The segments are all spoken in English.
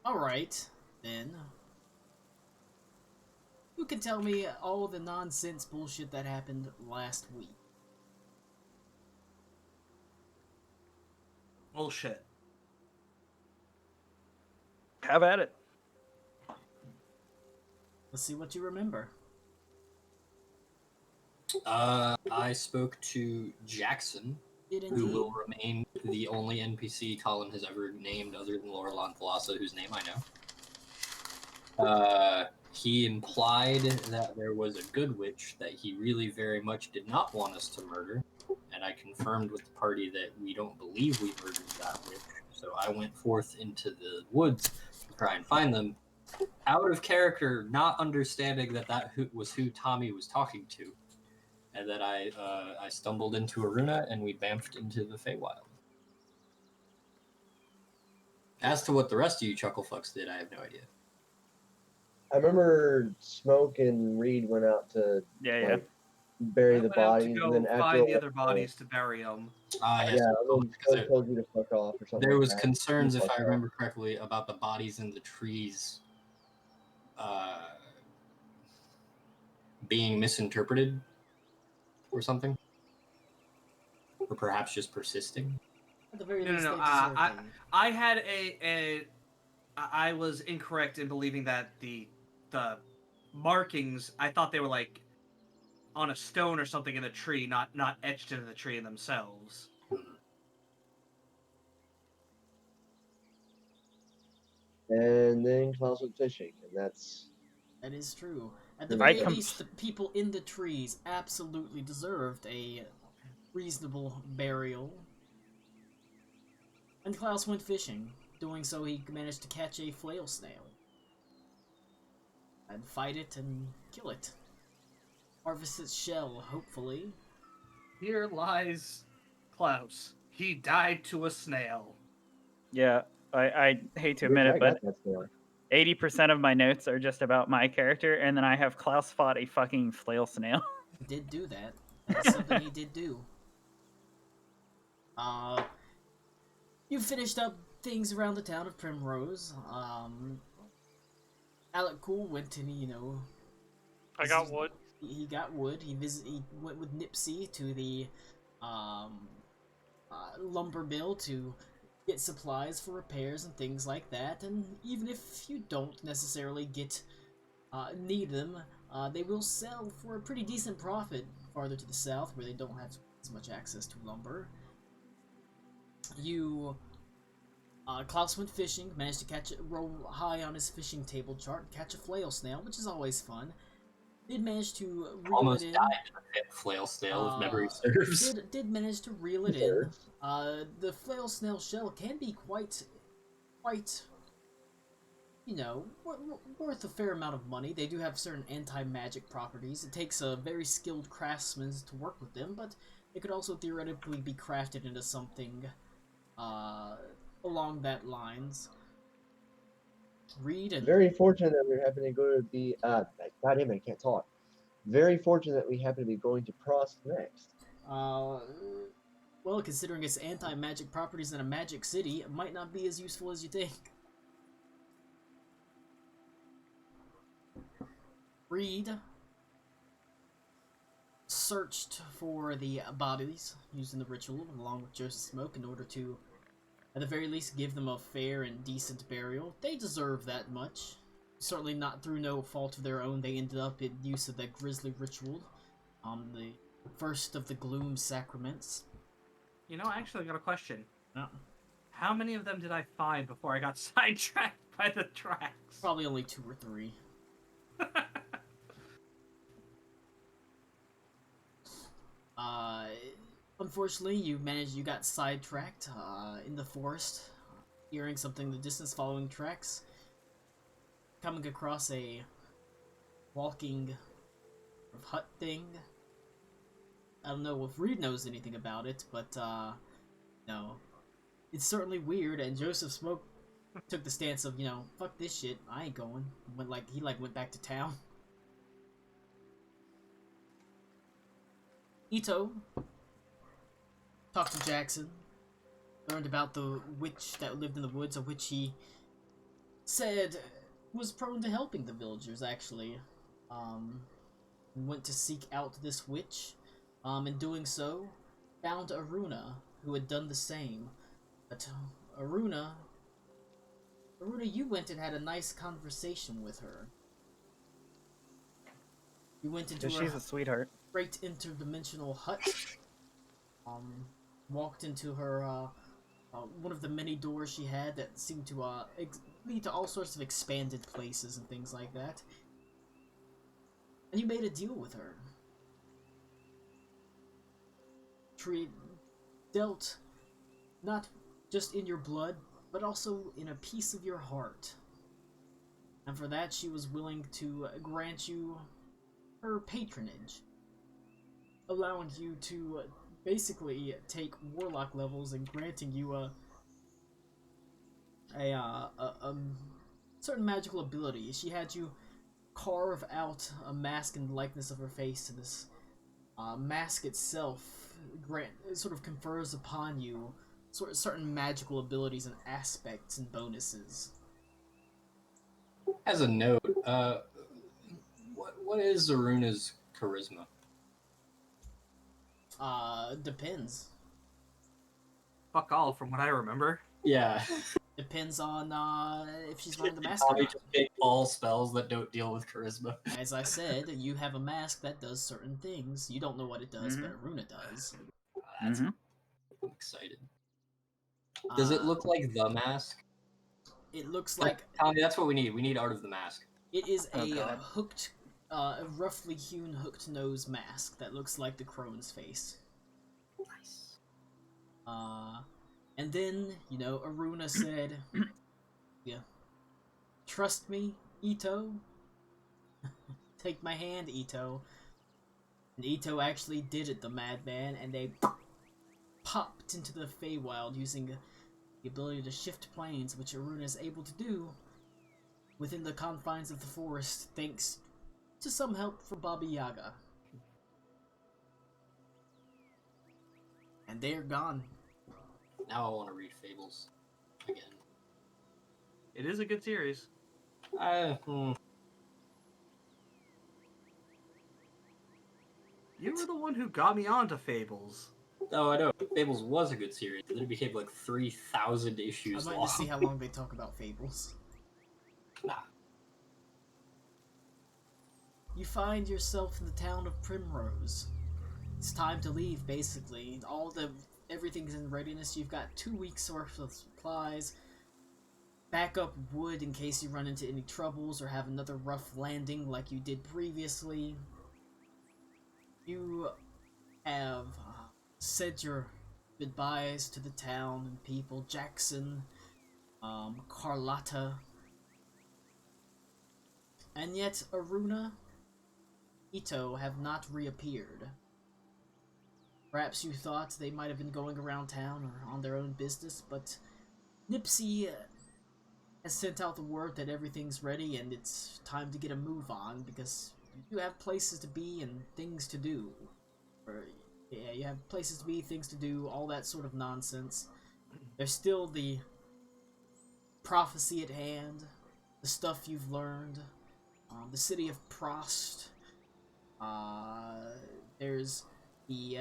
Alright, then. Who can tell me all the nonsense bullshit that happened last week? Bullshit. Have at it. Let's see what you remember. I spoke to Jackson, Did who indeed. will remain the only NPC Colin has ever named other than Laurelon Thalassa, whose name I know. He implied that there was a good witch that he really very much did not want us to murder, and I confirmed with the party that we don't believe we murdered that witch. So I went forth into the woods to try and find them, out of character, not understanding that was who Tommy was talking to. And then I stumbled into Aruna, and we bamfed into the Feywild. As to what the rest of you chucklefucks did, I have no idea. I remember Smoke and Reed went out to bury the bodies, to go and then after find the other bodies to bury them. Yes, Smoke told you to fuck off or something. There like was that. concerns, if I remember correctly, about the bodies in the trees being misinterpreted or something, or perhaps just persisting. At the very No. least, I had I was incorrect in believing that the markings, I thought they were like on a stone or something in the tree, not etched into the tree themselves. And then Klaus went fishing, and that is true. At the very least, the people in the trees absolutely deserved a reasonable burial. And Klaus went fishing. Doing so, he managed to catch a flail snail. And fight it and kill it. Harvest its shell, hopefully. Here lies Klaus. He died to a snail. Yeah, I hate to admit it, but 80% of my notes are just about my character, and then I have Klaus fought a fucking flail snail. He did do that. That's something he did do. You finished up things around the town of Primrose. Alec Cool went and, I got wood. He got wood. He went with Nipsey to the lumber mill to get supplies for repairs and things like that. And even if you don't necessarily need them, they will sell for a pretty decent profit farther to the south, where they don't have as much access to lumber. Klaus went fishing, managed to roll high on his fishing table chart, catch a flail snail, which is always fun. Did manage to reel Almost it in. died in a flail snail, if memory serves. Did manage to reel it in. The flail snail shell can be quite, worth a fair amount of money. They do have certain anti-magic properties. It takes a very skilled craftsman to work with them, but it could also theoretically be crafted into something along that lines. Read and very fortunate that we happen to go to be goddamn, I can't talk. Very fortunate that we happen to be going to Prost next. Well, considering its anti-magic properties in a magic city, it might not be as useful as you think. Reed searched for the bodies used in the ritual along with Joseph Smoke in order to, at the very least, give them a fair and decent burial. They deserve that much. Certainly not through no fault of their own. They ended up in use of that grisly ritual on the first of the Gloom Sacraments. Actually, I got a question. Yeah. How many of them did I find before I got sidetracked by the tracks? Probably only 2 or 3. Unfortunately, you got sidetracked in the forest, hearing something in the distance, following tracks, coming across a walking hut thing. I don't know if Reed knows anything about it, but no, it's certainly weird. And Joseph Smoke took the stance of, fuck this shit, I ain't going. He went back to town. Ito talked to Jackson, learned about the witch that lived in the woods, of which he said was prone to helping the villagers, actually. Went to seek out this witch. In doing so, found Aruna, who had done the same. But Aruna, you went and had a nice conversation with her. You went into She's her a sweetheart. great interdimensional hut. Walked into her one of the many doors she had that seemed to lead to all sorts of expanded places and things like that. And you made a deal with her. Dealt not just in your blood, but also in a piece of your heart. And for that, she was willing to grant you her patronage, allowing you to basically take warlock levels and granting you a certain magical ability. She had you carve out a mask in the likeness of her face, and this mask itself sort of confers upon you certain magical abilities and aspects and bonuses. As a note, what is Zaruna's charisma? Depends. Fuck all, from what I remember. Yeah. Depends on if she's wearing the mask or Probably not. just pick all spells that don't deal with charisma. As I said, you have a mask that does certain things. You don't know what it does, but Aruna does. That's I'm excited. Does it look like the mask? It looks like... Tommy, that's what we need. We need Art of the Mask. It is a God. a roughly hewn hooked nose mask that looks like the crone's face. Nice. And then, Aruna said, yeah, trust me, Ito. Take my hand, Ito. And Ito actually did it, the madman, and they popped into the Feywild using the ability to shift planes, which Aruna is able to do within the confines of the forest, thanks to some help from Baba Yaga. And they're gone. Now I want to read Fables again. It is a good series. You were the one who got me onto Fables. Oh, I know. Fables was a good series, but then it became like 3,000 issues I'm long. going to see how long they talk about Fables. Nah. You find yourself in the town of Primrose. It's time to leave, basically. Everything's in readiness. You've got 2 weeks worth of supplies. Backup wood in case you run into any troubles or have another rough landing like you did previously. You have said your goodbyes to the town and people. Jackson, Carlotta. And yet, Aruna, Ito have not reappeared. Perhaps you thought they might have been going around town or on their own business, but Nipsey has sent out the word that everything's ready and it's time to get a move on because you have places to be and things to do. You have places to be, things to do, all that sort of nonsense. There's still the prophecy at hand, the stuff you've learned, the city of Prost. There's the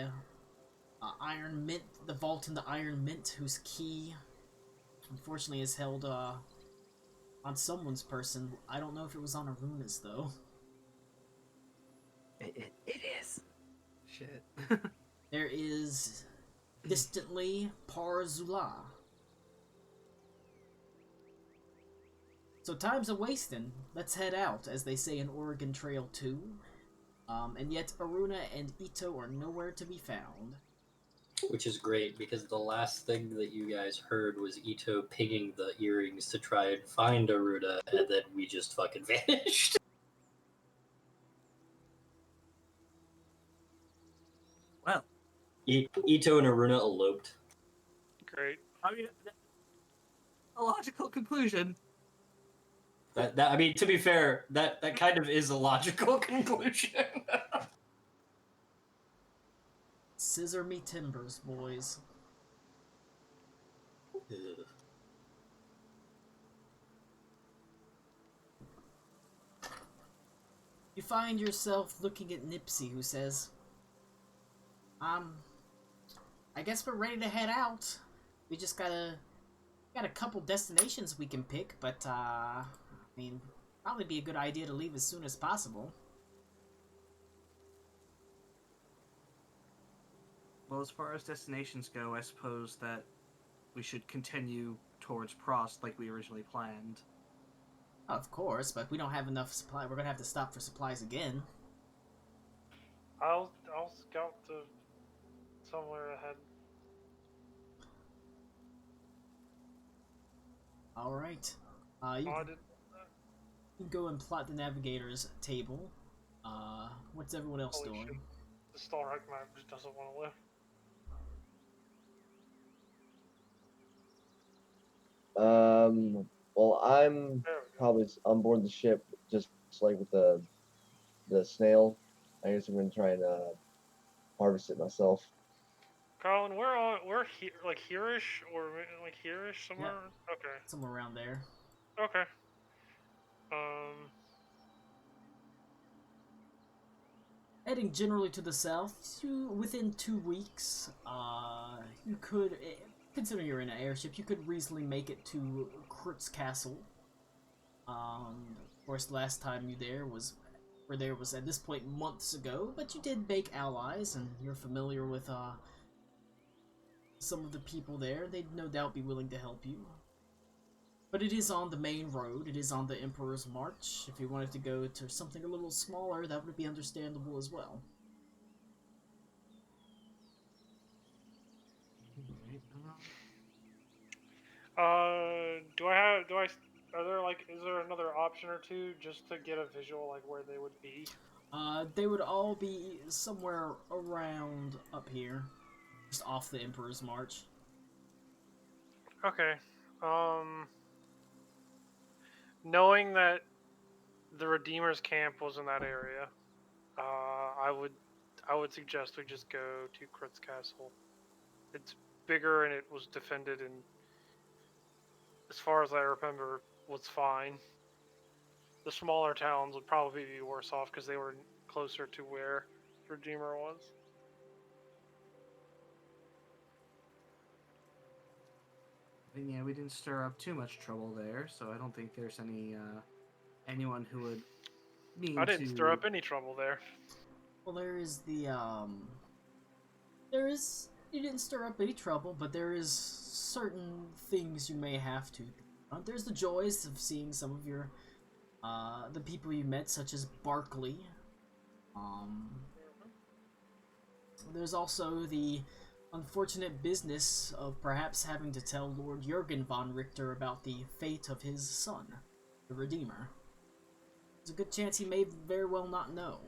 Iron Mint, the vault in the Iron Mint, whose key, unfortunately, is held on someone's person. I don't know if it was on Aruna's, though. It is. Shit. There is, distantly, Parzula. So time's a-wasting. Let's head out, as they say in Oregon Trail 2. And yet Aruna and Ito are nowhere to be found. Which is great, because the last thing that you guys heard was Ito picking the earrings to try and find Aruna, and then we just fucking vanished. Well, Ito and Aruna eloped. Great. I mean, a logical conclusion. That I mean, to be fair, that kind of is a logical conclusion. Scissor me timbers, boys. You find yourself looking at Nipsey, who says, I guess we're ready to head out. We just got a couple destinations we can pick, but, I mean, probably be a good idea to leave as soon as possible. Well, as far as destinations go, I suppose that we should continue towards Prost like we originally planned. Of course, but we don't have enough supply. We're gonna have to stop for supplies again. I'll scout to somewhere ahead. Alright. You Oh, I did. can go and plot the navigator's table. What's everyone else Holy doing? shit. The Star Trek map just doesn't want to live. Well, I'm There we go. probably on board the ship, just like with the snail. I guess I'm gonna try and harvest it myself. Colin, we're here, like here-ish, or like here-ish somewhere. Okay. Somewhere around there. Okay. Um. Heading generally to the south, within 2 weeks, you could, considering you're in an airship, you could reasonably make it to Krutz Castle. Of course, last time you were there was at this point months ago, but you did make allies, and you're familiar with, some of the people there. They'd no doubt be willing to help you. But it is on the main road, it is on the Emperor's March. If you wanted to go to something a little smaller, that would be understandable as well. Are there like, is there another option or two just to get a visual like where they would be? They would all be somewhere around up here, just off the Emperor's March. Okay. Knowing that the Redeemer's camp was in that area, I would suggest we just go to Krutz Castle. It's bigger and it was defended, and as far as I remember, was fine. The smaller towns would probably be worse off because they were closer to where Redeemer was. And yeah, we didn't stir up too much trouble there, so I don't think there's anyone who would mean I didn't to... stir up any trouble there. Well, there is you didn't stir up any trouble, but there is certain things you may have to. There's the joys of seeing some of your, the people you met, such as Barkley. There's also the unfortunate business of perhaps having to tell Lord Jurgen von Richter about the fate of his son, the Redeemer. There's a good chance he may very well not know.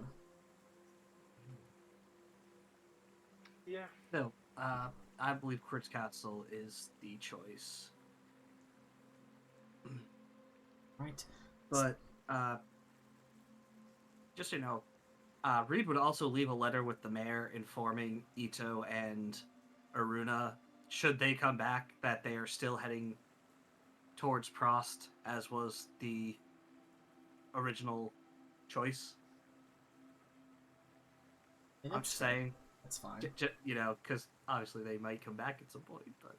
Yeah. No, I believe Krutz Castle is the choice. Right. But, just so you know, Reed would also leave a letter with the mayor informing Ito and Aruna, should they come back, that they are still heading towards Prost, as was the original choice. And I'm just saying, that's fine. you know, because obviously they might come back at some point, but...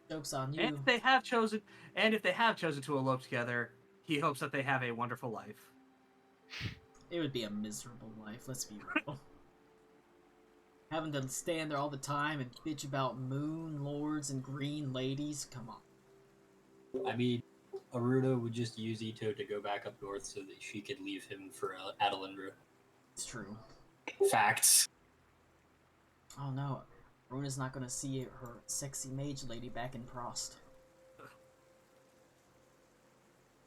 Joke's on you. And if they have chosen to elope together, he hopes that they have a wonderful life. It would be a miserable life, let's be real. Having to stand there all the time and bitch about moon lords and green ladies, come on. I mean, Aruda would just use Ito to go back up north so that she could leave him for Adelindra. It's true. Facts. Oh no, Runa's not gonna see her sexy mage lady back in Prost.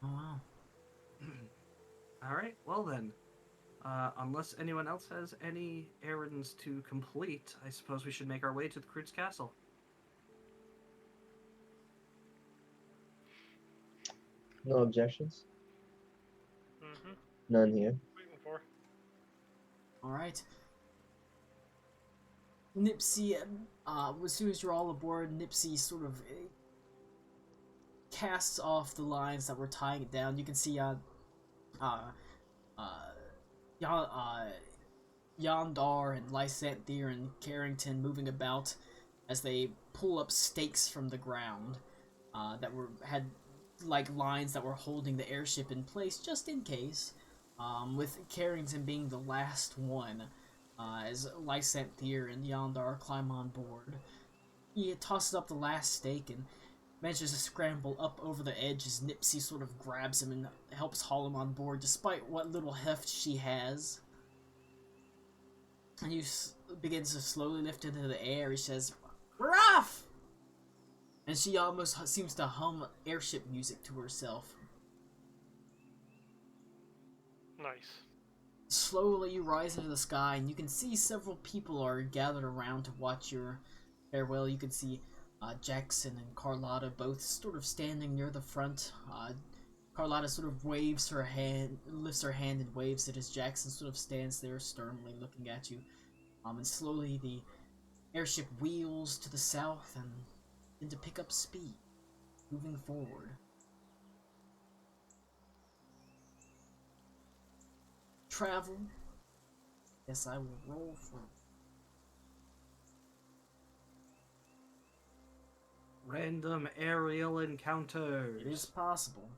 Oh wow. Alright, well then. Unless anyone else has any errands to complete, I suppose we should make our way to the Krutz Castle. No objections? Mm-hmm. None here. Waiting for. Alright. Nipsey, as soon as you're all aboard, Nipsey sort of casts off the lines that were tying it down. You can see uh, Yondar and Lysanthier and Carrington moving about as they pull up stakes from the ground that had like lines that were holding the airship in place just in case. With Carrington being the last one, as Lysanthier and Yondar climb on board. He tosses up the last stake and manages to scramble up over the edge as Nipsey sort of grabs him and helps haul him on board despite what little heft she has. And he begins to slowly lift into the air. He says, "We're off!" And she almost seems to hum airship music to herself. Nice. Slowly you rise into the sky, and you can see several people are gathered around to watch your farewell. You can see Jackson and Carlotta both sort of standing near the front. Carlotta sort of waves her hand, lifts her hand and waves it as Jackson sort of stands there sternly looking at you. And slowly the airship wheels to the south and begin to pick up speed, moving forward. Travel. Yes, I will roll for Random aerial encounters. it is possible.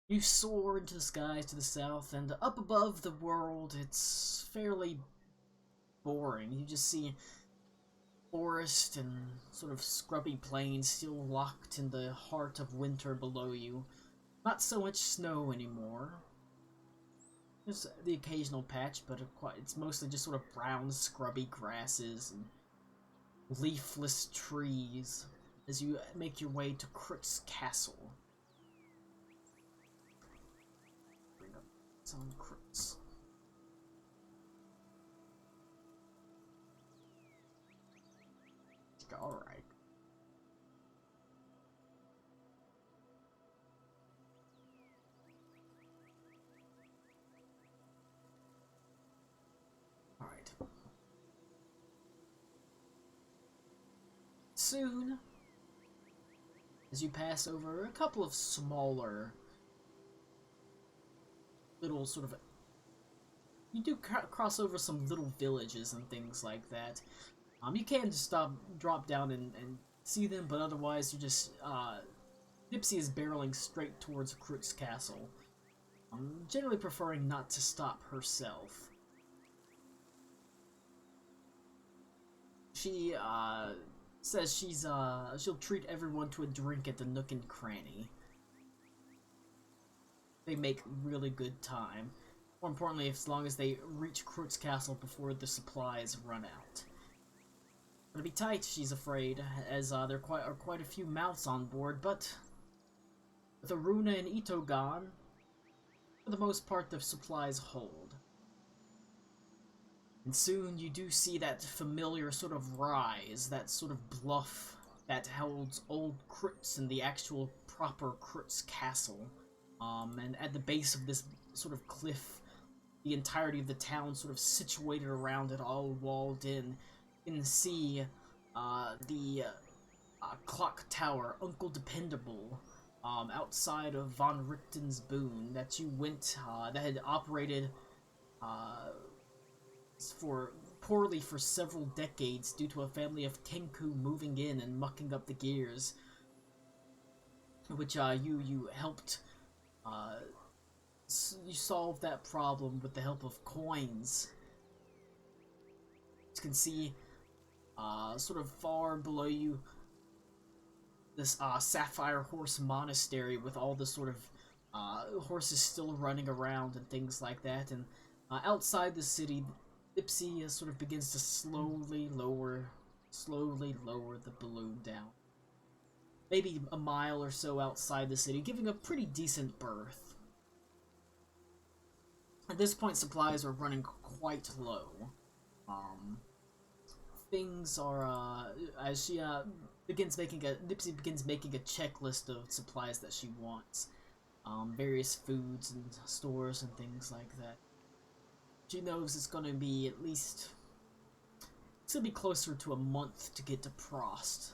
You soar into the skies to the south, and up above the world, it's fairly boring. You just see forest and sort of scrubby plains still locked in the heart of winter below you. Not so much snow anymore. There's the occasional patch, but it's mostly just sort of brown, scrubby grasses and leafless trees as you make your way to Crut's Castle. Bring up some Crut's. Alright. Alright. Soon, as you pass over a couple of smaller little sort of... You do cross over some little villages and things like that. You can just drop down and see them, but otherwise you just, Nipsey is barreling straight towards Crut's Castle. Generally preferring not to stop herself. She, says she'll treat everyone to a drink at the Nook and Cranny. They make really good time. More importantly, as long as they reach Crut's Castle before the supplies run out. It'll be tight, she's afraid, as there are quite a few mouths on board, but with Aruna and Ito gone, for the most part the supplies hold. And soon you do see that familiar sort of rise, that sort of bluff that holds old Crut's and the actual proper Crut's Castle. And at the base of this sort of cliff, the entirety of the town sort of situated around it, all walled in. You can see the clock tower, Uncle Dependable, outside of Von Richten's Boon that you went, that had operated poorly for several decades due to a family of Kenku moving in and mucking up the gears, which you helped. You solved that problem with the help of coins. You can see sort of far below you, this Sapphire Horse Monastery with all the sort of horses still running around and things like that. And outside the city, Ipsy sort of begins to slowly lower the balloon down. Maybe a mile or so outside the city, giving a pretty decent berth. At this point, supplies are running quite low. Things are, as she Nipsey begins making a checklist of supplies that she wants. Various foods and stores and things like that. She knows it's gonna be it's gonna be closer to a month to get to Prost.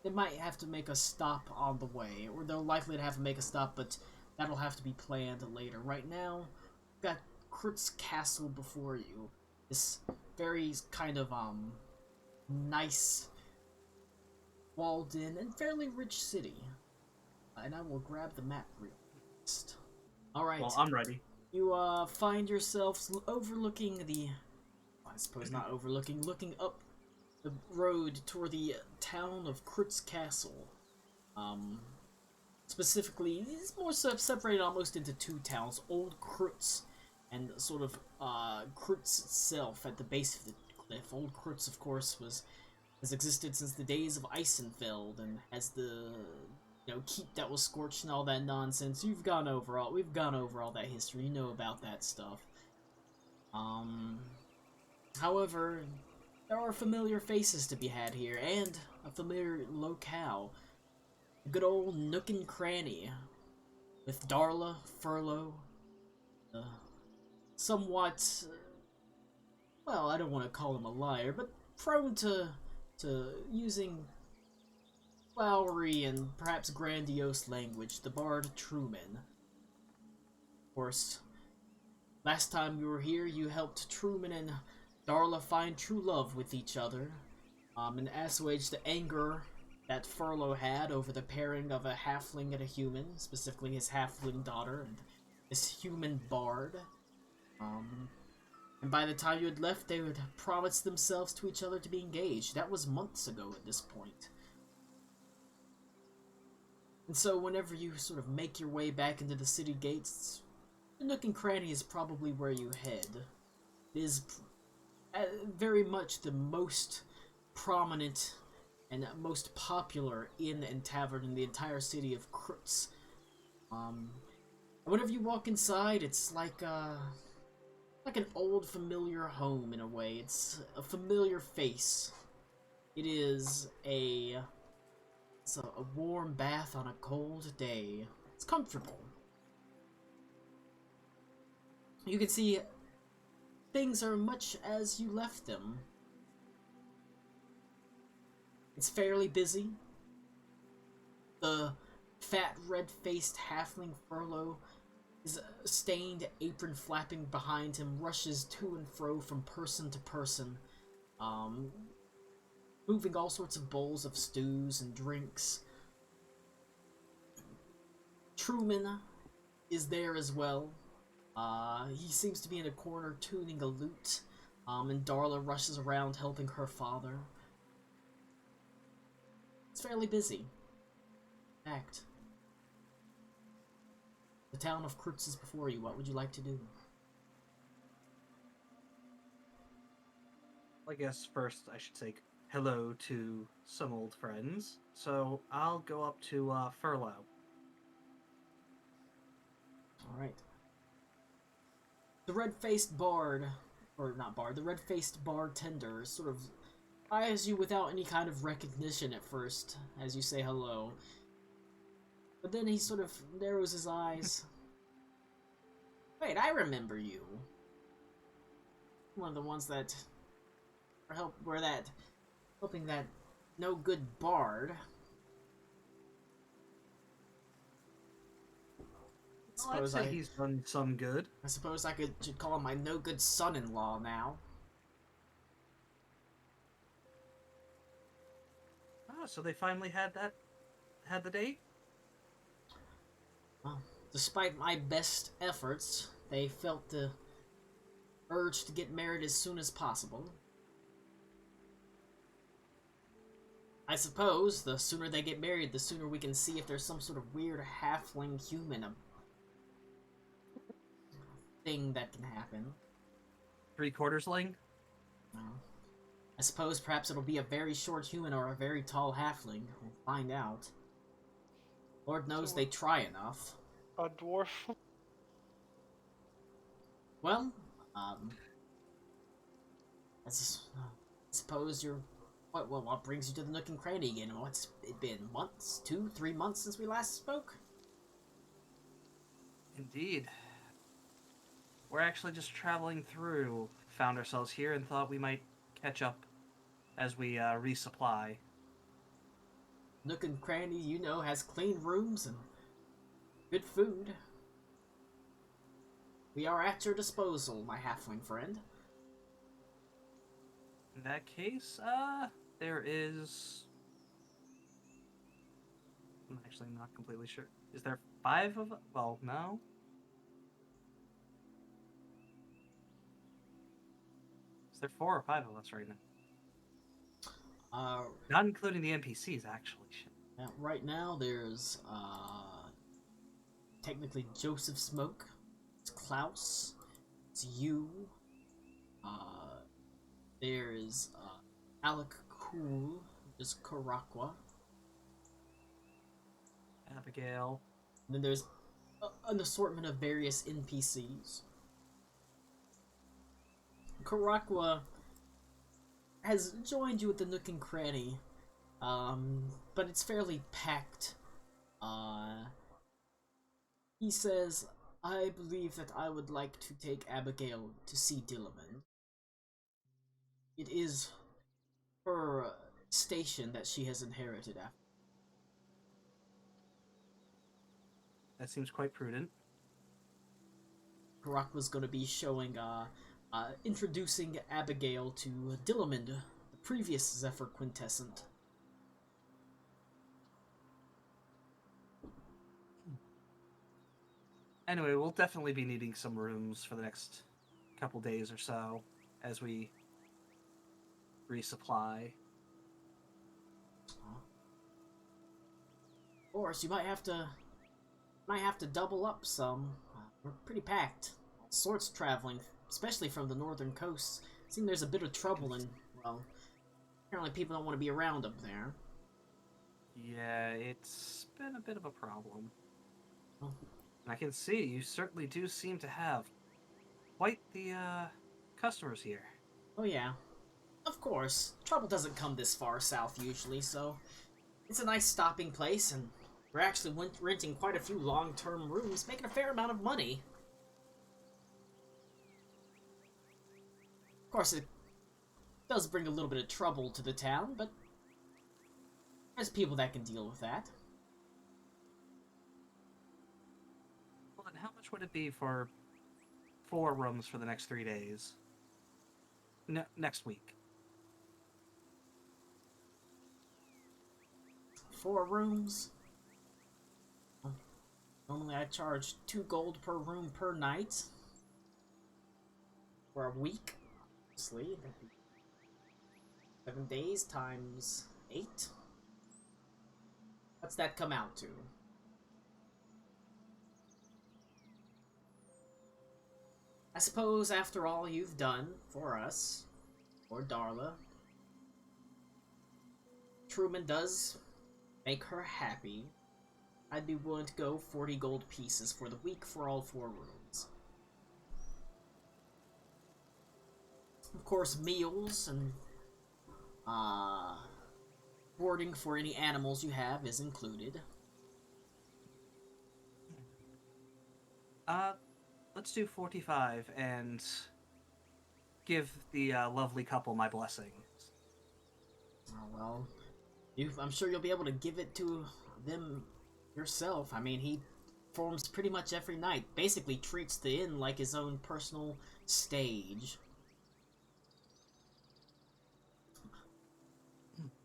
They might have to make a stop on the way, or they're likely to have to make a stop, but that'll have to be planned later. Right now, you've got Kurt's Castle before you. This very kind of, nice, walled-in, and fairly rich city. And I will grab the map real fast. Alright. Well, I'm ready. You, find yourselves overlooking the... I suppose not overlooking, looking up the road toward the town of Kurt's Castle. Specifically, it's more separated almost into two towns, Old Krutz and sort of Krutz itself at the base of the cliff. Old Krutz, of course, has existed since the days of Eisenfeld and has the keep that was scorched and all that nonsense. We've gone over all that history. You know about that stuff. However, there are familiar faces to be had here, and a familiar locale. The good old Nook and Cranny, with Darla, Furlough, somewhat, well, I don't want to call him a liar, but prone to using flowery and perhaps grandiose language, the bard Truman. Of course, last time you were here, you helped Truman and Darla find true love with each other, and assuage the anger that Furlough had over the pairing of a halfling and a human, specifically his halfling daughter and this human bard. And by the time you had left, they would promise themselves to each other to be engaged. That was months ago at this point. And so whenever you sort of make your way back into the city gates, the Nook and Cranny is probably where you head. It is very much the most prominent and most popular inn and tavern in the entire city of Krutz. Whenever you walk inside, it's like an old familiar home in a way. It's a familiar face. It is a warm bath on a cold day. It's comfortable. You can see things are much as you left them. It's fairly busy. The fat, red-faced halfling Furlough, his stained apron flapping behind him, rushes to and fro from person to person, moving all sorts of bowls of stews and drinks. Truman is there as well. He seems to be in a corner tuning a lute, and Darla rushes around helping her father. It's fairly busy. Act. The town of Krutz is before you. What would you like to do? I guess first I should say hello to some old friends. So I'll go up to Furlough. Alright. The red-faced bard, or not bard, the red-faced bartender sort of eyes you without any kind of recognition at first as you say hello. But then he sort of narrows his eyes. Wait, I remember you. One of the ones that helping that no good bard. I'd say he's done some good. I suppose I should call him my no good son-in-law now. Ah, so they finally had the date? Well, despite my best efforts, they felt the urge to get married as soon as possible. I suppose the sooner they get married, the sooner we can see if there's some sort of weird halfling human thing that can happen. 3/4ling? I suppose perhaps it'll be a very short human or a very tall halfling. We'll find out. Lord knows they try enough. A dwarf? Well, I suppose you're... What brings you to the Nook and Cranny again? What's it been? Months? 2, 3 months since we last spoke? Indeed. We're actually just traveling through, found ourselves here, and thought we might catch up. as we resupply. Nook and Cranny, you know, has clean rooms and good food. We are at your disposal, my halfling friend. In that case, there is. I'm actually not completely sure. Is there 5 of? Well, no. Is there 4 or 5 of us right now? Not including the NPCs, actually. Right now, there's technically Joseph Smoke, it's Klaus, it's you. There's Alec Cool, there's Karakwa. Abigail. And then there's an assortment of various NPCs. Karakwa has joined you at the Nook and Cranny, but it's fairly packed. He says, I believe that I would like to take Abigail to see Dilliman. It is her station that she has inherited after. That seems quite prudent. Karakwa's going to be showing, introducing Abigail to Dilliman, the previous Zephyr Quintessent. Anyway, we'll definitely be needing some rooms for the next couple days or so as we resupply. Of course, you might have to double up some. We're pretty packed. All sorts traveling, especially from the northern coast. Seems there's a bit of trouble and, well, apparently people don't want to be around up there. Yeah, it's been a bit of a problem. Oh. I can see you certainly do seem to have quite the customers here. Oh yeah. Of course, trouble doesn't come this far south usually, so it's a nice stopping place, and we're actually renting quite a few long-term rooms, making a fair amount of money. Of course, it does bring a little bit of trouble to the town, but there's people that can deal with that. Well, then how much would it be for 4 rooms for the next 3 days? Next week. 4 rooms. Normally I charge 2 gold per room per night. For a week. Obviously, 7 days times 8. What's that come out to? I suppose after all you've done for us, or Darla, Truman does make her happy. I'd be willing to go 40 gold pieces for the week for all 4 rooms. Of course, meals and boarding for any animals you have is included. Let's do 45 and give the lovely couple my blessing. Oh, well, I'm sure you'll be able to give it to them yourself. I mean, he performs pretty much every night. Basically treats the inn like his own personal stage.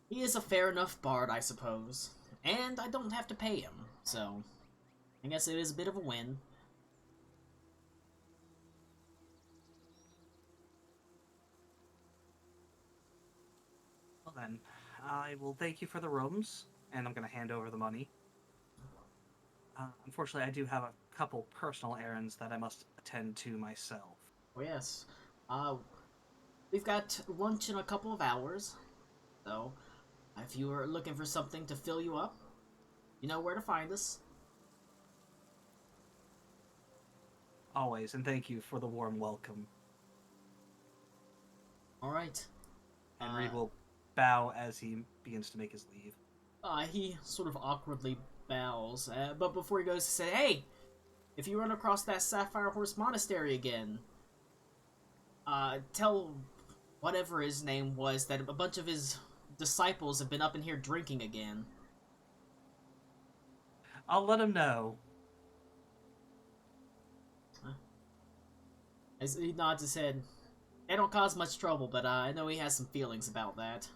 He is a fair enough bard, I suppose. And I don't have to pay him, so I guess it is a bit of a win. Well then, I will thank you for the rooms, and I'm going to hand over the money. Unfortunately, I do have a couple personal errands that I must attend to myself. Oh yes. We've got lunch in a couple of hours, so if you are looking for something to fill you up, you know where to find us. Always, and thank you for the warm welcome. Alright. And Reed will bow as he begins to make his leave. He sort of awkwardly bows, but before he goes to say, hey, if you run across that Sapphire Horse Monastery again, tell whatever his name was, that a bunch of his disciples have been up in here drinking again. I'll let him know. As he nods his head, they don't cause much trouble, but I know he has some feelings about that.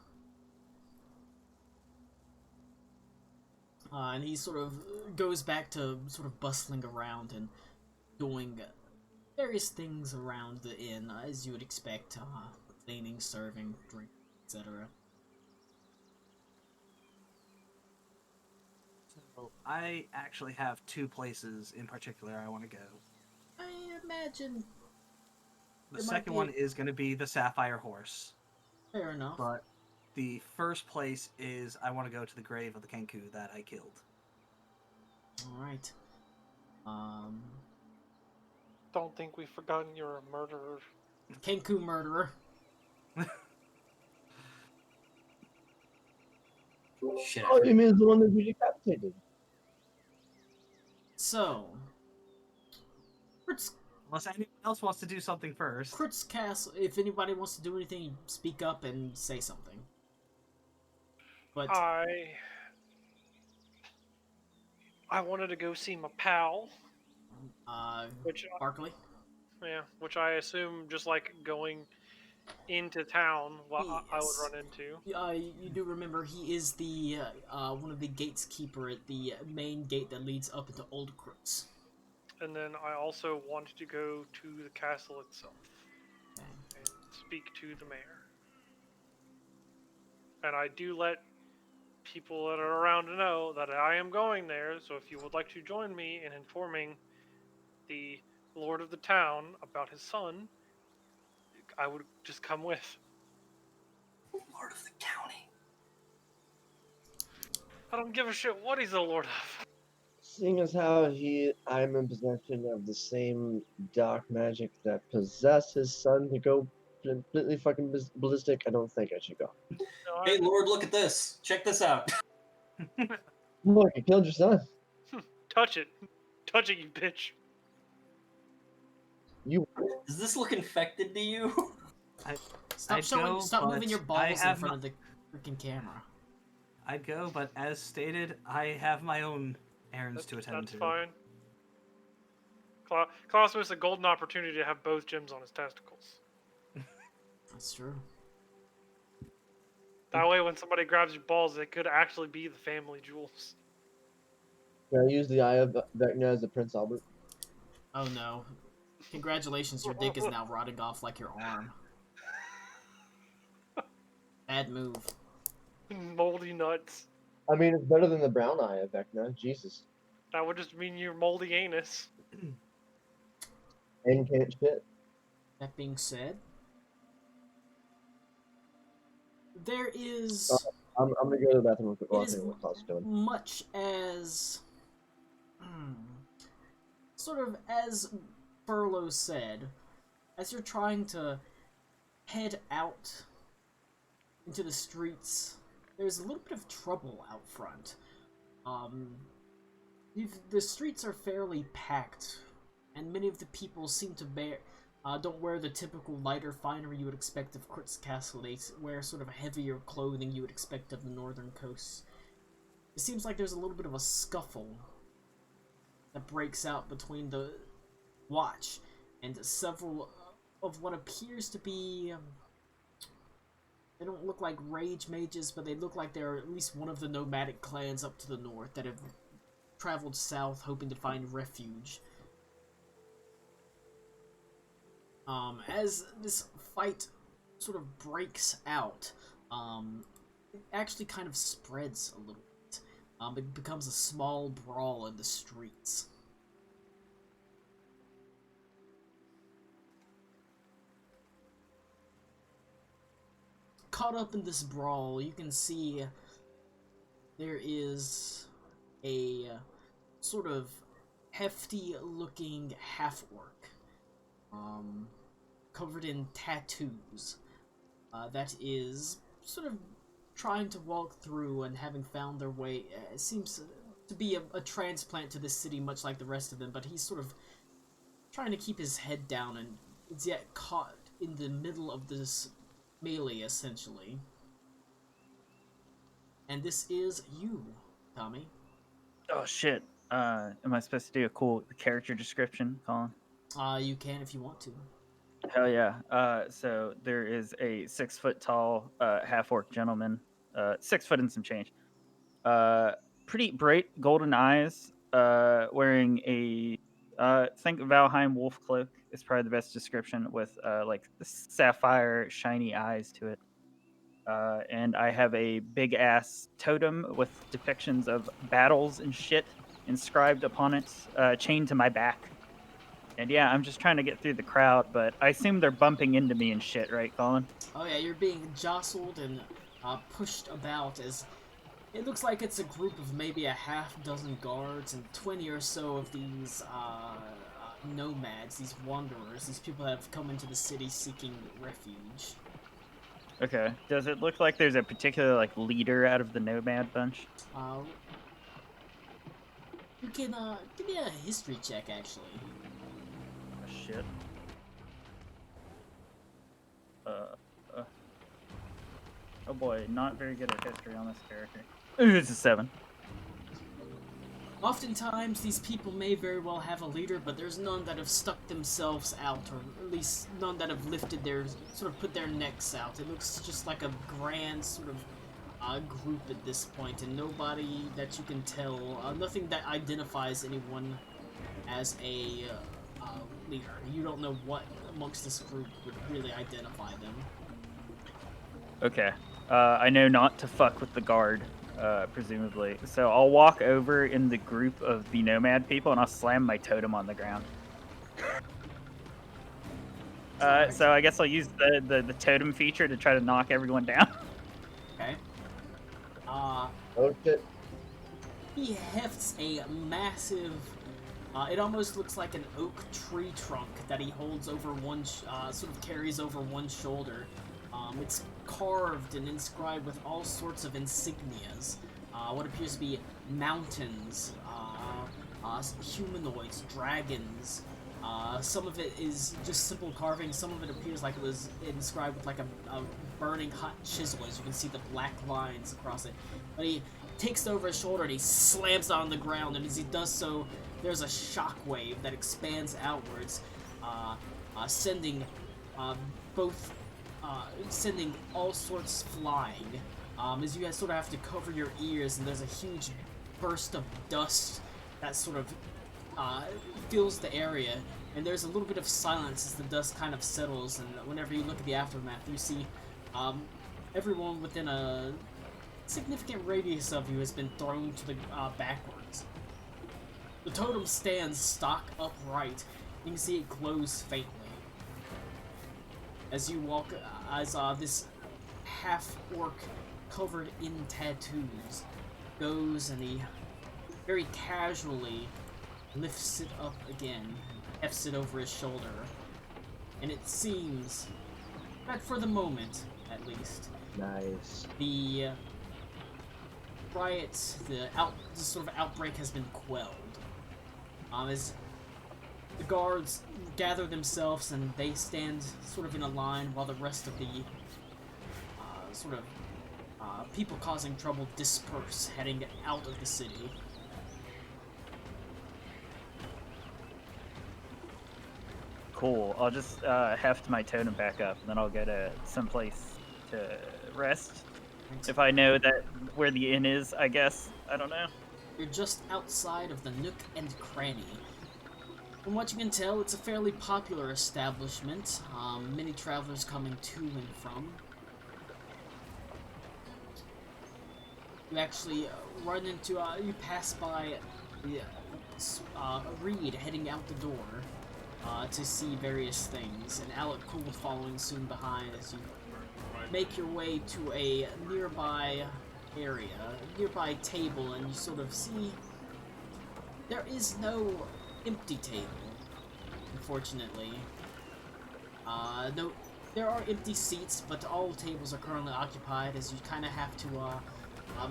And he sort of goes back to sort of bustling around and doing various things around the inn, as you would expect, cleaning, serving, drinking, etc. So I actually have 2 places in particular I want to go. I imagine The second one is going to be the Sapphire Horse. fair enough. But the first place is I want to go to the grave of the Kenku that I killed. Alright. Don't think we've forgotten you're a murderer. Kenku murderer. Shit. Oh, you mean the one that you decapitated? So, Kurt's Unless anyone else wants to do something first. Castle, if anybody wants to do anything, speak up and say something. But I wanted to go see my pal, which which I assume just like going into town, I would Yes. run into. You do remember he is the one of the gatekeeper at the main gate that leads up into Old Crooks. And then I also wanted to go to the castle itself Okay. and speak to the mayor. And I do let people that are around to know that I am going there, so if you would like to join me in informing the lord of the town about his son, I would just come with. Lord of the county. I don't give a shit what he's the lord of. Seeing as how I'm in possession of the same dark magic that possessed his son to go completely fucking ballistic, I don't think I should go. No, Hey, Lord, look at this. Check this out. Look, you killed your son. touch it. Touch it, you bitch. You. Does this look infected to you? Stop moving your balls in front of the freaking camera. I'd go, but as stated, I have my own errands to attend to. That's fine. Klaus missed a golden opportunity to have both gems on his testicles. That's true. That way, when somebody grabs your balls, they could actually be the family jewels. Can I use the Eye of Vecna as a Prince Albert? Oh no. Congratulations, your dick is now rotting off like your arm. Bad move. Moldy nuts. I mean, it's better than the brown Eye of Vecna. Jesus. That would just mean you're moldy anus. And can't shit. That being said, there is I'm gonna go to the bathroom real quick while I It is think what Klaus is doing. much as sort of as Furlow said, as you're trying to head out into the streets, there's a little bit of trouble out front. The streets are fairly packed, and many of the people seem to don't wear the typical lighter finery you would expect of Kurt's Castle. They wear sort of heavier clothing you would expect of the northern coast. It seems like there's a little bit of a scuffle that breaks out between the watch and several of what appears to be they don't look like rage mages, but they look like they're at least one of the nomadic clans up to the north that have traveled south hoping to find refuge. As this fight sort of breaks out, it actually kind of spreads a little bit. It becomes a small brawl in the streets. Caught up in this brawl, you can see there is a sort of hefty-looking half-orc, covered in tattoos, that is sort of trying to walk through and having found their way. It seems to be a transplant to this city, much like the rest of them, but he's sort of trying to keep his head down and is yet caught in the middle of this melee, essentially. And this is you, Tommy. Oh shit. Am I supposed to do a cool character description, Colin? You can if you want to. Hell yeah. So there is a 6 foot tall half orc gentleman, 6 foot and some change. Pretty bright golden eyes, wearing a think Valheim wolf cloak is probably the best description, with like sapphire shiny eyes to it. And I have a big ass totem with depictions of battles and shit inscribed upon it, chained to my back. And yeah, I'm just trying to get through the crowd, but I assume they're bumping into me and shit, right, Colin? Oh yeah, you're being jostled and pushed about as it looks like it's a group of maybe a half dozen guards and 20 or so of these nomads, these wanderers, these people that have come into the city seeking refuge. Okay. Does it look like there's a particular like leader out of the nomad bunch? You can give me a history check actually. Shit. Oh boy, not very good at history on this character. Ooh, it's a 7. Oftentimes, these people may very well have a leader, but there's none that have stuck themselves out, or at least none that have lifted their, sort of put their necks out. It looks just like a grand sort of group at this point, and nobody that you can tell, nothing that identifies anyone as a leader. You don't know what amongst this group would really identify them. Okay. I know not to fuck with the guard, presumably. So I'll walk over in the group of the nomad people and I'll slam my totem on the ground. So I guess I'll use the totem feature to try to knock everyone down. Okay. Okay. He hefts a massive, it almost looks like an oak tree trunk that he holds over one, sort of carries over one shoulder. It's carved and inscribed with all sorts of insignias. What appears to be mountains, humanoids, dragons. Some of it is just simple carving. Some of it appears like it was inscribed with like a burning hot chisel, as you can see the black lines across it. But he takes it over his shoulder and he slams it on the ground, and as he does so, there's a shockwave that expands outwards, sending sending all sorts flying. As you guys sort of have to cover your ears, and there's a huge burst of dust that sort of fills the area, and there's a little bit of silence as the dust kind of settles, and whenever you look at the aftermath, you see everyone within a significant radius of you has been thrown to the backwards. The totem stands stock upright. You can see it glows faintly. As you walk, as this half-orc covered in tattoos goes, and he very casually lifts it up again, hefts it over his shoulder, and it seems that for the moment, at least, Nice. the riot, the sort of outbreak has been quelled. As the guards gather themselves and they stand sort of in a line while the rest of the people causing trouble disperse, heading out of the city. Cool. I'll just heft my totem back up, and then I'll go to someplace to rest. If I know that where the inn is, I guess. I don't know. You're just outside of the Nook and Cranny. From what you can tell, it's a fairly popular establishment. Many travelers coming to and from. You actually run into, you pass by Reed heading out the door to see various things, and Alec Cool following soon behind as you make your way to a nearby area, nearby table, and you sort of see there is no empty table, unfortunately. No, there are empty seats, but all tables are currently occupied, as you kind of have to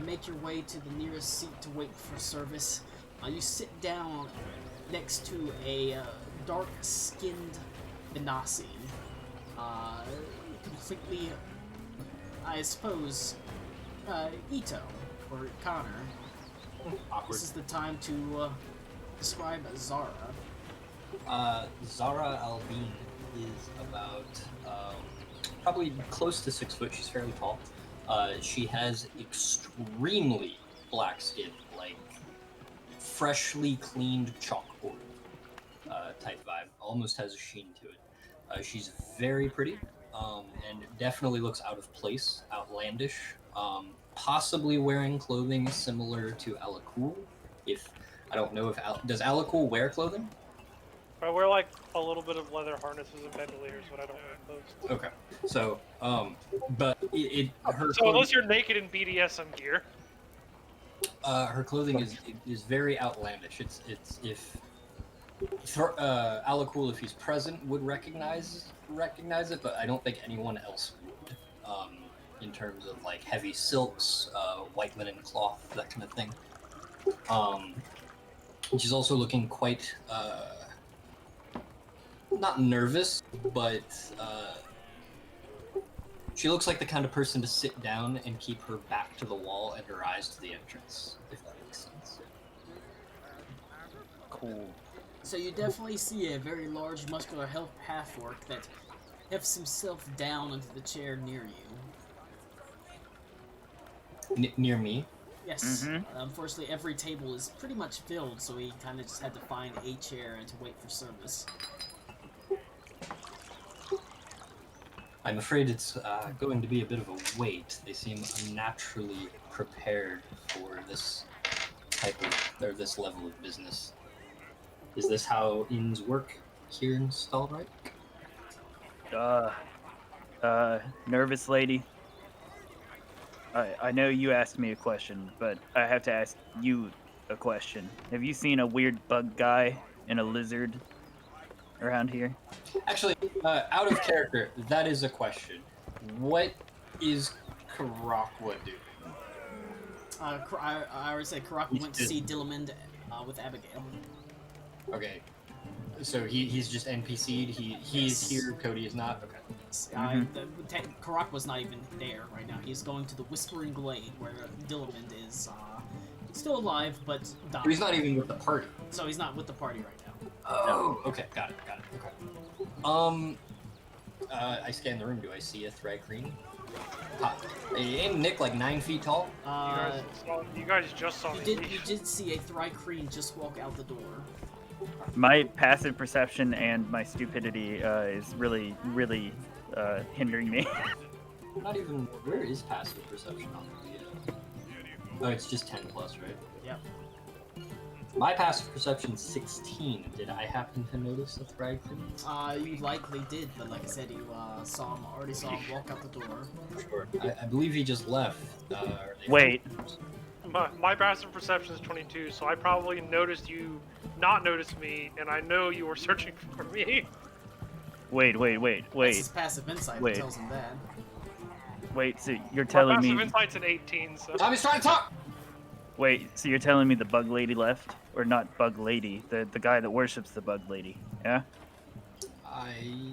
make your way to the nearest seat to wait for service. You sit down next to a dark-skinned Benassi, completely I suppose, Ito, or Connor, Awkward. this is the time to describe Zara. Zara Albine is about probably close to 6 foot. She's fairly tall. She has extremely black skin, like freshly cleaned chalkboard type vibe. Almost has a sheen to it. She's very pretty and definitely looks out of place, outlandish. Possibly wearing clothing similar to Alakul. If I don't know if does Alakul wear clothing? I wear like a little bit of leather harnesses and bandoleers, but I don't wear clothes. Okay, so but her So unless you're naked in BDSM gear. her clothing is very outlandish. It's if Alakul, if he's present, would recognize it, but I don't think anyone else would. In terms of like heavy silks, white linen cloth, that kind of thing. She's also looking quite not nervous, but she looks like the kind of person to sit down and keep her back to the wall and her eyes to the entrance, if that makes sense. Cool. So you definitely see a very large, muscular half-orc that hefts himself down into the chair near you. Near me. Yes. Mhm. Unfortunately, every table is pretty much filled, so he kind of just had to find a chair and to wait for service. I'm afraid it's going to be a bit of a wait. They seem unnaturally prepared for this this level of business. Is this how inns work here in Stallright? Nervous lady. I know you asked me a question, but I have to ask you a question. Have you seen a weird bug guy and a lizard around here? Actually, out of character, that is a question. What is Karakwa doing? I already said Karaka went to see Dillamond with Abigail. Okay, so he's just NPC'd. He's here. Cody is not. Okay. Karak was not even there right now. He's going to the Whispering Glade where Dillamond is still alive but dying. So he's not even with the party. So he's not with the party right now. Oh, okay, got it. Okay. I scan the room. Do I see a Thrycreen? Ain't Nick like 9 feet tall? You guys just saw You me. did see a Thrycreen just walk out the door. My passive perception and my stupidity is really hindering me. Not even. Where is passive perception on the? Oh, it's just 10 plus, right? Yep. My passive perception 16. Did I happen to notice a Thrycreen? You likely did, but like I said, you already saw him walk out the door. Sure. I believe he just left. Wait. My passive perception is 22, so I probably noticed you not notice me, and I know you were searching for me. Wait. That's his passive insight that tells him that. Wait, so you're My telling passive me... insight's an 18, so... Tommy's trying to talk! Wait, so you're telling me the bug lady left? Or not bug lady, the guy that worships the bug lady, yeah? I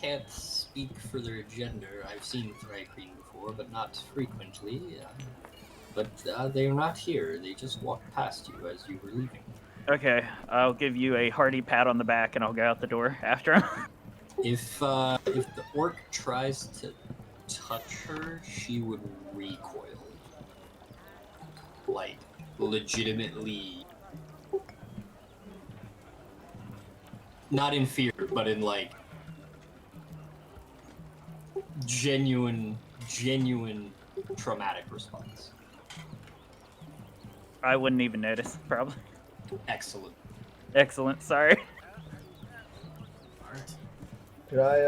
can't speak for their gender. I've seen Thrycreen before, but not frequently. But they're not here. They just walked past you as you were leaving. Okay, I'll give you a hearty pat on the back and I'll go out the door after him. If the orc tries to touch her, she would recoil. Like, legitimately. Not in fear, but in like genuine traumatic response. I wouldn't even notice, probably. Excellent. Excellent, sorry. Could I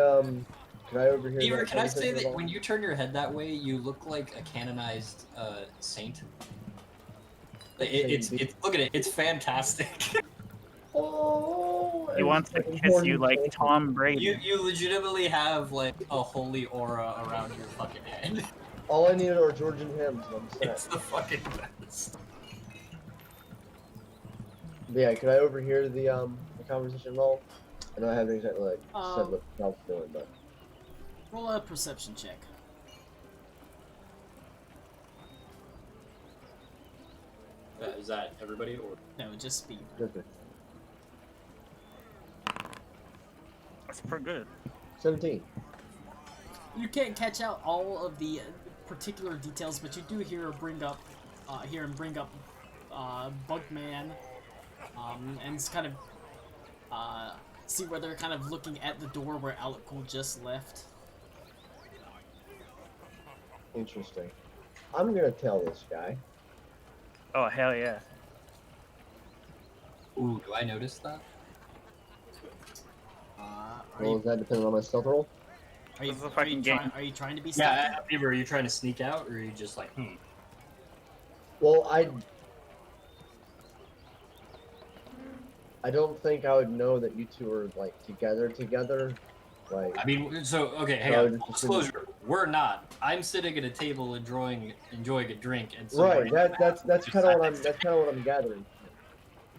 overhear Beaver, that can I say conversation that at all? when you turn your head that way, you look like a canonized saint? It's look at it, it's fantastic. Oh, He wants to kiss you like Tom Brady. You legitimately have like a holy aura around your fucking head. All I needed are Georgian hymns, and I'm set. It's the fucking best. But yeah, could I overhear the conversation at all? I know I haven't exactly like said what I was doing, but Roll a perception check. Is that everybody or? No, just speed. Okay. That's pretty good. 17. You can't catch out all of the particular details, but you do hear him bring up Bugman, and it's kind of see where they're kind of looking at the door where Alec Cool just left. Interesting. I'm gonna tell this guy. Oh, hell yeah. Ooh, do I notice that? Are Well, you is that depending on my stealth roll? This is a fucking game. Are you trying to be stealthy? Yeah, Beaver, are you trying to sneak out, or are you just like, Well, I don't think I would know that you two are like together. Like, I mean, so okay, hang No, on. just- Full disclosure, we're not. I'm sitting at a table enjoying a drink, and right. somebody That's just kind of sat what I'm. next to That's kind of what I'm gathering.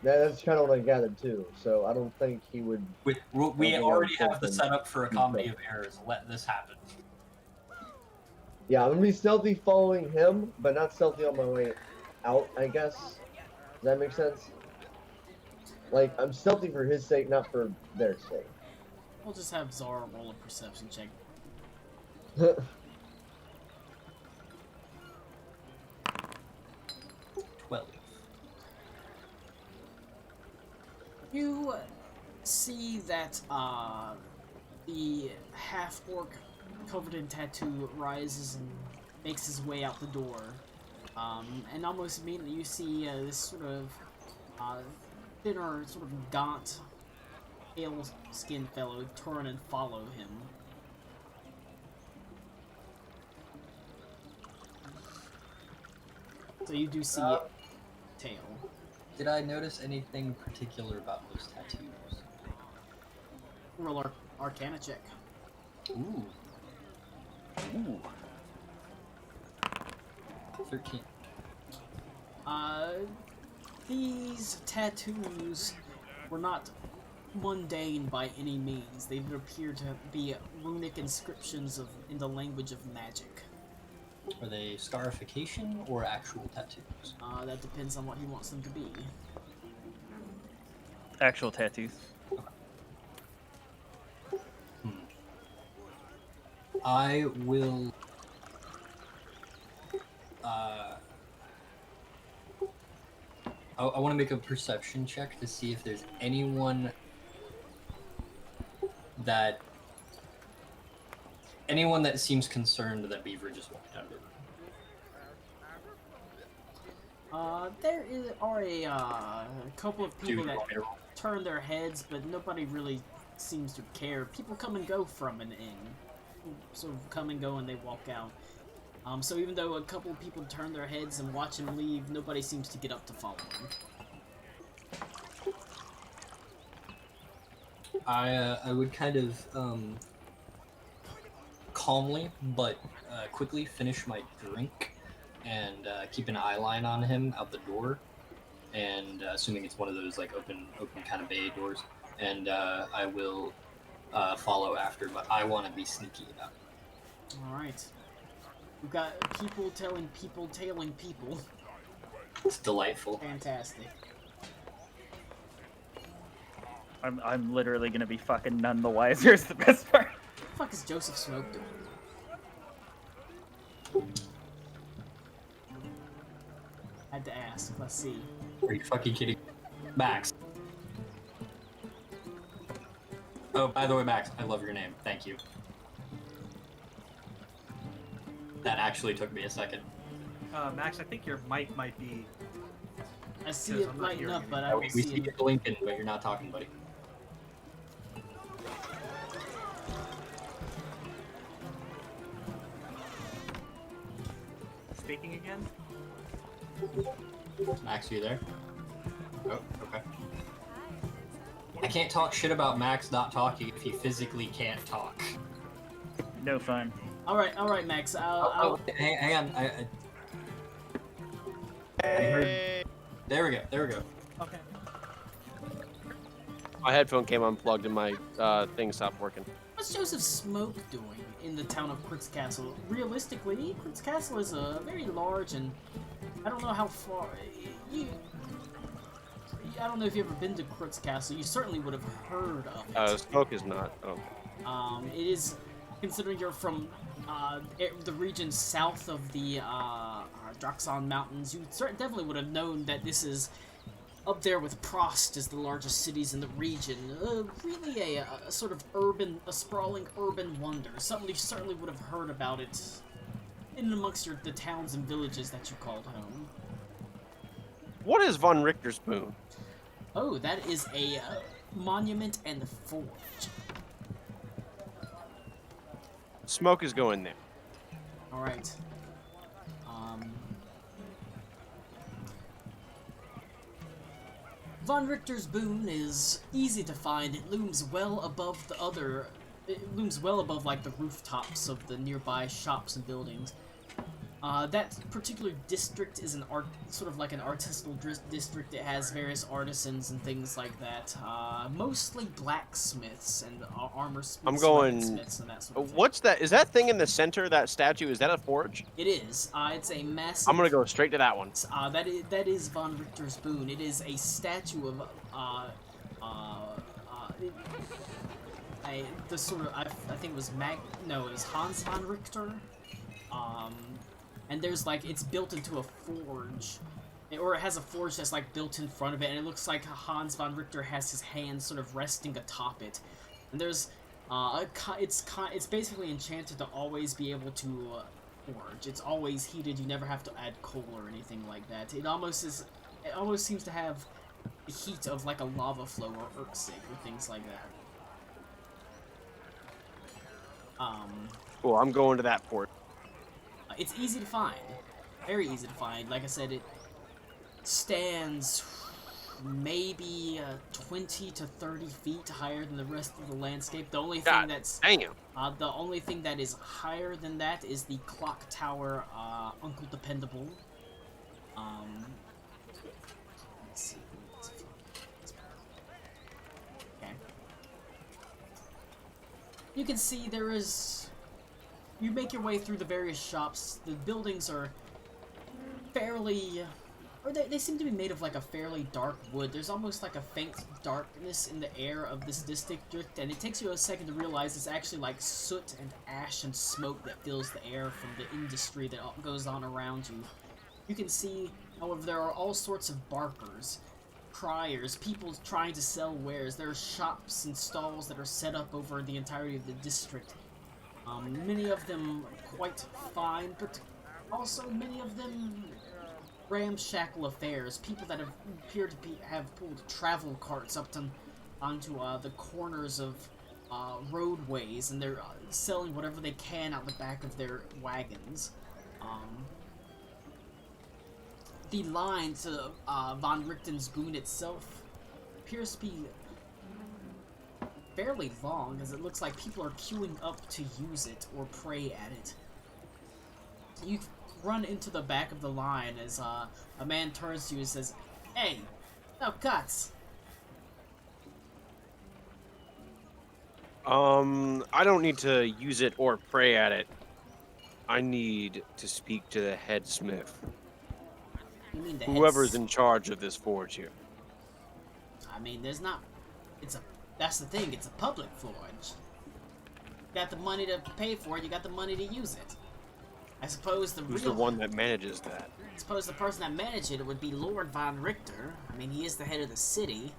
That's kind of what I gathered too. So I don't think he would. we think I already would have the trust him. setup for a comedy of errors. Let this happen. Yeah, I'm gonna be stealthy following him, but not stealthy on my way out. I guess. Does that make sense? Like, I'm stealthy for his sake, not for their sake. We'll just have Zara roll a perception check. 12. You see that the half-orc covered in tattoo rises and makes his way out the door. And almost immediately you see this sort of thinner, sort of gaunt, pale-skinned fellow turn and follow him. So you do see tail. Did I notice anything particular about those tattoos? Roll Arcana check. Ooh, Ooh. 13. These tattoos were not mundane by any means. They would appear to be runic inscriptions in the language of magic. Are they scarification or actual tattoos? That depends on what he wants them to be. Actual tattoos. I will. I want to make a perception check to see if there's anyone that seems concerned that Beaver just walked out of the room. There are a couple of people Dude, that want me to roll? turn their heads, but nobody really seems to care. People come and go from an inn. Sort of come and go and they walk out. So even though a couple of people turn their heads and watch him leave, nobody seems to get up to follow him. I would kind of calmly but quickly finish my drink and keep an eye line on him out the door, and assuming it's one of those like open kind of bay doors, and I will follow after, but I want to be sneaky about it. Alright. We've got people telling people tailing people. It's delightful. Fantastic. I'm literally gonna be fucking none the wiser is the best part. What the fuck is Joseph Smoke doing? Had to ask. Let's see. Are you fucking kidding? Max. Oh, by the way, Max, I love your name. Thank you. That actually took me a second. Max, I think your mic might be. I see Because it I'm not lighting hearing up, you. but I We don't see see you it. blinking, but you're not talking, buddy. Speaking again? Max, are you there? Oh, okay. I can't talk shit about Max not talking if he physically can't talk. No fun. Alright, Max. I'll Hang on. I heard... There we go. Okay. My headphone came unplugged and my thing stopped working. What's Joseph Smoke doing in the town of Critz Castle? Realistically, Critz Castle is a very large and I don't know how far. I don't know if you've ever been to Krutz Castle. You certainly would have heard of it. Smoke is not. Oh. It is, considering you're from the region south of the Draxon Mountains, you definitely would have known that this is up there with Prost as the largest cities in the region. Really a sort of a sprawling urban wonder. Something you certainly would have heard about it in and amongst the towns and villages that you called home. What is Von Richter's Boon? Oh, that is a monument and forge. Smoke is going there. Alright. Von Richter's Boon is easy to find. It looms well above like the rooftops of the nearby shops and buildings. That particular district is sort of like an artisanal district. It has various artisans and things like that. Mostly blacksmiths and armor smiths. I'm going. Smiths and that sort of thing. What's that? Is that thing in the center? That statue? Is that a forge? It is. It's a massive. I'm gonna go straight to that one. That is Von Richter's Boon. It is a statue of I think it was it was Hans von Richter. And there's like, it's built into a forge, or it has a forge that's like built in front of it, and it looks like Hans von Richter has his hands sort of resting atop it. And there's, it's basically enchanted to always be able to forge. It's always heated. You never have to add coal or anything like that. It almost seems to have the heat of like a lava flow or Urksig or things like that. Cool. I'm going to that forge. It's easy to find. Very easy to find. Like I said, it stands maybe 20 to 30 feet higher than the rest of the landscape. The only thing the only thing that is higher than that is the clock tower, Uncle Dependable. Let's see. Okay. You can see there is. You make your way through the various shops. The buildings are fairly... or they seem to be made of like a fairly dark wood. There's almost like a faint darkness in the air of this district, and it takes you a second to realize it's actually like soot and ash and smoke that fills the air from the industry that goes on around you. You can see, however, there are all sorts of barkers, criers, people trying to sell wares. There are shops and stalls that are set up over the entirety of the district. Many of them quite fine, but also many of them ramshackle affairs. People that appear to have pulled travel carts up onto the corners of roadways, and they're selling whatever they can out the back of their wagons. The line to Von Richten's Boon itself appears to be fairly long, as it looks like people are queuing up to use it or pray at it. You run into the back of the line as a man turns to you and says, "Hey, no cuts." I don't need to use it or pray at it. I need to speak to the head smith. You mean the Whoever's in charge of this forge here. I mean, there's not... That's the thing, it's a public forge. You got the money to pay for it, you got the money to use it. I suppose Who's the one that manages that? I suppose the person that managed it would be Lord Von Richter. I mean, he is the head of the city.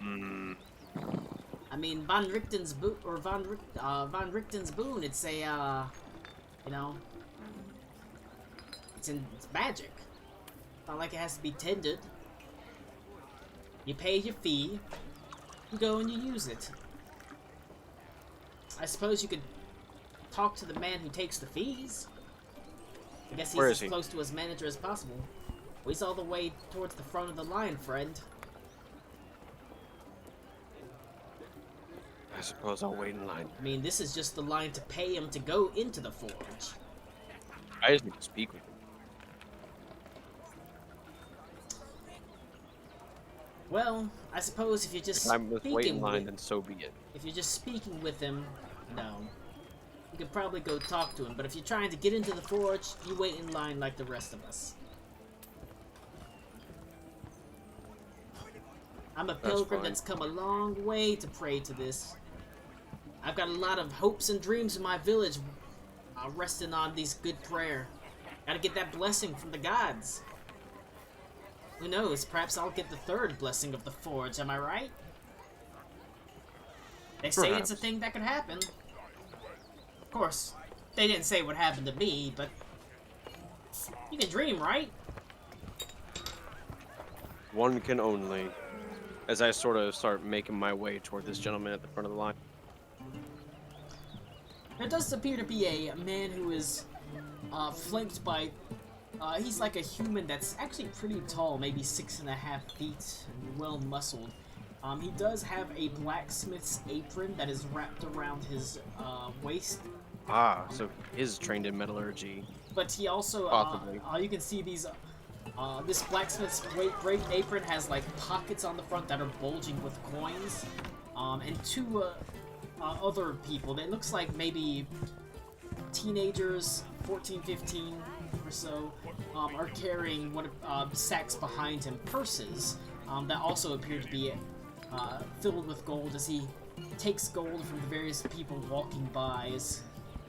I mean, Von Richten's Boon, or Von Richten's Boon, it's a, you know, it's magic. Not like it has to be tended. You pay your fee, you go and you use it. I suppose you could talk to the man who takes the fees. I guess he's as close to his manager as possible. Well, he's all the way towards the front of the line, friend. I suppose I'll wait in line. I mean, this is just the line to pay him to go into the forge. I just need to speak with him. Well, I suppose if you're just If I'm waiting in line, then so be it. If you're just speaking with him, no. You could probably go talk to him, but if you're trying to get into the forge, you wait in line like the rest of us. I'm a That's pilgrim fine. that's come a long way to pray to this. I've got a lot of hopes and dreams in my village, resting on these good prayer. Gotta get that blessing from the gods. Who knows, perhaps I'll get the third blessing of the forge, am I right? They say it's a Perhaps. thing that could happen. Of course, they didn't say what happened to me, but you can dream, right? One can only. As I sort of start making my way toward this gentleman at the front of the line. There does appear to be a man who is flanked by. He's like a human that's actually pretty tall, maybe 6.5 feet, and well muscled. He does have a blacksmith's apron that is wrapped around his waist, Ah, so he is trained in metallurgy. but he also, Possibly. you can see these. This blacksmith's great apron has like pockets on the front that are bulging with coins, and two other people. That looks like maybe teenagers, 14, 15 or so, are carrying sacks behind him, purses that also appear to be filled with gold as he takes gold from the various people walking by as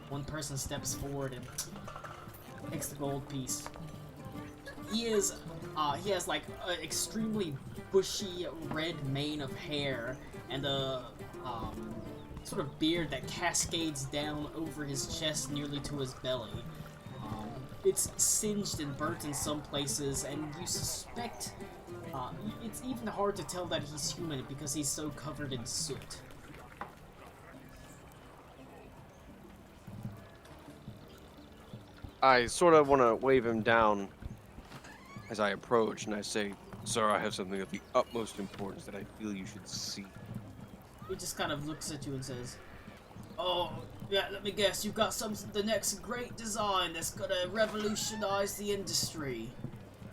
one person steps forward and takes the gold piece. He has like an extremely bushy red mane of hair and a sort of beard that cascades down over his chest nearly to his belly. It's singed and burnt in some places, and you suspect it's even hard to tell that he's human because he's so covered in soot. I sort of want to wave him down as I approach, and I say, "Sir, I have something of the utmost importance that I feel you should see." He just kind of looks at you and says, "Oh, yeah, let me guess, you've got the next great design that's gonna revolutionize the industry.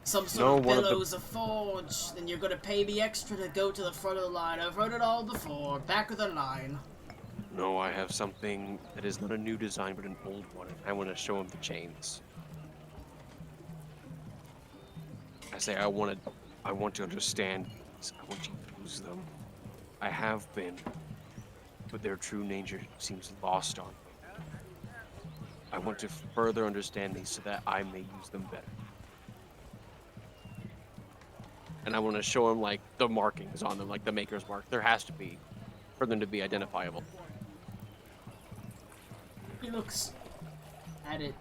Some sort No, of one of the- bellows, a forge, then you're gonna pay me extra to go to the front of the line. I've heard it all before, back of the line." No, I have something that is not a new design, but an old one. I want to show him the chains. I say, I want to understand these. I want you to use them. I have been, but their true nature seems lost on me. I want to further understand these so that I may use them better. And I want to show him, like, the markings on them, like the maker's mark. There has to be, for them to be identifiable. He looks at it,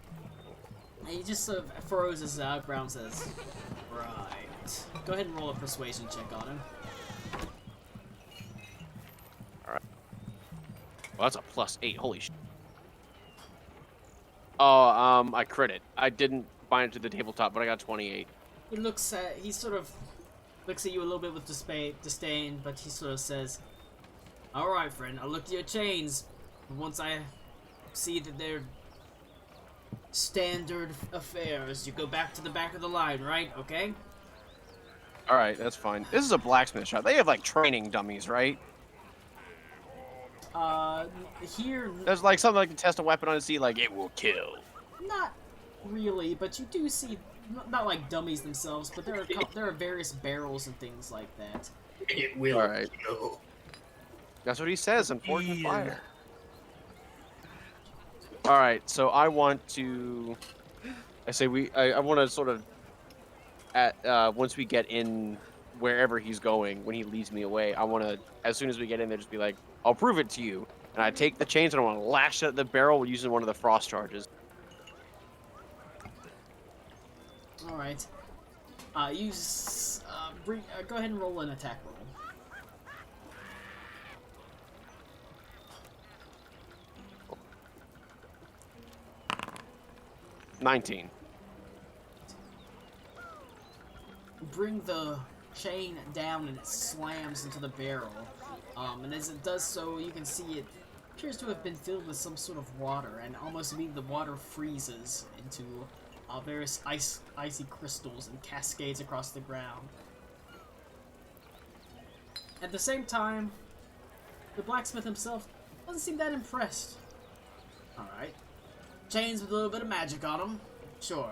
and he just sort of furrows his eyebrow and says, "Right. Go ahead and roll a persuasion check on him." Well, that's a +8. Holy shit. Oh, I crit it. I didn't bind it to the tabletop, but I got 28. He sort of looks at you a little bit with disdain, but he sort of says, "Alright, friend, I'll look at your chains. Once I see that they're standard affairs, you go back to the back of the line, right? Okay?" All right, that's fine. This is a blacksmith shop. They have, like, training dummies, right? Here, There's, like, something like to test a weapon on and see, like, it will kill. not really, but you do see, not like dummies themselves, but there are various barrels and things like that. It will All right. kill. That's what he says in Forge and Fire. All right, so I want to. I want to sort of once we get in wherever he's going, when he leads me away, I want to, as soon as we get in there, just be like, "I'll prove it to you." And I take the chains and I want to lash at the barrel using one of the frost charges. All right. Go ahead and roll an attack roll. $19. Bring the chain down and it slams into the barrel. And as it does so, you can see it appears to have been filled with some sort of water, and almost immediately the water freezes into various icy crystals and cascades across the ground. At the same time, the blacksmith himself doesn't seem that impressed. Alright. Chains with a little bit of magic on them? Sure.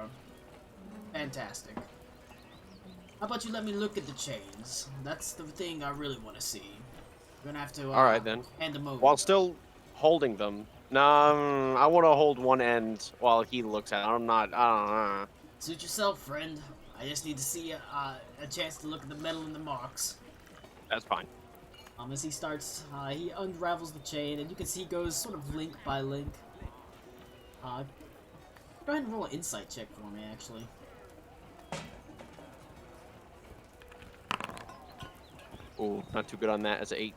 Fantastic. How about you let me look at the chains? That's the thing I really want to see. We're gonna have to All right then. hand them over. While still holding them. Nah, I want to hold one end while he looks at it. I'm not. I don't know. Suit yourself, friend. I just need to see a chance to look at the metal and the marks. That's fine. As he starts, he unravels the chain, and you can see he goes sort of link by link. Go ahead and roll an insight check for me, actually. Ooh, not too good on that as an 8.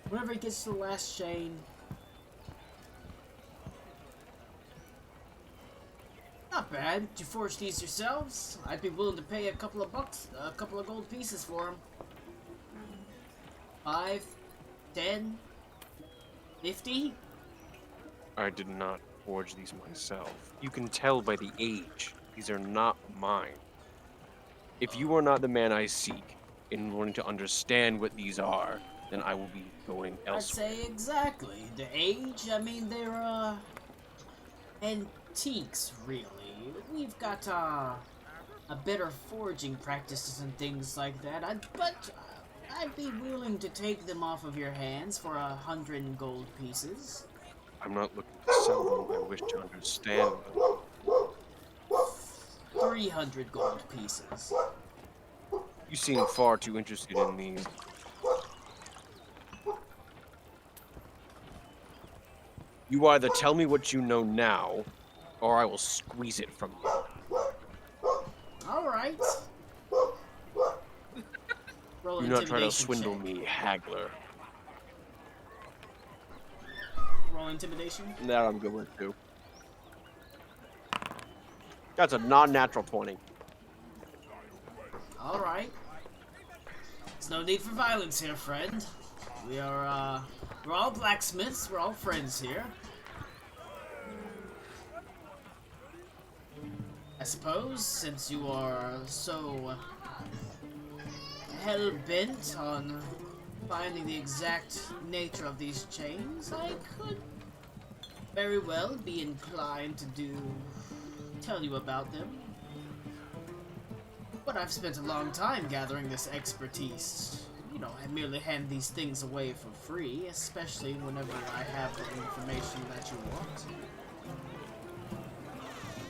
Whenever he gets to the last chain, not bad. Did you forge these yourselves? I'd be willing to pay a couple of bucks, a couple of gold pieces for them. 5, 10, 50? I did not forge these myself. You can tell by the age. These are not mine. If you are not the man I seek in wanting to understand what these are, then I will be going I'd elsewhere. say exactly. The age, I mean, they're, antiques, really. We've got, a better forging practices and things like that. I'd be willing to take them off of your hands for 100 gold pieces. I'm not looking to sell them. I wish to understand them. 300 gold pieces. You seem far too interested in these. You either tell me what you know now, or I will squeeze it from you. Alright. Roll Do an not try to intimidation swindle check. me, haggler. Roll intimidation. That I'm good with too. That's a non-natural 20. Alright. There's no need for violence here, friend. We are, we're all blacksmiths, we're all friends here. I suppose, since you are so hell-bent on finding the exact nature of these chains, I could very well be inclined to tell you about them. But I've spent a long time gathering this expertise. You know, I merely hand these things away for free, especially whenever I have the information that you want.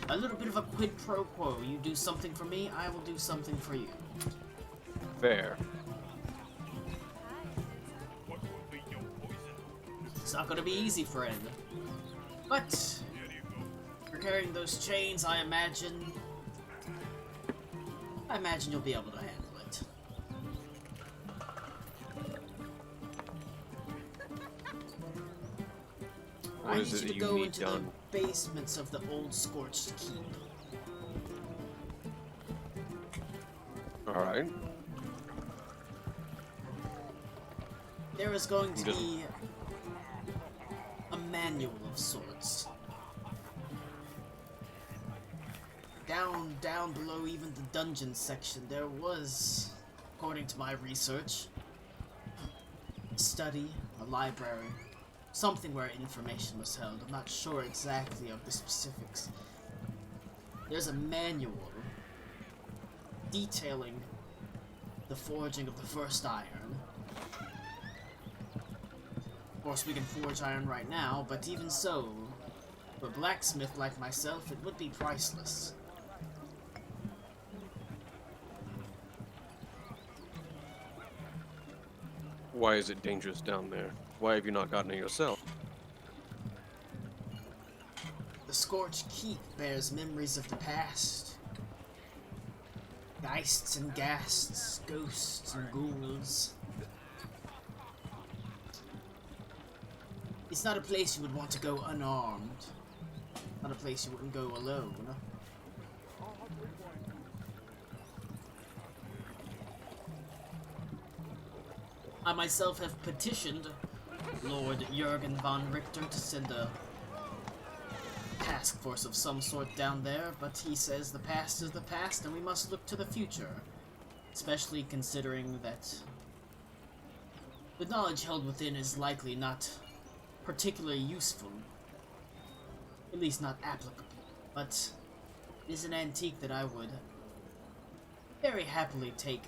A little bit of a quid pro quo. You do something for me, I will do something for you. Fair. It's not gonna be easy, friend. But for carrying those chains, I imagine you'll be able to handle it. What I is need it you that to you go need into done? the basements of the old Scorched Keep. Alright. There is going to Just- be a manual of sorts. Down below even the dungeon section, there was, according to my research, a study, a library, something where information was held. I'm not sure exactly of the specifics. There's a manual detailing the forging of the first iron. Of course, we can forge iron right now, but even so, for a blacksmith like myself, it would be priceless. Why is it dangerous down there? Why have you not gotten it yourself? The Scorched Keep bears memories of the past. Geists and ghasts, ghosts and ghouls. It's not a place you would want to go unarmed. Not a place you wouldn't go alone. I myself have petitioned Lord Jurgen von Richter to send a task force of some sort down there, but he says the past is the past and we must look to the future. Especially considering that the knowledge held within is likely not particularly useful. At least not applicable. But is an antique that I would very happily take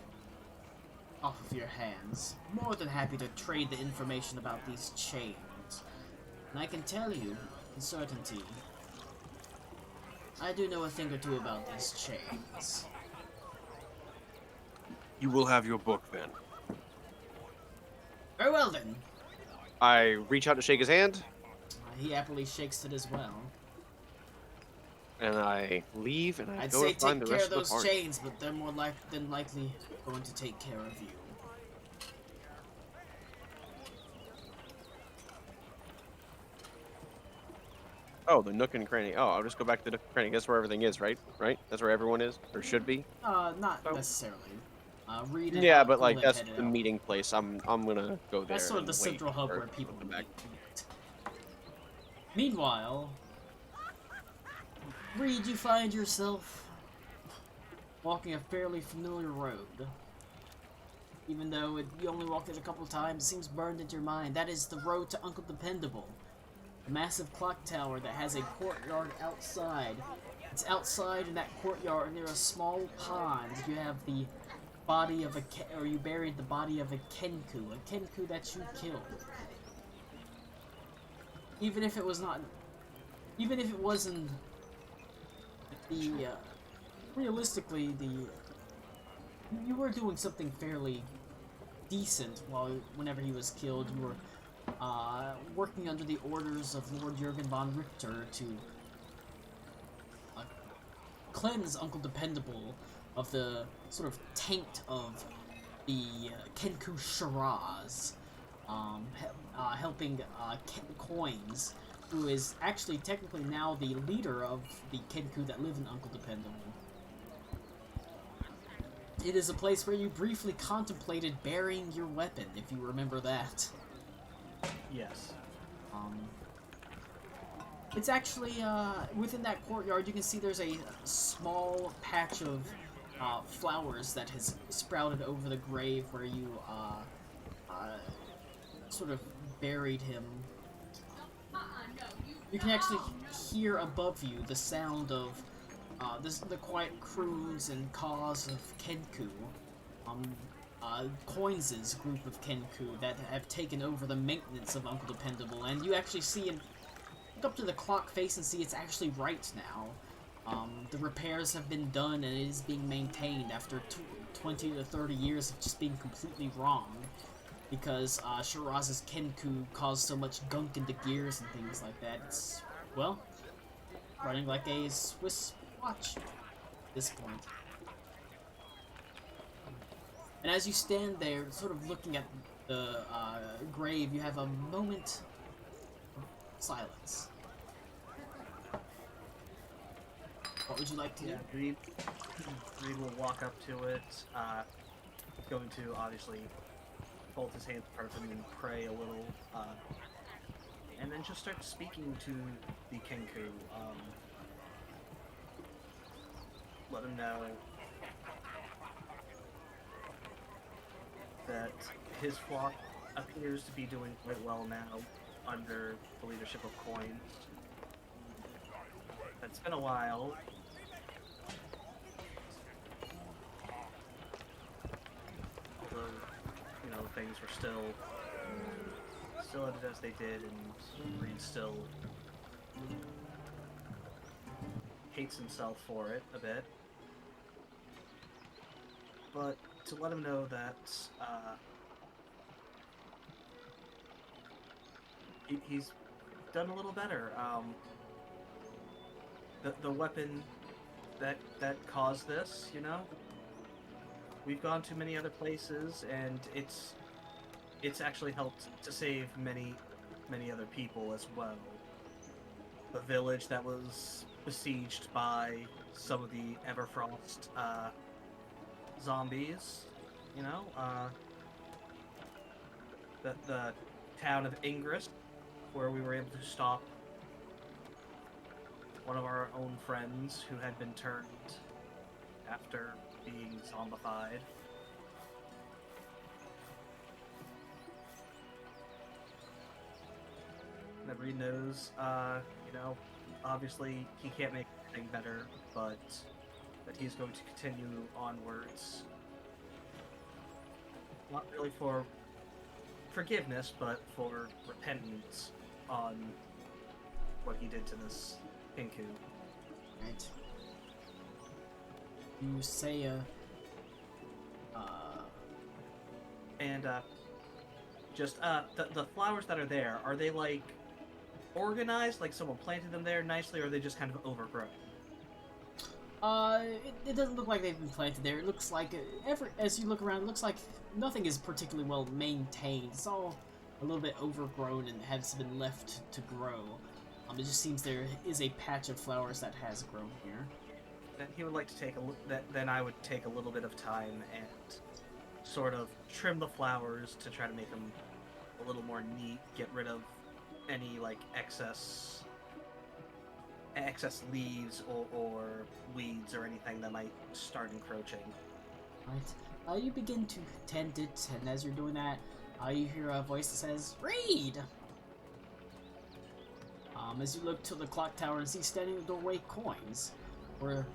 off of your hands. More than happy to trade the information about these chains. And I can tell you, in certainty, I do know a thing or two about these chains. You will have your book then. Very well then. I reach out to shake his hand, He happily shakes it as well. and I leave, and I I'd go say to find take the care rest of of the those party. chains, but they're more than likely going to take care of you. Oh, the Nook and Cranny. Oh, I'll just go back to the Nook and Cranny. That's where everything is, right? Right? That's where everyone is, or should be. Not So- necessarily. Read it Yeah, out, but like Golek that's headed the out. meeting place. I'm gonna go there. That's sort of and the wait central hub for where people them back. meet. Meanwhile, Reed, you find yourself walking a fairly familiar road. Even though you only walked it a couple times, it seems burned into your mind. That is the road to Uncle Dependable. A massive clock tower that has a courtyard outside. It's outside in that courtyard near a small pond. You have the body of you buried the body of a Kenku that you killed. Even if it wasn't the, realistically, you were doing something fairly decent whenever he was killed. You were, working under the orders of Lord Jurgen von Richter to cleanse Uncle Dependable of the sort of taint of the Kenku Shiraz, helping Coins, who is actually technically now the leader of the Kenku that live in Uncle Dependable. It is a place where you briefly contemplated burying your weapon, if you remember that. Yes. It's actually, within that courtyard, you can see there's a small patch of flowers that has sprouted over the grave where you, sort of buried him. You can actually hear above you the sound of, the quiet croons and caws of Kenku. Coins' group of Kenku that have taken over the maintenance of Uncle Dependable, and you actually see him look up to the clock face and see it's actually right now. The repairs have been done and it is being maintained after 20 to 30 years of just being completely wrong. Because Shiraz's Kenku caused so much gunk in the gears and things like that. It's, well, running like a Swiss watch at this point. And as you stand there, sort of looking at the grave, you have a moment of silence. What would you like to do? Yeah, Reed will walk up to it, going to obviously fold his hands apart and pray a little, and then just start speaking to the Kenku. Let him know that his flock appears to be doing quite well now under the leadership of Coins. It's been a while. Although, you know, things were still as they did, and Reed still hates himself for it a bit. But to let him know that he's done a little better. The weapon that caused this, you know, we've gone to many other places, and it's actually helped to save many other people as well. The village that was besieged by some of the Everfrost zombies, you know, the town of Ingress, where we were able to stop one of our own friends who had been turned after being zombified. Whenever he knows, obviously he can't make anything better, but that he's going to continue onwards. Not really for forgiveness, but for repentance on what he did to this Pinku. Right. You say, And, just, the flowers that are there, are they, like, organized, like someone planted them there nicely, or are they just kind of overgrown? it doesn't look like they've been planted there. It looks like, as you look around, it looks like nothing is particularly well maintained. It's all a little bit overgrown and has been left to grow. It just seems there is a patch of flowers that has grown here. Then he would like to take then I would take a little bit of time and sort of trim the flowers to try to make them a little more neat, get rid of any, like, excess leaves or weeds or anything that might start encroaching. Right. You begin to tend it, and as you're doing that, you hear a voice that says, "Read!" As you look to the clock tower and see standing in the doorway coins, where,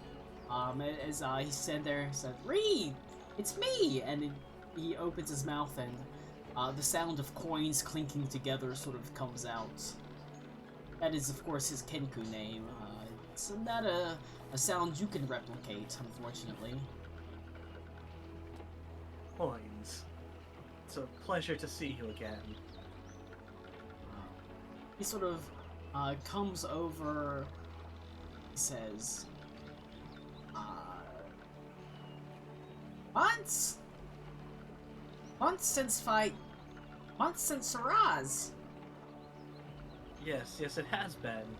as he stood there and said, "Read! It's me!" And he opens his mouth, and the sound of coins clinking together sort of comes out. That is, of course, his Kenku name. It's not a sound you can replicate, unfortunately. Coins. It's a pleasure to see you again. He sort of comes over, he says, months since Saraz. Yes, it has been.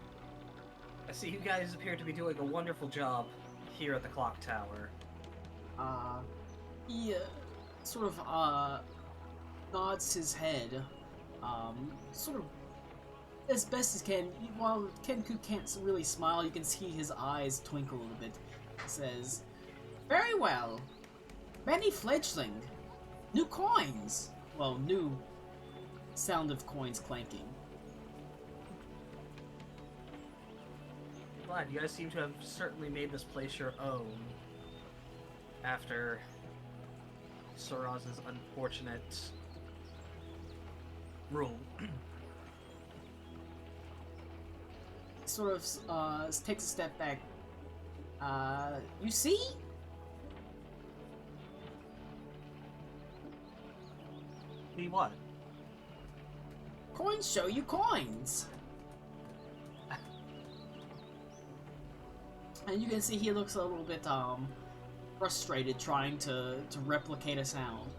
I see you guys appear to be doing a wonderful job here at the clock tower. He sort of nods his head, sort of as best as can. While Kenku can't really smile, you can see his eyes twinkle a little bit. He says, "Very well. Many fledgling. New coins." Well, new sound of coins clanking. Glad you guys seem to have certainly made this place your own after Saraz's unfortunate rule. Sort of takes a step back. You see? See what? Coins show you coins. And you can see he looks a little bit frustrated trying to replicate a sound.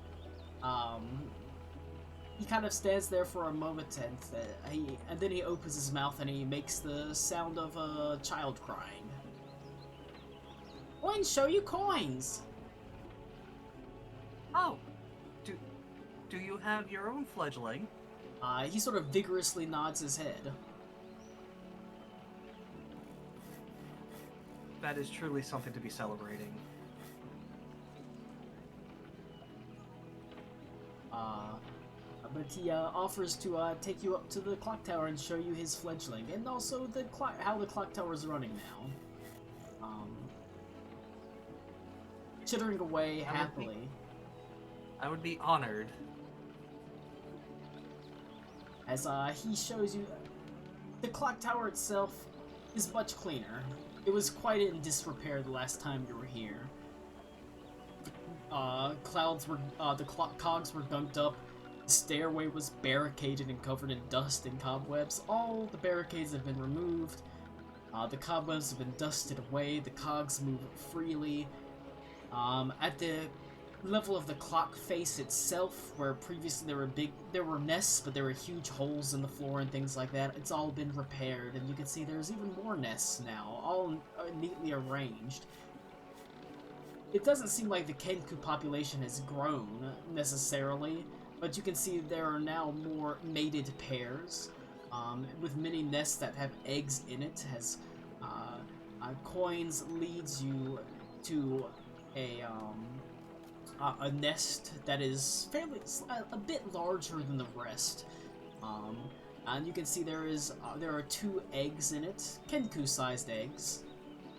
He kind of stands there for a moment and then he opens his mouth and he makes the sound of a child crying. Coins show you coins. Oh, do you have your own fledgling? He sort of vigorously nods his head. That is truly something to be celebrating. But he offers to take you up to the clock tower and show you his fledgling, and also how the clock tower is running now. Chittering away happily. I would be honored. As he shows you, the clock tower itself is much cleaner. It was quite in disrepair the last time you were here. The cogs were gunked up. The stairway was barricaded and covered in dust and cobwebs. All the barricades have been removed. The cobwebs have been dusted away. The cogs move freely. At the level of the clock face itself, where previously there were nests, but there were huge holes in the floor and things like that, it's all been repaired, and you can see there's even more nests now, all neatly arranged. It doesn't seem like the Kenku population has grown, necessarily, but you can see there are now more mated pairs, with many nests that have eggs in it, as coins leads you to a nest that is a bit larger than the rest. And you can see there are 2 eggs in it, Kenku-sized eggs,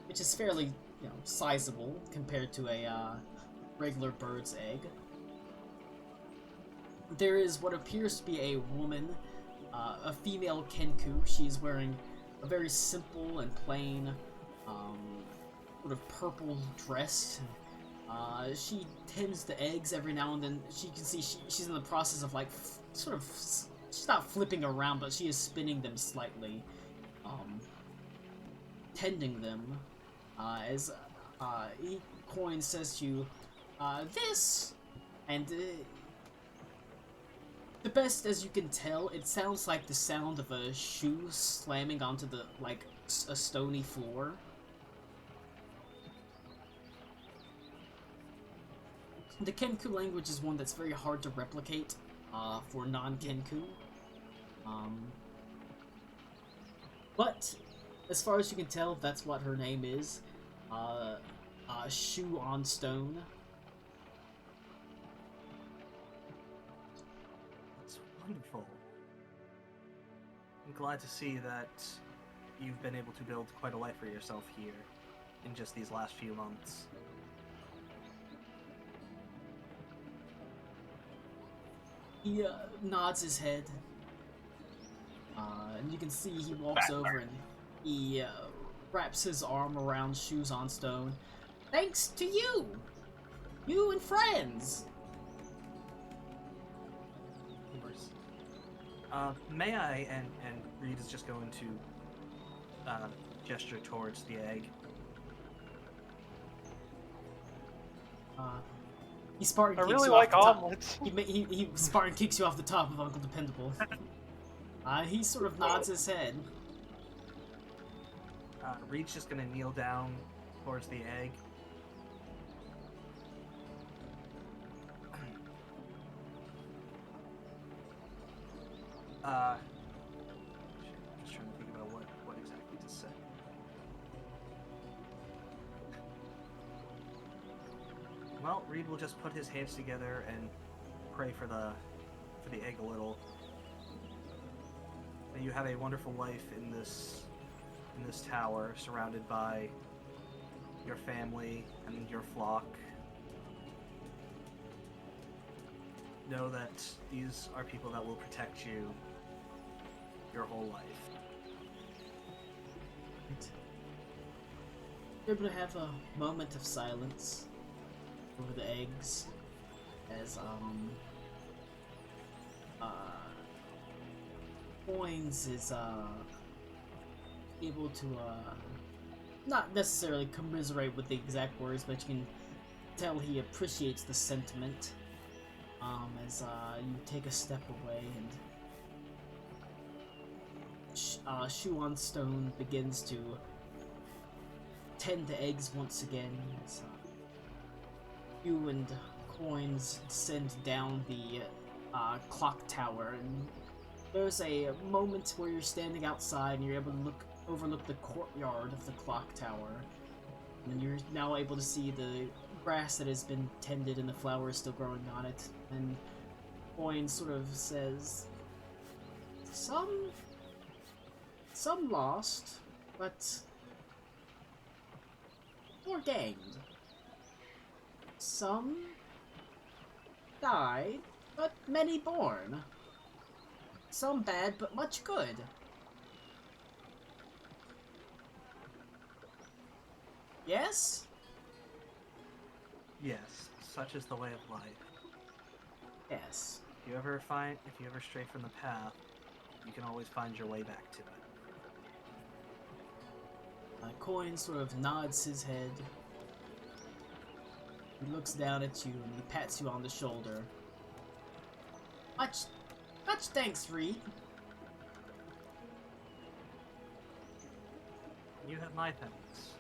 which is fairly, sizable compared to a regular bird's egg. There is what appears to be a woman, a female Kenku. She's wearing a very simple and plain, sort of purple dress. She tends the eggs every now and then. She can see she's in the process of she's not flipping around, but she is spinning them slightly, tending them. As Coin says to you, this, and the best as you can tell, it sounds like the sound of a shoe slamming onto a stony floor. The Kenku language is one that's very hard to replicate for non-Kenku. But as far as you can tell, that's what her name is. Shoe on Stone. That's wonderful. I'm glad to see that you've been able to build quite a life for yourself here in just these last few months. He nods his head, and you can see he walks over and he wraps his arm around Shoes on Stone. Thanks to you! You and friends! Of course. May I, and Reed is just going to gesture towards the egg. Spartan I kicks really you off like the top. omelets. He Spartan kicks you off the top of Uncle Dependable. He sort of nods his head. Reed's just gonna kneel down towards the egg. Just trying to think about what exactly to say. Well, Reed will just put his hands together and pray for the egg a little. May you have a wonderful life in this tower, surrounded by your family and your flock. Know that these are people that will protect you your whole life. You're able to have a moment of silence over the eggs as Coins is able to not necessarily commiserate with the exact words, but you can tell he appreciates the sentiment as you take a step away and Shoe on Stone begins to tend the eggs once again. As, you and Coins descend down the clock tower, and there's a moment where you're standing outside and you're able to overlook the courtyard of the clock tower, and you're now able to see the grass that has been tended and the flowers still growing on it. And Coins sort of says, Some lost, but more gained. Some died, but many born. Some bad, but much good. Yes? Yes, such is the way of life. Yes. If you ever stray from the path, you can always find your way back to it. Coin sort of nods his head. He looks down at you and he pats you on the shoulder. Much thanks, Reed. You have my thanks.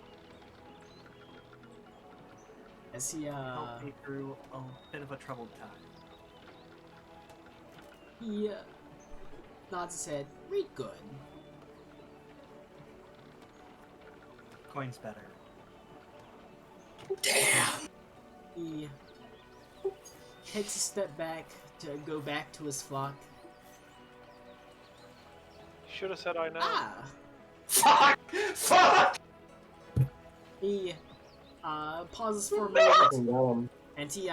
As he Helped me through a bit of a troubled time. he nods his head. Reed good. Coin's better. Damn! He takes a step back to go back to his flock. should have said I know. Ah! Fuck! Fuck! He pauses for a moment, Fucking dumb. and he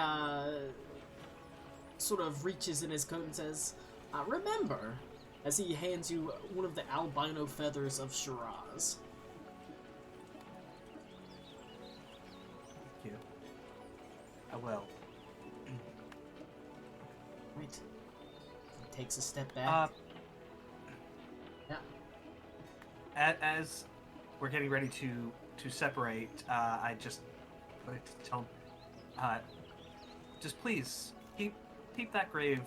sort of reaches in his coat and says, remember, as he hands you one of the albino feathers of Shiraz. Thank you. I will. Right. He takes a step back. Yeah. As we're getting ready to separate, I just like to tell him, just please keep that grave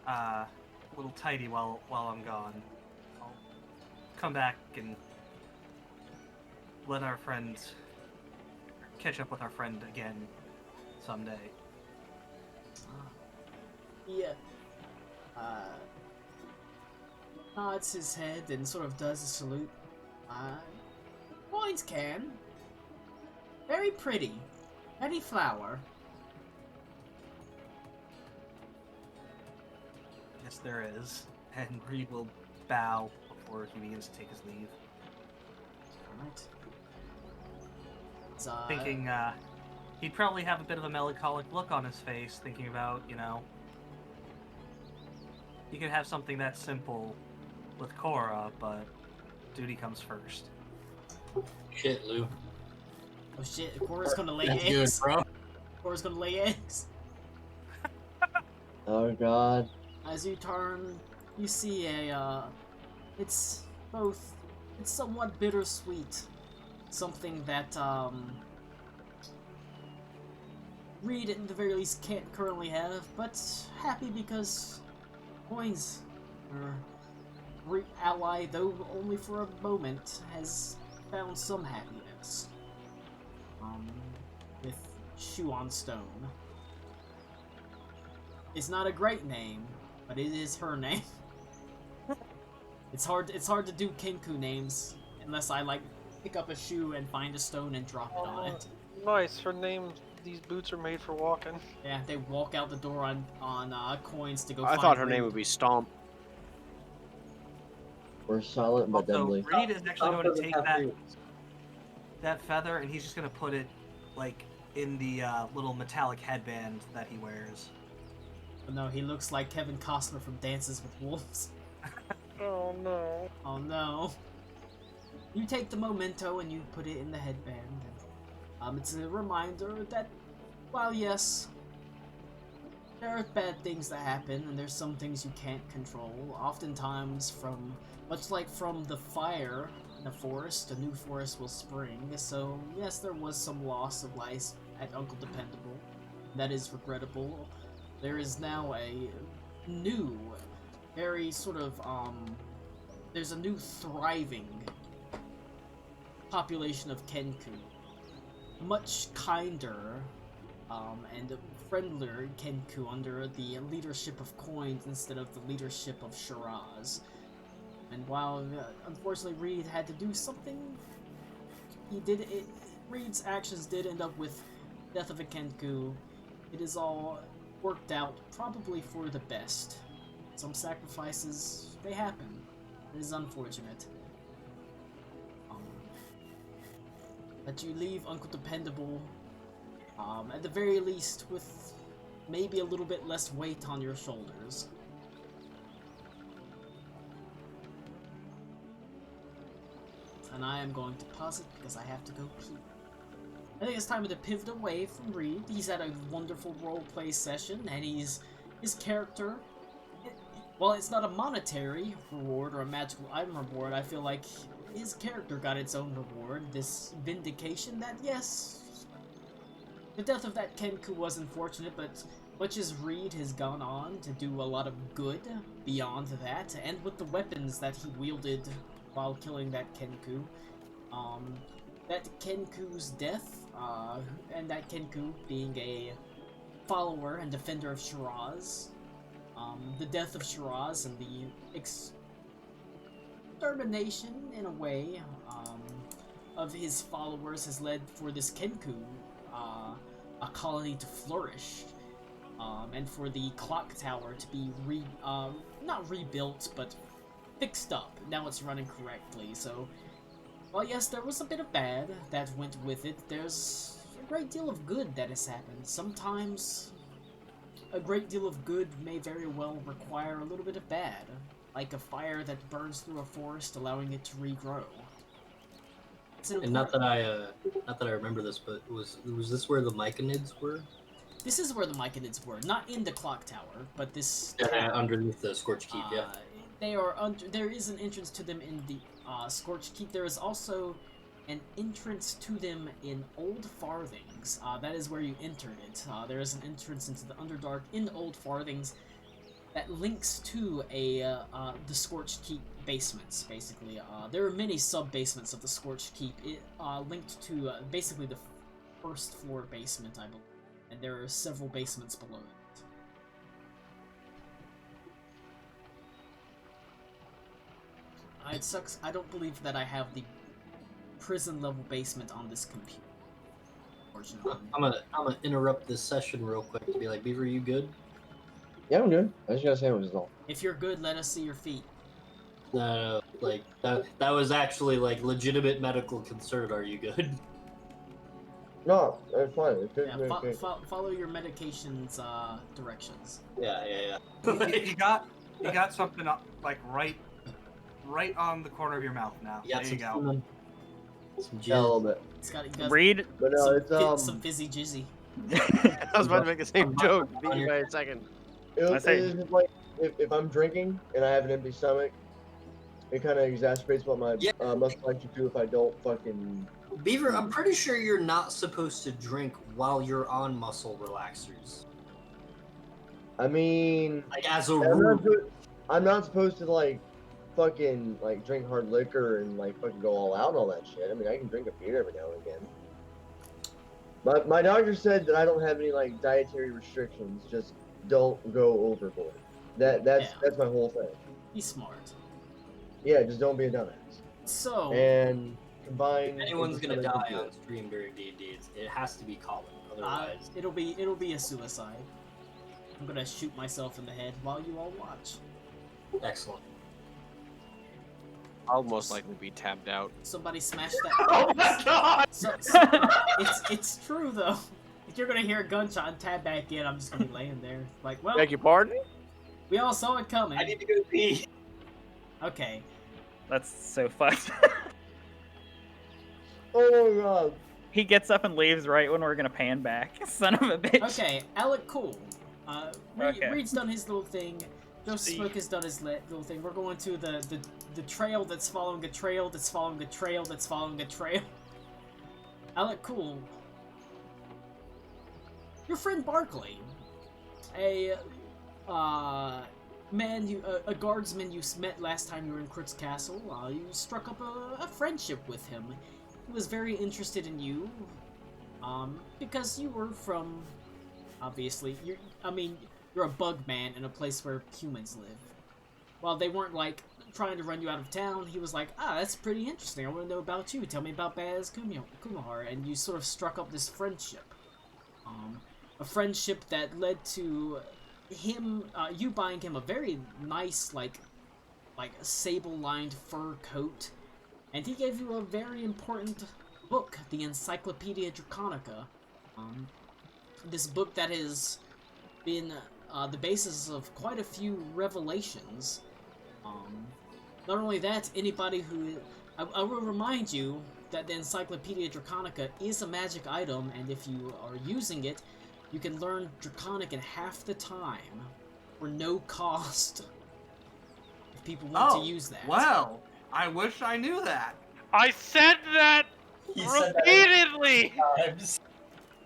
a little tidy while I'm gone. I'll come back and let our friend catch up with our friend again someday. He nods his head and sort of does a salute. Coins can. Very pretty. Any flower. Yes, there is. And Reed will bow before he begins to take his leave. Alright. Thinking, he'd probably have a bit of a melancholic look on his face, thinking about, you could have something that simple with Cora, but duty comes first. Shit, Lou. Oh shit, Cora's gonna lay That's good, eggs. bro. Cora's gonna lay eggs. Oh god. As you turn, you see it's somewhat bittersweet. Something that, Reed at the very least can't currently have, but happy because Coins, her ally, though only for a moment, has found some happiness. With Shoe on Stone. It's not a great name, but it is her name. It's hard to do Kenku names unless I pick up a shoe and find a stone and drop it on it. Nice. Her name. These boots are made for walking. Yeah, they walk out the door on Coins to go. I find thought her Reed. name would be Stomp. We're silent but Also, deadly. Reed is actually going to take that feather and he's just going to put it, in the little metallic headband that he wears. Oh no, he looks like Kevin Costner from Dances with Wolves. Oh no. Oh no. You take the memento and you put it in the headband. It's a reminder that, while yes, there are bad things that happen, and there's some things you can't control. Oftentimes, much like from the fire in the forest, a new forest will spring. So yes, there was some loss of life at Uncle Dependable. That is regrettable. There is now a new, very sort of, there's a new thriving population of Kenku. Much kinder, and friendlier Kenku under the leadership of Coins instead of the leadership of Shiraz. And while, unfortunately, Reed had to do something, Reed's actions did end up with death of a Kenku. It is all worked out, probably for the best. Some sacrifices, they happen. It is unfortunate. That you leave Uncle Dependable, at the very least, with maybe a little bit less weight on your shoulders. And I am going to pause it because I have to go pee. I think it's time to pivot away from Reed. He's had a wonderful roleplay session, and his character, well, it's not a monetary reward or a magical item reward. I feel like his character got its own reward. This vindication that, yes, the death of that Kenku was unfortunate, but much as Reed has gone on to do a lot of good beyond that, and with the weapons that he wielded while killing that Kenku, that Kenku's death, and that Kenku being a follower and defender of Shiraz, the death of Shiraz and the extermination, in a way, of his followers has led for this Kenku, a colony to flourish, and for the clock tower to be not rebuilt, but fixed up. Now it's running correctly, so... Well, yes, there was a bit of bad that went with it. There's a great deal of good that has happened. Sometimes a great deal of good may very well require a little bit of bad, like a fire that burns through a forest, allowing it to regrow. And not that I remember this, but was this where the Myconids were? This is where the Myconids were, not in the clock tower, but this Yeah, underneath the Scorch Keep. Yeah. They are under. There is an entrance to them in the Scorched Keep. There is also an entrance to them in Old Farthings. That is where you entered it. There is an entrance into the Underdark in Old Farthings that links to the Scorched Keep basements. Basically, there are many sub basements of the Scorched Keep. It linked to basically the first floor basement, I believe, and there are several basements below it. It sucks. I don't believe that I have the prison level basement on this computer. Unfortunately. I'm gonna interrupt this session real quick to be like, Beaver, you good? Yeah, I'm good. I just got sandwiches all. If you're good, let us see your feet. No, like that was actually like legitimate medical concern. Are you good? No, it's fine. It's good. Yeah, follow your medication's directions. Yeah. You got something up, like right on the corner of your mouth now. You got there you go. Yeah, Some a gin. little bit. It's got Read. But no, it's some fizzy jizzy. I was about to make the same joke. Beat you by a second. It's just like if I'm drinking and I have an empty stomach, it kind of exacerbates what my muscle actually do if I don't fucking. Beaver, I'm pretty sure you're not supposed to drink while you're on muscle relaxers. I mean, Like as a rule. I'm not supposed to like fucking like drink hard liquor and like fucking go all out and all that shit. I mean, I can drink a beer every now and again. But my doctor said that I don't have any like dietary restrictions. Just don't go overboard. That's my whole thing. He's smart. Yeah, just don't be a dumbass. So And combine. If anyone's gonna die on stream during D&D, it has to be Colin. Otherwise, it'll be a suicide. I'm gonna shoot myself in the head while you all watch. excellent. I'll most likely be tapped out. Somebody smash that. Oh my god! It's true though. If you're gonna hear a gunshot and tab back in, I'm just gonna be laying there. Like, well, Beg your pardon? we all saw it coming. I need to go pee. Okay. That's so fucked. Oh my god. He gets up and leaves right when we're gonna pan back. Son of a bitch. Okay, Alec, cool. Okay. Reed's done his little thing. Joseph Smoke has done his little thing. We're going to the trail that's following a trail that's following a trail that's following a trail. Alec, cool. Your friend Barkley, a guardsman you met last time you were in Crit's Castle. You struck up a friendship with him. He was very interested in you, because you were from, obviously, you're a bug man in a place where humans live. While they weren't, like, trying to run you out of town, he was like, that's pretty interesting. I want to know about you. Tell me about Baz Kumahar. And you sort of struck up this friendship. A friendship that led to him, you buying him a very nice, like sable-lined fur coat. And he gave you a very important book, the Encyclopedia Draconica. This book that has been the basis of quite a few revelations. Not only that, anybody who... I will remind you that the Encyclopedia Draconica is a magic item, and if you are using it, you can learn Draconic in half the time, for no cost, if people want to use that. Well, I wish I knew that. I said that He said that repeatedly! times.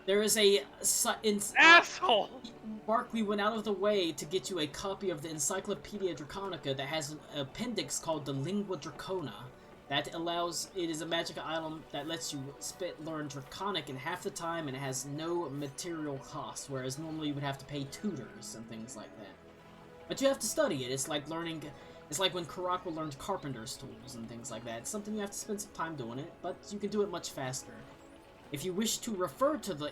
There is a... Asshole! Barkley went out of the way to get you a copy of the Encyclopedia Draconica that has an appendix called the Lingua Dracona. That allows... It is a magic item that lets you learn Draconic in half the time, and it has no material cost, whereas normally you would have to pay tutors and things like that. But you have to study it. It's like learning... It's like when Karakwa learned carpenter's tools and things like that. It's something you have to spend some time doing it, but you can do it much faster. If you wish to refer to the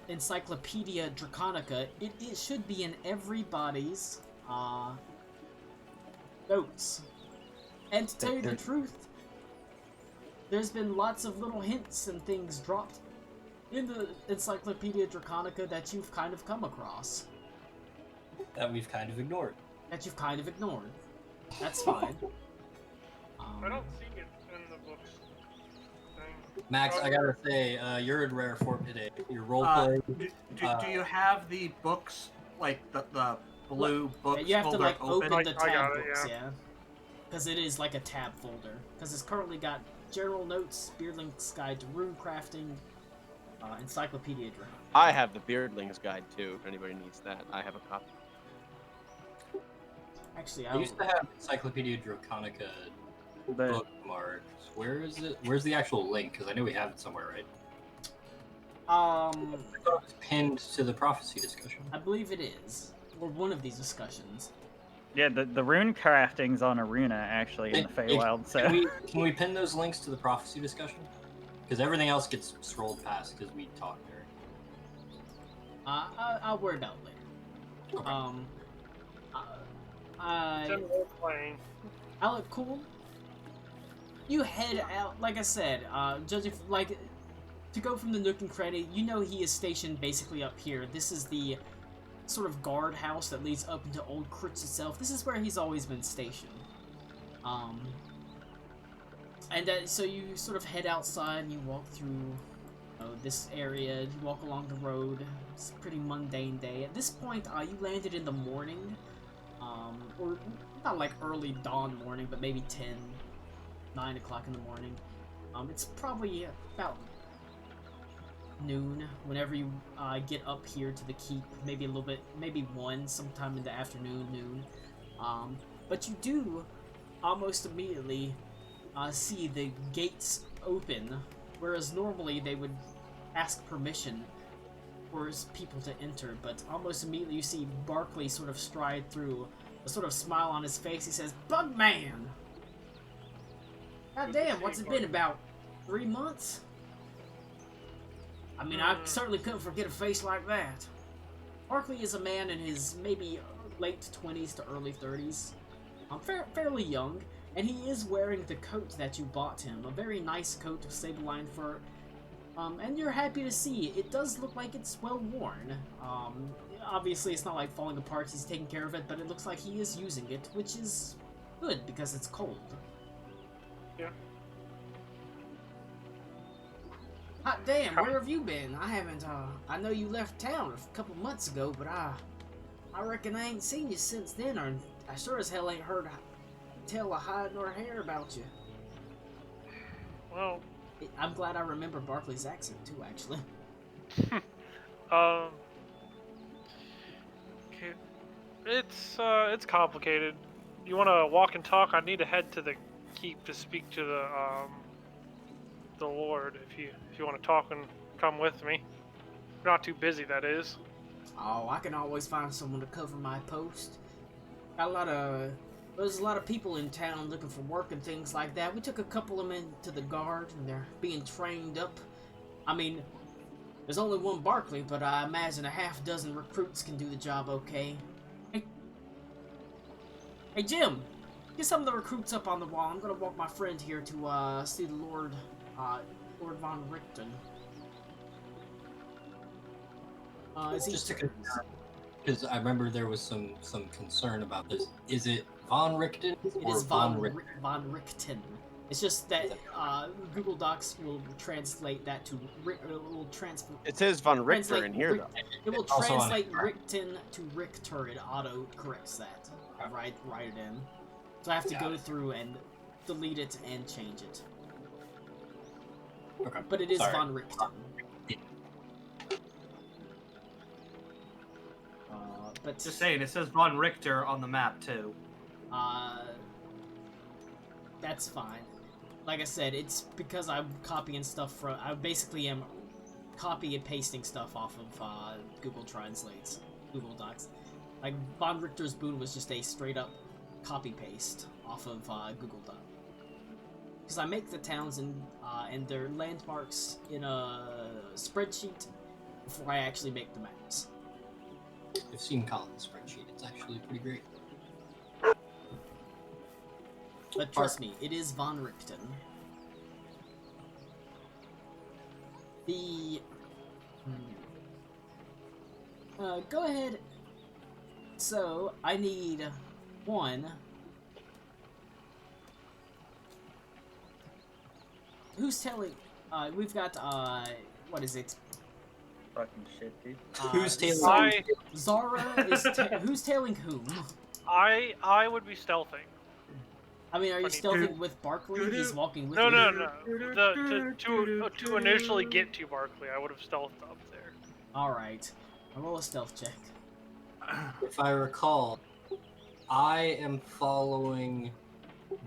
Encyclopedia Draconica, it should be in everybody's notes. And to tell you the truth, there's been lots of little hints and things dropped in the Encyclopedia Draconica that you've kind of come across. That we've kind of ignored. That you've kind of ignored. That's fine. I don't see it in the books thing. Max, I gotta say, you're in rare form today. Your roleplay. Do you have the books, like the blue books you have to folder like open the I tab got it, books, yeah. yeah. Because it is like a tab folder. Because it's currently got general notes, Beardlink's Guide to Rune Crafting, Encyclopedia Draconica. I have the Beardling's Guide too. If anybody needs that, I have a copy. Actually, I used to have Encyclopedia Draconica bookmarked. Where is it? Where's the actual link? Because I know we have it somewhere, right? I thought it was pinned to the prophecy discussion. I believe it is. Or one of these discussions. Yeah, the rune crafting's on Aruna actually in the Feywild. So Can we pin those links to the prophecy discussion? Because everything else gets scrolled past because we talked there. I'll worry about it later. Okay. It's in role playing. I look cool. You head out, like I said, judging like to go from the Nook and Cranny, you know he is stationed basically up here. This is the sort of guard house that leads up into Old Crits itself. This is where he's always been stationed. So you sort of head outside and you walk through this area. You walk along the road. It's a pretty mundane day. At this point, you landed in the morning. Or not like early dawn morning, but maybe 9 o'clock in the morning. It's probably about noon whenever you get up here to the keep. Maybe a little bit, maybe 1 sometime in the afternoon, noon. But you do almost immediately see the gates open, whereas normally they would ask permission for people to enter, but almost immediately you see Barkley sort of stride through, a sort of smile on his face. He says, "Bugman! God damn, what's it been, about 3 months? I mean, I certainly couldn't forget a face like that." Barkley is a man in his maybe late 20s to early 30s. Fairly young, and he is wearing the coat that you bought him. A very nice coat of sable-lined fur. And you're happy to see it does look like it's well worn. Obviously it's not like falling apart, he's taking care of it, but it looks like he is using it, which is good because it's cold. Yeah. Hot damn, where have you been? I haven't, I know you left town a couple months ago, but I reckon I ain't seen you since then, or I sure as hell ain't heard tell a hide nor hair about you. Well, I'm glad I remember Barkley's accent too, actually. it's complicated. You want to walk and talk? I need to head to the keep to speak to the Lord. If you want to talk and come with me, not too busy, that is. Oh, I can always find someone to cover my post. There's a lot of people in town looking for work and things like that. We took a couple of them into the guard, and they're being trained up. I mean, there's only one Barkley, but I imagine a half dozen recruits can do the job okay. Hey Jim, get some of the recruits up on the wall. I'm gonna walk my friend here to see the Lord Von Richten. Just to confirm, because I remember there was some concern about this. Is it Von Richten It or is Von Von Richten. It's just that Google Docs will translate that to It says Von Richter in here, though. It will It's also on translate the Richten to Richter. It auto corrects that. Write it in. So I have to go through and delete it and change it. Okay. But it is Sorry. Von Richten. But Just saying, it says Von Richter on the map too. That's fine. Like I said, it's because I'm copying stuff from. I basically am copy and pasting stuff off of Google Translates, Google Docs. Like Von Richter's boon was just a straight up copy paste off of Google Docs. Because I make the towns and their landmarks in a spreadsheet before I actually make the maps. I've seen Colin's spreadsheet. It's actually pretty great. But trust me, it is Von Richten. The... go ahead. So, I need one. Who's telling... we've got, what is it? Fucking shit, dude. Who's tailing? Zara is... who's tailing whom? I would be stealthing. I mean, are you Funny. stealthing with Barkley? He's walking with No, you. no. To initially get to Barkley, I would have stealthed up there. Alright. I'll roll a stealth check. If I recall, I am following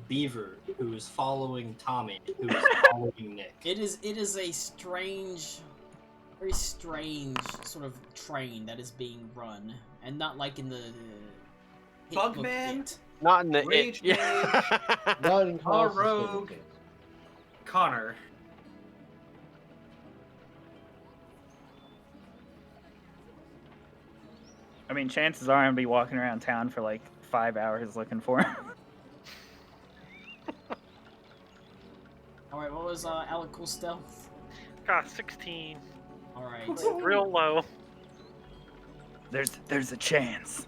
Beaver, who is following Tommy, who is following Nick. It is a strange, very strange sort of train that is being run, and not like in the hit book Bugman? It. Not in the Rage itch. Yeah. Not in Our Klaus's rogue. favor. Connor. I mean, chances are I'm gonna be walking around town for like 5 hours looking for him. Alright, what was Alec Cool stealth? Got 16. Alright. Real low. There's a chance.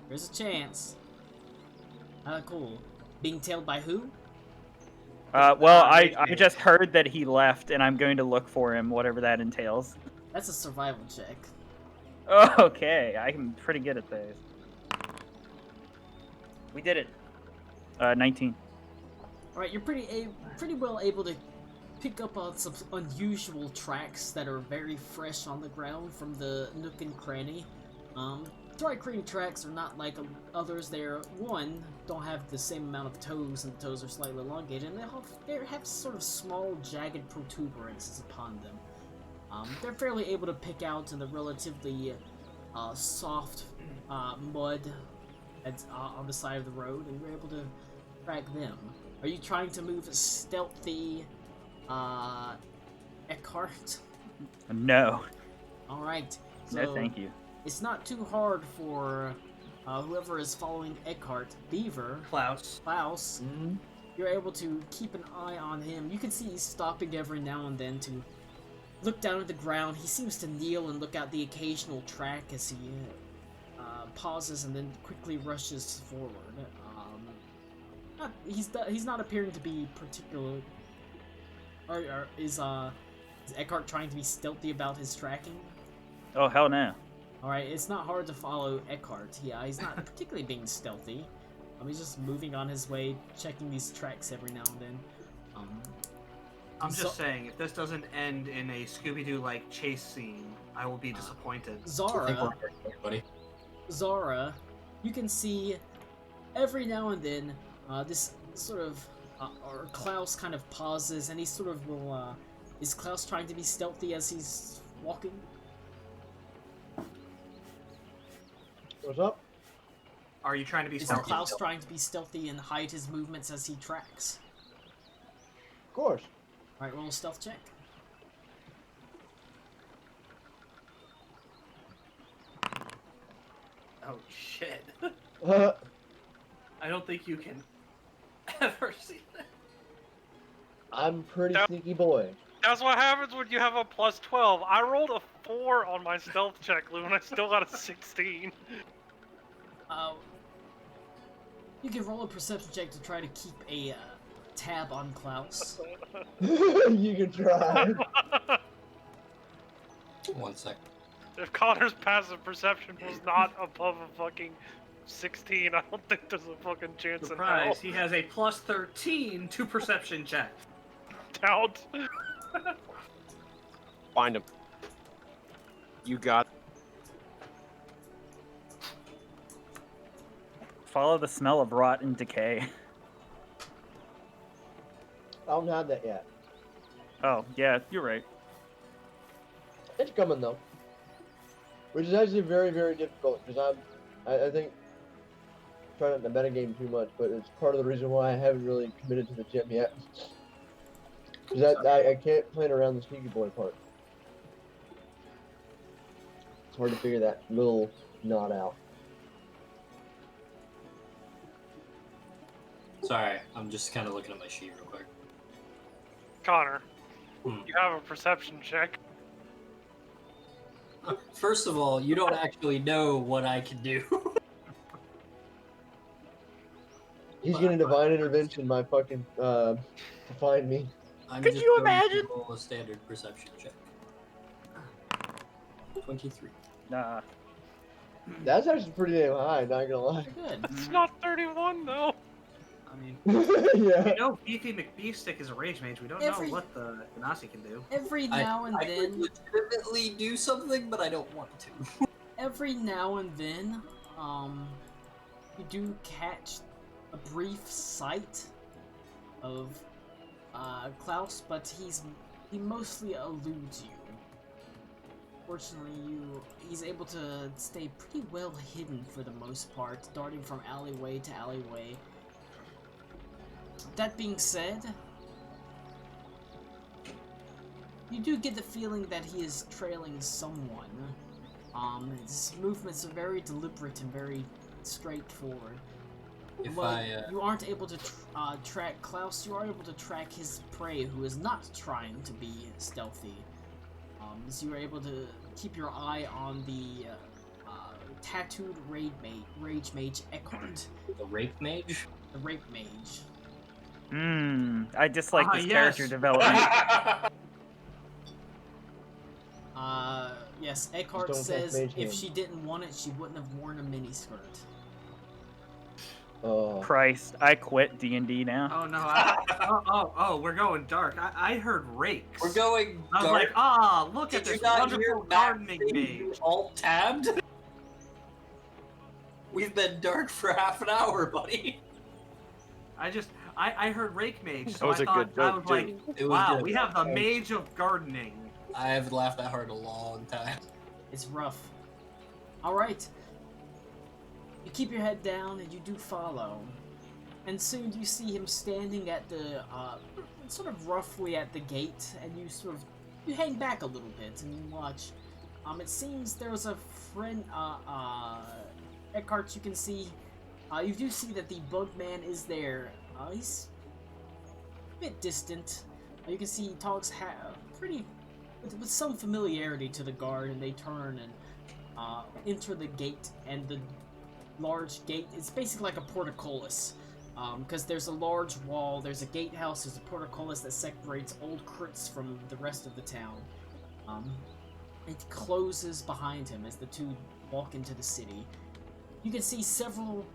There's a chance. Cool. Being tailed by who? Well, Rage I Mage. just heard that he left, and I'm going to look for him, whatever that entails. That's a survival check. Okay, I'm pretty good at those. We did it. 19. Alright, you're pretty well able to pick up on some unusual tracks that are very fresh on the ground from the Nook and Cranny. Dry cream tracks are not like others. They're, one, don't have the same amount of toes, and the toes are slightly elongated, and they have sort of small, jagged protuberances upon them. They're fairly able to pick out in the relatively soft mud that's on the side of the road, and you're able to track them. Are you trying to move stealthy, Eckhart? No. Alright, so No, thank you. it's not too hard for whoever is following Eckhart, Beaver, Klaus. Klaus, you're able to keep an eye on him. You can see he's stopping every now and then to look down at the ground. He seems to kneel and look at the occasional track as he pauses and then quickly rushes forward. He's not appearing to be particular. Or is Eckhart trying to be stealthy about his tracking? Oh, hell no. Alright, it's not hard to follow Eckhart. Yeah, he's not particularly being stealthy. He's just moving on his way, checking these tracks every now and then. I'm just saying, if this doesn't end in a Scooby-Doo-like chase scene, I will be disappointed. I think we're Zara, okay, buddy. Zara, you can see every now and then this sort of, or Klaus kind of pauses, and he sort of will, is Klaus trying to be stealthy as he's walking? What's up? Are you trying to be Is stealthy? Klaus trying to be stealthy and hide his movements as he tracks? Of course. Alright, roll a stealth check. Oh shit! Uh, I don't think you can ever see that. I'm pretty That- sneaky boy. That's what happens when you have a plus 12. I rolled a 4 on my stealth check, Lou, and I still got a 16. You can roll a perception check to try to keep a tab on Klaus. You can try. 1 sec. If Connor's passive perception was not above a fucking 16, I don't think there's a fucking chance in hell. Surprise! He has a plus 13 to perception check. Doubt. Find him. You got. Follow the smell of rot and decay. I don't have that yet. Oh, yeah, you're right. It's coming though. Which is actually very, very difficult because I think trying not to metagame too much, but it's part of the reason why I haven't really committed to the gym yet. Because I can't plan around the sneaky boy part. It's hard to figure that little knot out. Sorry, I'm just kind of looking at my sheet real quick. Connor, Hmm. you have a perception check. First of all, you don't actually know what I can do. He's gonna divine intervention my fucking to find me. I'm Could just you going to imagine? roll a standard perception check. 23. Nah. That's actually pretty damn high, not gonna lie. Good. It's not 31 though. I mean, Yeah. we know Beefy McBeefstick is a rage mage. We don't Every- know what the Ganassi can do. Every now and I then, could legitimately do something, but I don't want to. every now and then, you do catch a brief sight of Klaus, but he mostly eludes you. Fortunately, he's able to stay pretty well hidden for the most part, darting from alleyway to alleyway. That being said, you do get the feeling that he is trailing someone. His movements are very deliberate and very straightforward. If Well, you aren't able to track Klaus, you are able to track his prey, who is not trying to be stealthy. So you are able to keep your eye on the tattooed rage mage Eckhart, the rape mage. the rape mage. I dislike this yes. character development. Yes, Eckhart Just don't touch says mage if hand. she didn't want it, she wouldn't have worn a miniskirt. Oh. Christ, I quit D&D now. Oh no! Oh, we're going dark. I heard rakes. We're going I was dark. like, look Did at you this not wonderful hear gardening Matt mage. alt tabbed? We've been dark for half an hour, buddy. I heard rake mage, so That was I a thought good I joke, was like, It was wow, good. we have the mage of gardening. I haven't laughed that hard in a long time. It's rough. Alright. You keep your head down and you do follow. And soon you see him standing at the, sort of roughly at the gate, and you hang back a little bit and you watch. It seems there was a friend, Eckhart, you can see, you do see that the Bugman is there. He's a bit distant. You can see he talks with some familiarity to the guard, and they turn and enter the gate, and the large gate is basically like a portcullis. Because there's a large wall, there's a gatehouse, there's a portcullis that separates Old Kritz from the rest of the town. It closes behind him as the two walk into the city. You can see several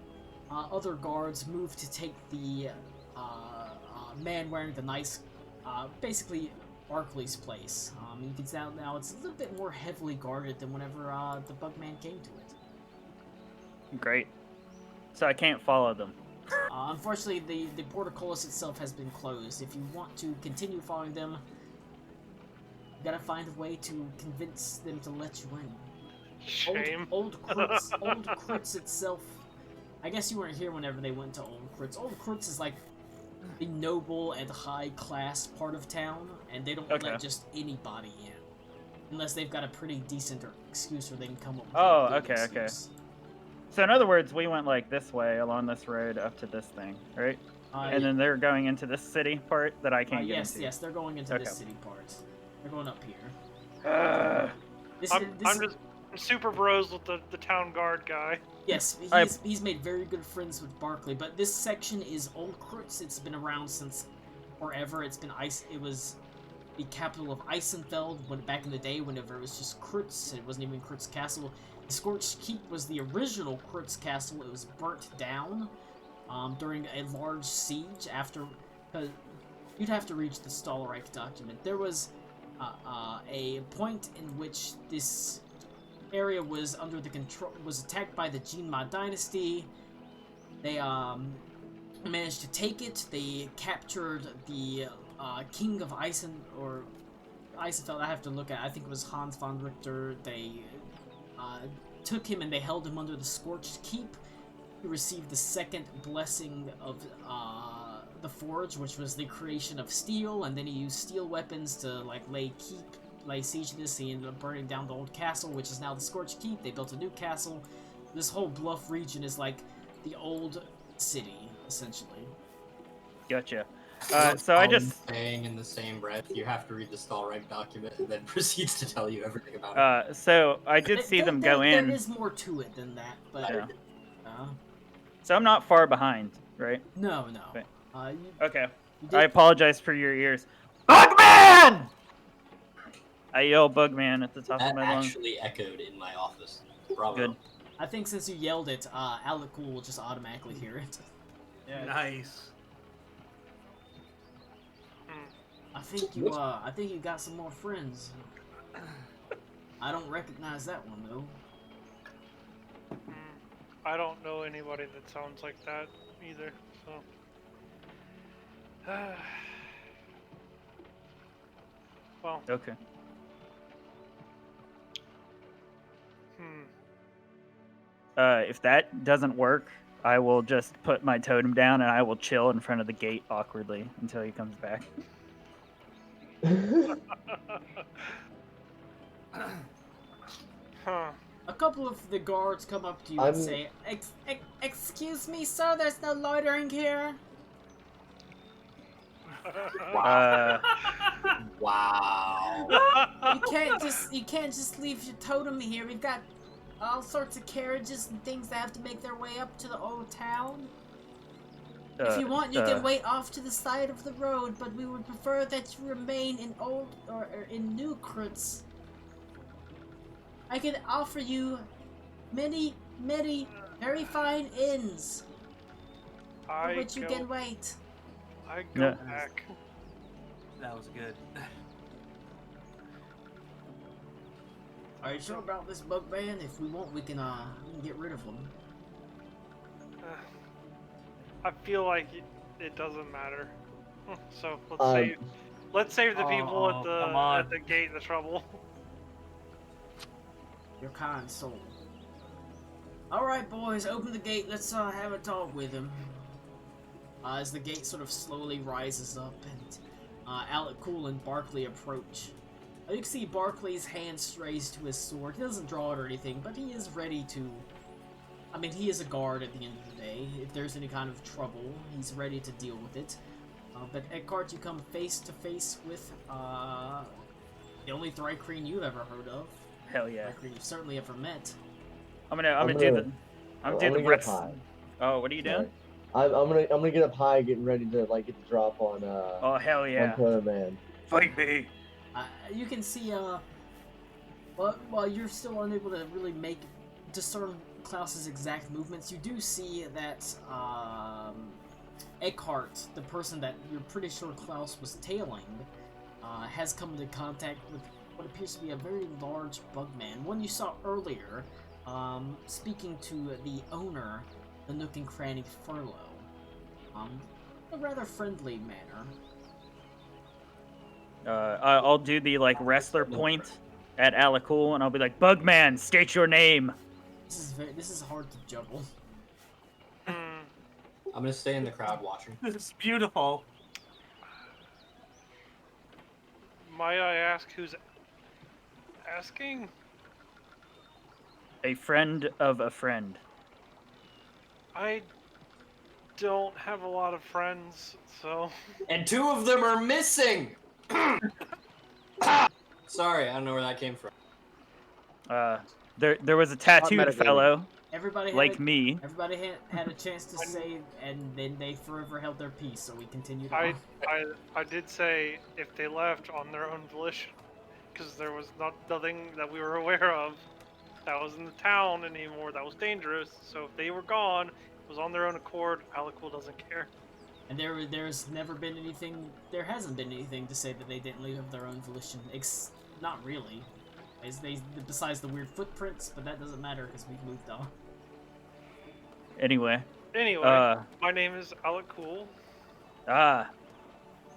other guards move to take the man wearing the nice, basically Barkley's place. You can tell now it's a little bit more heavily guarded than whenever the Bugman came to it. Great. So I can't follow them. Unfortunately, the portcullis itself has been closed. If you want to continue following them, you gotta find a way to convince them to let you in. Shame. Old Kritz itself. I guess you weren't here whenever they went to Old Kritz. Old Kritz is like the noble and high class part of town, and they don't Okay. let just anybody in. Unless they've got a pretty decent excuse, or they can come up with Oh, a good okay, okay. excuse. So in other words, we went like this way along this road up to this thing, right? And then they're going into this city part that I can't get yes, into. yes, they're going into Okay. this city part. They're going up here. I'm just super bros with the town guard guy. Yes, he's made very good friends with Barkley, but this section is Old Kritz. It's been around since forever. It was the capital of Eisenfeld back in the day, whenever it was just Kritz. It wasn't even Kritz Castle. The Scorched Keep was the original Kritz Castle. It was burnt down during a large siege after. You'd have to reach the Stahlreich document. There was a point in which this area was was attacked by the Jinma dynasty. They managed to take it. They captured the king of Eisenfeld. I have to look at. I think it was Hans von Richter. They took him and they held him under the Scorched Keep. He received the second blessing of the Forge, which was the creation of steel, and then he used steel weapons to like lay siege to this. He ended up burning down the old castle, which is now the Scorched Keep. They built a new castle. This whole bluff region is like the old city, essentially. Gotcha. Look, So I Colin just saying in the same breath, you have to read the stall rank document, and then proceeds to tell you everything about it. so I did see them go There in. is more to it than that, but Yeah. uh, So I'm not far behind, right? no. Okay. You Okay. you I did. apologize for your ears. Bugman! I yell Bugman at the top of That my lungs. actually echoed in my office. Bravo. Good. I think since you yelled it, Alec Cool will just automatically hear it. Yeah. Nice. I think you got some more friends. I don't recognize that one though. I don't know anybody that sounds like that either. So. Well. Okay. If that doesn't work, I will just put my totem down and I will chill in front of the gate awkwardly until he comes back. Huh. A couple of the guards come up to you and say, "Excuse me, sir. There's no loitering here." Wow. You can't just leave your totem here. We've got all sorts of carriages and things that have to make their way up to the old town. If you want, you can wait off to the side of the road, but we would prefer that you remain in in Nook. I can offer you many very fine inns for which you can wait. I go Yeah. back. That was good. Are you sure about this bug man? If we want, we can get rid of him. I feel like it doesn't matter. So let's save the people Oh, come on. at the gate the trouble. Your kind soul. Alright, boys, open the gate. Let's have a talk with him. As the gate sort of slowly rises up and Alec Cool and Barkley approach. You can see Barkley's hand strays to his sword. He doesn't draw it or anything, but he is ready to... I mean, he is a guard at the end of the day. If there's any kind of trouble, he's ready to deal with it. But Eckhart, you come face to face with the only Thrycreen you've ever heard of. Hell yeah. Thrycreen you've certainly ever met. I'm gonna do the get up rest. high. Oh, what are you doing? I'm gonna get up high, getting ready to like get the drop on Oh hell yeah. on Totem Man. Fight me. You can see, while you're still unable to really discern Klaus's exact movements, you do see that, Eckhart, the person that you're pretty sure Klaus was tailing, has come into contact with what appears to be a very large bugman, one you saw earlier, speaking to the owner, the Nook and Cranny Furlough, a rather friendly manner. I'll do the like wrestler point at Alakul, and I'll be like, Bugman, state your name. This is hard to juggle. I'm gonna stay in the crowd watching. This is beautiful. Might I ask who's asking? A friend of a friend. I don't have a lot of friends, so... And 2 of them are missing! Sorry, I don't know where that came from. There was a tattooed metagaming. fellow Everybody like me. Everybody had a chance to say, and then they forever held their peace, so we continued I on. I did say if they left on their own volition, because there was nothing that we were aware of that was in the town anymore that was dangerous. So if they were gone, it was on their own accord. Alakul doesn't care. And there's never been anything, there hasn't been anything to say that they didn't leave of their own volition. Not really. Besides the weird footprints, but that doesn't matter because we've moved on. Anyway. Anyway, my name is Alakul.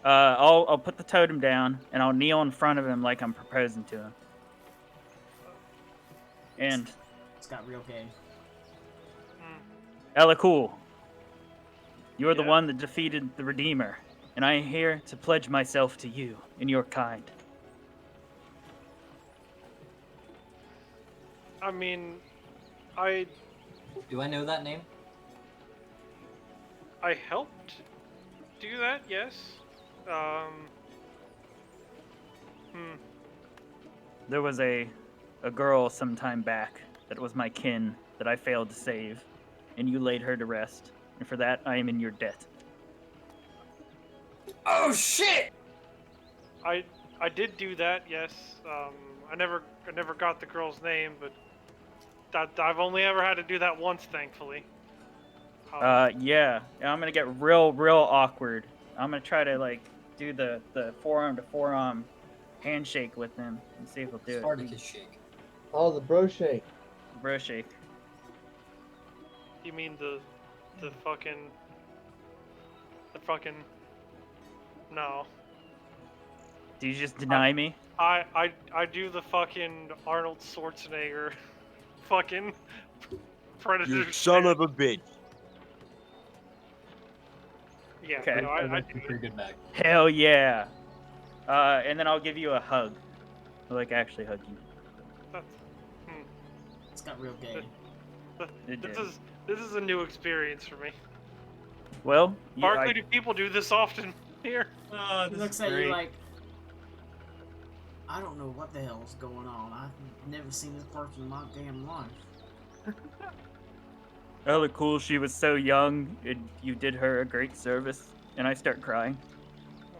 I'll put the totem down and I'll kneel in front of him like I'm proposing to him. And It's got real gay. Alakul, you're the Yeah. one that defeated the Redeemer, and I am here to pledge myself to you and your kind. I mean, Do I know that name? I helped do that, yes. There was a girl some time back that was my kin that I failed to save, and you laid her to rest. And for that, I am in your debt. Oh shit! I did do that, yes. I never got the girl's name, but I've only ever had to do that once, thankfully. Yeah, I'm gonna get real awkward. I'm gonna try to like do the forearm to forearm handshake with him and see if he'll do Spartacus shake. Oh, the bro shake. Bro shake. You mean the fucking no. Do you just deny me? I do the fucking Arnold Schwarzenegger fucking Predator. You son of a bitch. Yeah, Okay. no, I That's do a pretty good back. Hell yeah. And then I'll give you a hug. Like actually hug you. that's, It's got real gay. It did. this is a new experience for me. Well, Barkley, do people do this often here? Oh, He this looks is at great. you like, I don't know what the hell's going on. I've never seen this person in my damn life. oh, cool. She was so young, and you did her a great service. And I start crying.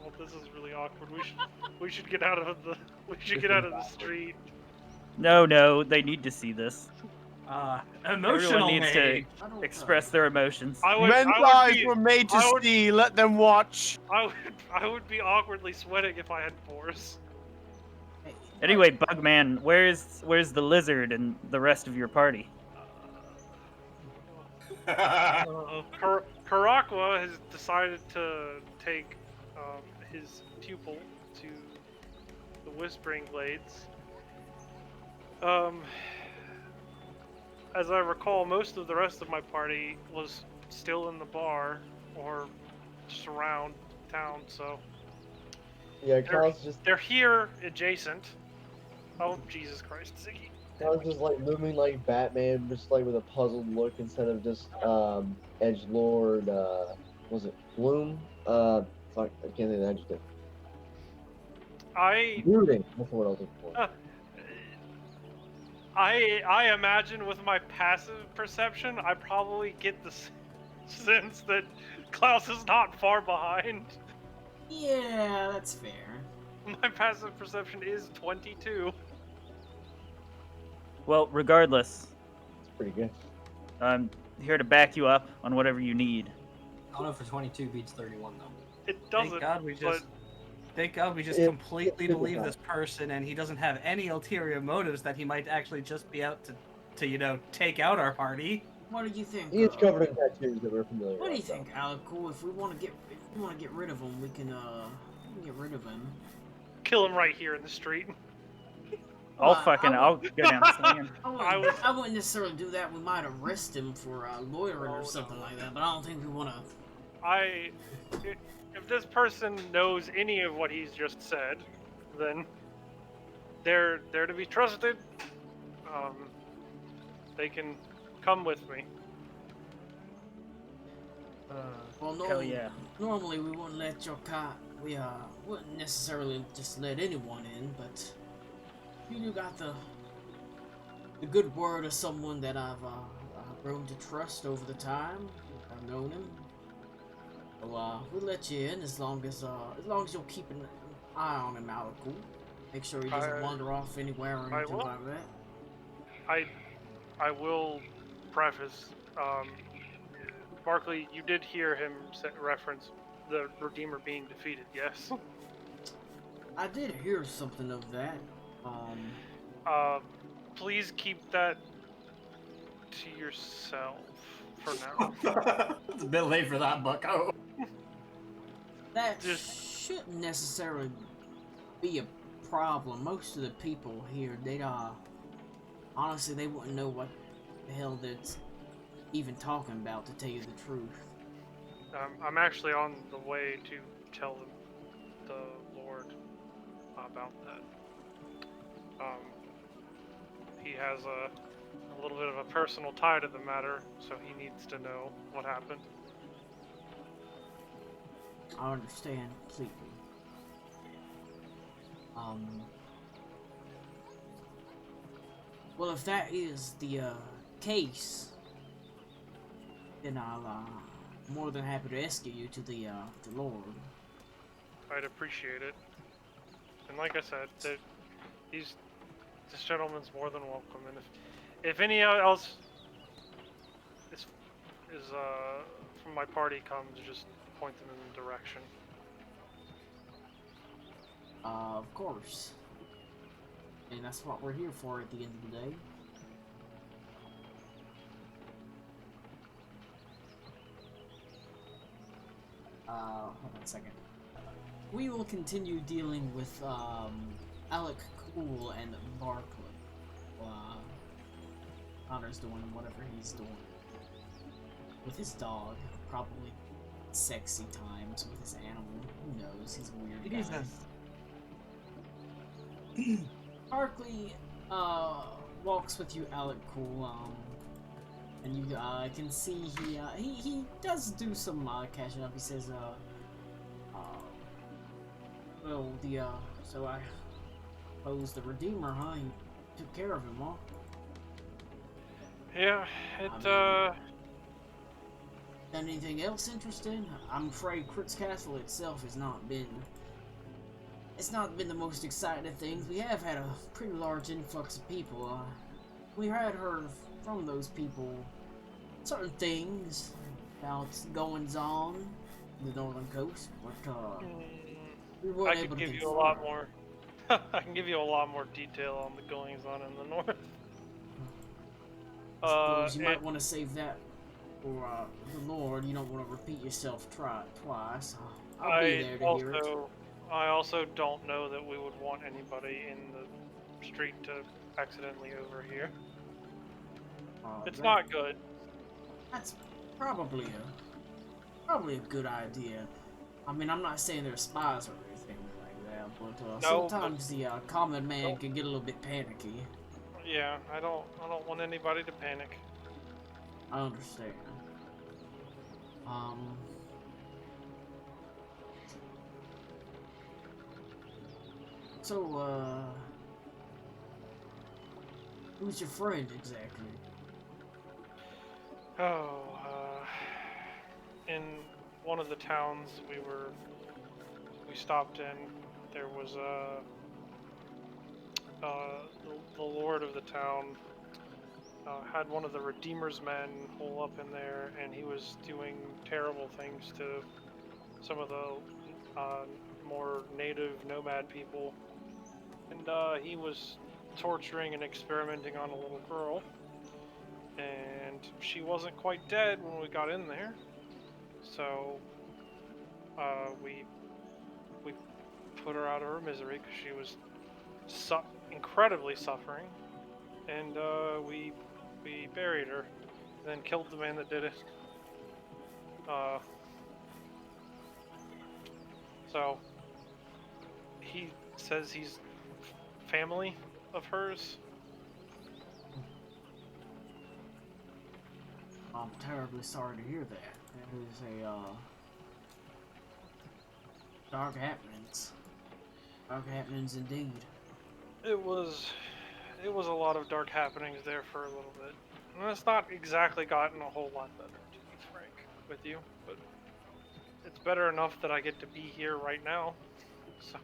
Oh, this is really awkward. We should get out of the street. No, they need to see this. Emotional Everyone needs hate. I don't Express their emotions. Men's eyes were made to I would- see. Let them watch. I would be awkwardly sweating if I had pores. Hey, Anyway, Bugman, where's the lizard and the rest of your party? Karakwa has decided to take his pupil to the Whispering Glades. As I recall, most of the rest of my party was still in the bar or just around town, so Yeah, Kyle's they're here adjacent. Oh, Jesus Christ, Ziggy. just like looming like Batman, just like with a puzzled look instead of just edgelord. Was it Bloom? Fuck, I can't think of the adjective. Brooding. That's what I was looking for. I imagine with my passive perception, I probably get the sense that Klaus is not far behind. yeah, that's fair. My passive perception is 22. Well, regardless, It's pretty good. I'm here to back you up on whatever you need. I don't know if 22 beats 31 though. It doesn't. Thank God we just It- completely it- believe this person, and he doesn't have any ulterior motives that he might actually just be out to take out our party. What do you think? He is covered in tattoos that we're familiar What do you with. so. think, Alico? If we want to get rid of him, we can get rid of him. Kill him right here in the street. I'll go down swinging. I wouldn't necessarily do that. We might arrest him for loitering or something like that, but I don't think we want to. If this person knows any of what he's just said, then they're to be trusted. They can come with me. Well, Hell yeah. normally we wouldn't let your cat. We wouldn't necessarily just let anyone in, but you do got the good word of someone that I've grown to trust over the time. I've known him. So we'll let you in as long as you'll keep an eye on him, Alico. Make sure he doesn't wander off anywhere or anything like that. I will preface, Barkley, you did hear him reference the Redeemer being defeated, yes? I did hear something of that. Please keep that to yourself for now. It's a bit late for that, bucko. That shouldn't necessarily be a problem. Most of the people here, honestly, they wouldn't know what the hell that's even talking about, to tell you the truth. I'm actually on the way to tell the Lord about that. He has a little bit of a personal tie to the matter, so he needs to know what happened. I understand completely. Well, if that is the case, then I'll more than happy to escort you to the Lord. I'd appreciate it. And like I said, that this gentleman's more than welcome. And if any else is from my party comes, just point them in the direction. Of course. And that's what we're here for at the end of the day. Hold on a second. We will continue dealing with, Alec Cool and Barkley. Connor's doing whatever he's doing. With his dog, probably sexy times with his animal. Who knows? He's a weird guy. Barkley, walks with you, Alec Cool, and you, can see he does do some, catching up. He says, well, so I suppose the Redeemer, huh? He took care of him, huh? Yeah, Done anything else interesting? I'm afraid Crit's Castle itself has not been... It's not been the most exciting of things. We have had a pretty large influx of people. We had heard from those people certain things about goings-on in the northern coast, but, we weren't I able can to give you a lot more. I can give you a lot more detail on the goings-on in the north. I suppose you might want to save that for the Lord. You don't want to repeat yourself twice. I'll be there to hear it. I also don't know that we would want anybody in the street to accidentally overhear. It's not good. That's probably a good idea. I mean, I'm not saying they're spies or anything like that, but No, sometimes the common man can get a little bit panicky. Yeah, I don't want anybody to panic. I understand. So, who's your friend exactly? Oh, in one of the towns we stopped in, there was the lord of the town had one of the Redeemer's men hole up in there, and he was doing terrible things to some of the more native nomad people. And he was torturing and experimenting on a little girl. And she wasn't quite dead when we got in there. So we put her out of her misery because she was incredibly suffering. And we buried her, and then killed the man that did it. So he says he's family of hers. I'm terribly sorry to hear that. That is a dark happenings. Dark happenings indeed. It was a lot of dark happenings there for a little bit. And it's not exactly gotten a whole lot better, to be frank with you, but it's better enough that I get to be here right now. So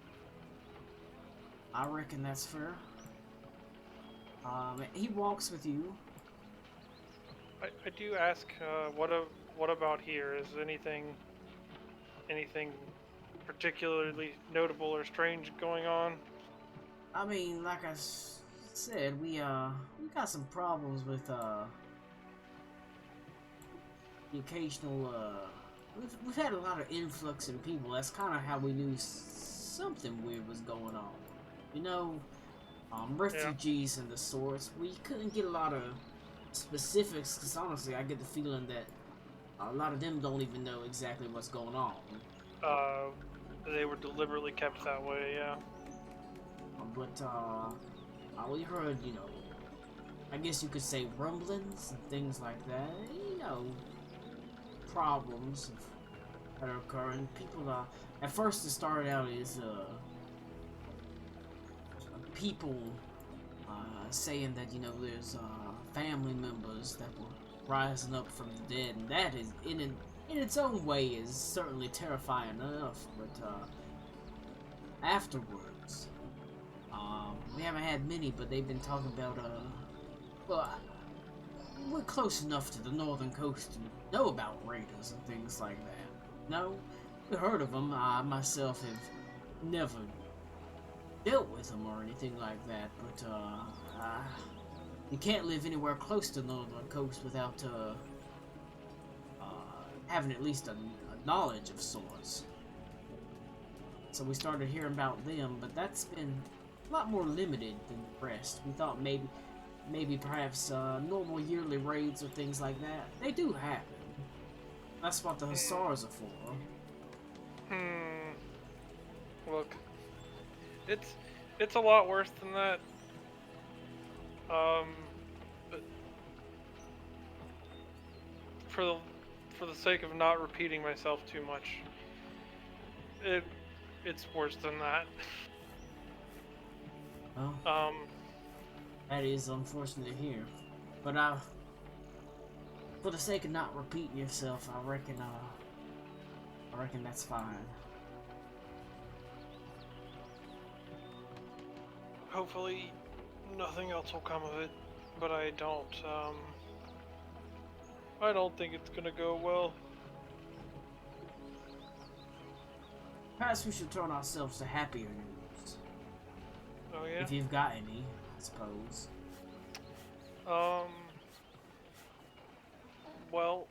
I reckon that's fair. He walks with you. I do ask, what about here? Is anything particularly notable or strange going on? I mean, like I said, we got some problems with the occasional we've had a lot of influx in people. That's kind of how we knew something weird was going on. You know, refugees and the sorts. We couldn't get a lot of specifics because honestly, I get the feeling that a lot of them don't even know exactly what's going on. They were deliberately kept that way, yeah. But we heard, you know, I guess you could say rumblings and things like that. You know, problems that are occurring. People, at first it started out as, people, saying that, you know, there's, family members that were rising up from the dead, and that is, in its own way, is certainly terrifying enough, but, afterwards, we haven't had many, but they've been talking about, well, we're close enough to the northern coast to know about raiders and things like that. No, we heard of them. I myself have never dealt with them or anything like that, but you can't live anywhere close to the northern coast without having at least a knowledge of sorts. So we started hearing about them, but that's been a lot more limited than the rest. We thought maybe perhaps normal yearly raids or things like that. They do happen. That's what the Hussars are for. Look, it's a lot worse than that. But for the sake of not repeating myself too much, it's worse than that. Well, that is unfortunate to hear. But for the sake of not repeating yourself, I reckon that's fine. Hopefully, nothing else will come of it, but I don't think it's gonna go well. Perhaps we should turn ourselves to happier news. Oh yeah? If you've got any, I suppose. Well,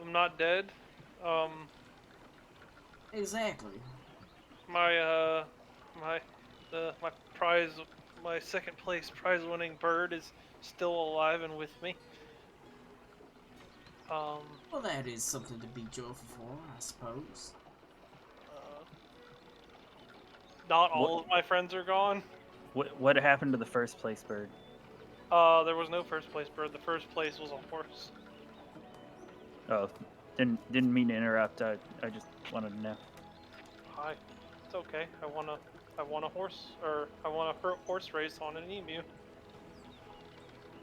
I'm not dead. Exactly. My my second place prize winning bird is still alive and with me. Well, that is something to be joyful for, I suppose. Not all of my friends are gone. What happened to the first place bird? There was no first place bird. The first place was a horse. Oh, didn't mean to interrupt. I just wanted to know. Hi, it's okay. I won a horse race on an emu,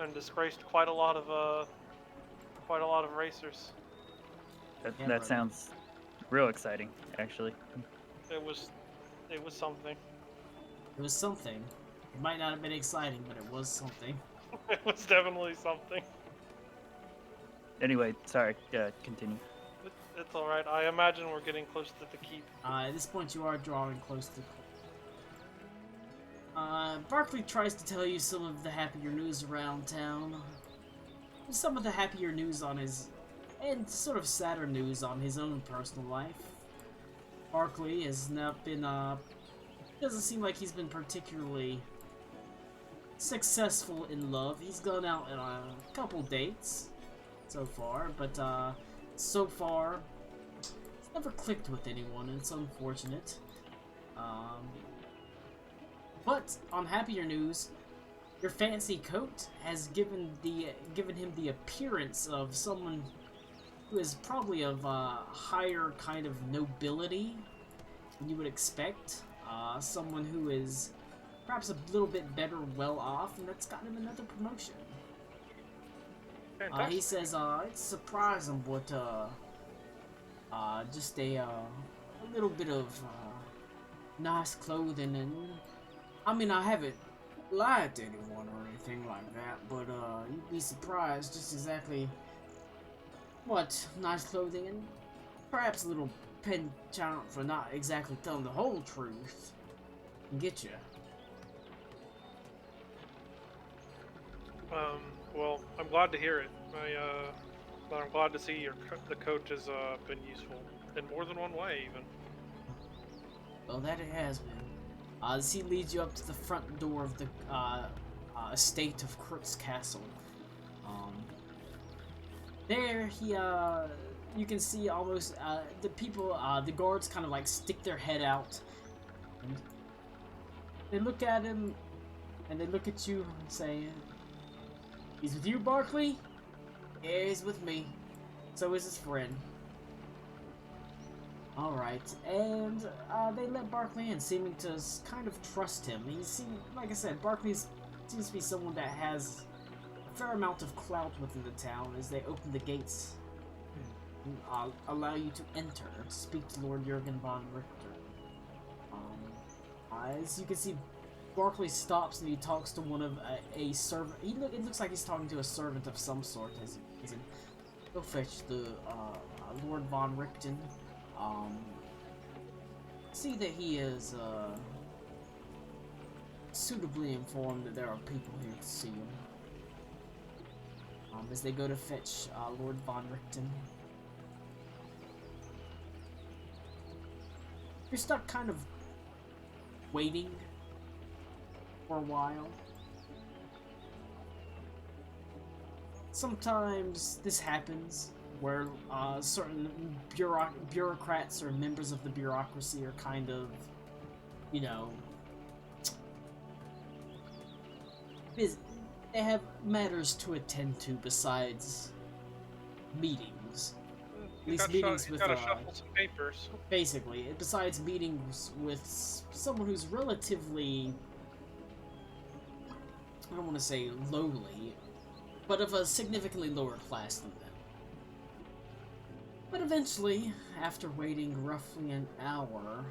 and disgraced quite a lot of racers. That sounds real exciting, actually. It was something. It was something. It might not have been exciting, but it was something. It was definitely something. Anyway, sorry. Continue. It's all right. I imagine we're getting close to the keep. At this point, you are drawing close to. Barkley tries to tell you some of the happier news around town. Some of the happier news on his, and sort of sadder news on his own personal life. Barkley has not been, doesn't seem like he's been particularly successful in love. He's gone out on a couple dates so far, but, so far, he's never clicked with anyone, and it's unfortunate. But, on happier news, your fancy coat has given him the appearance of someone who is probably of a higher kind of nobility than you would expect. Someone who is perhaps a little bit better well off, and that's gotten him another promotion. He says it's surprising, but just a little bit of nice clothing, and I mean, I haven't lied to anyone or anything like that, but you'd be surprised just exactly what nice clothing and perhaps a little penchant for not exactly telling the whole truth can get you. Well, I'm glad to hear it. I'm glad to see the coat has been useful in more than one way, even. Well, that it has been. As he leads you up to the front door of the estate of Kurt's castle. There, you can see almost the people, the guards, kind of like stick their head out, and they look at him, and they look at you and say, He's with you, Barkley? Yeah, he's with me. So is his friend. Alright, and they let Barkley in, seeming to kind of trust him. Like I said, Barkley seems to be someone that has a fair amount of clout within the town as they open the gates and allow you to enter to speak to Lord Jurgen von Richter. As you can see, Barkley stops and he talks to one of a servant. It looks like he's talking to a servant of some sort as he's in. Go fetch the Lord von Richten. See that he is suitably informed that there are people here to see him. As they go to fetch Lord von Richten. You're stuck kind of waiting for a while. Sometimes this happens where certain bureaucrats or members of the bureaucracy are kind of, you know, busy. They have matters to attend to besides meetings. You gotta shuffle some papers. Basically, besides meetings with someone who's relatively, I don't want to say lowly, but of a significantly lower class than them. But eventually, after waiting roughly an hour,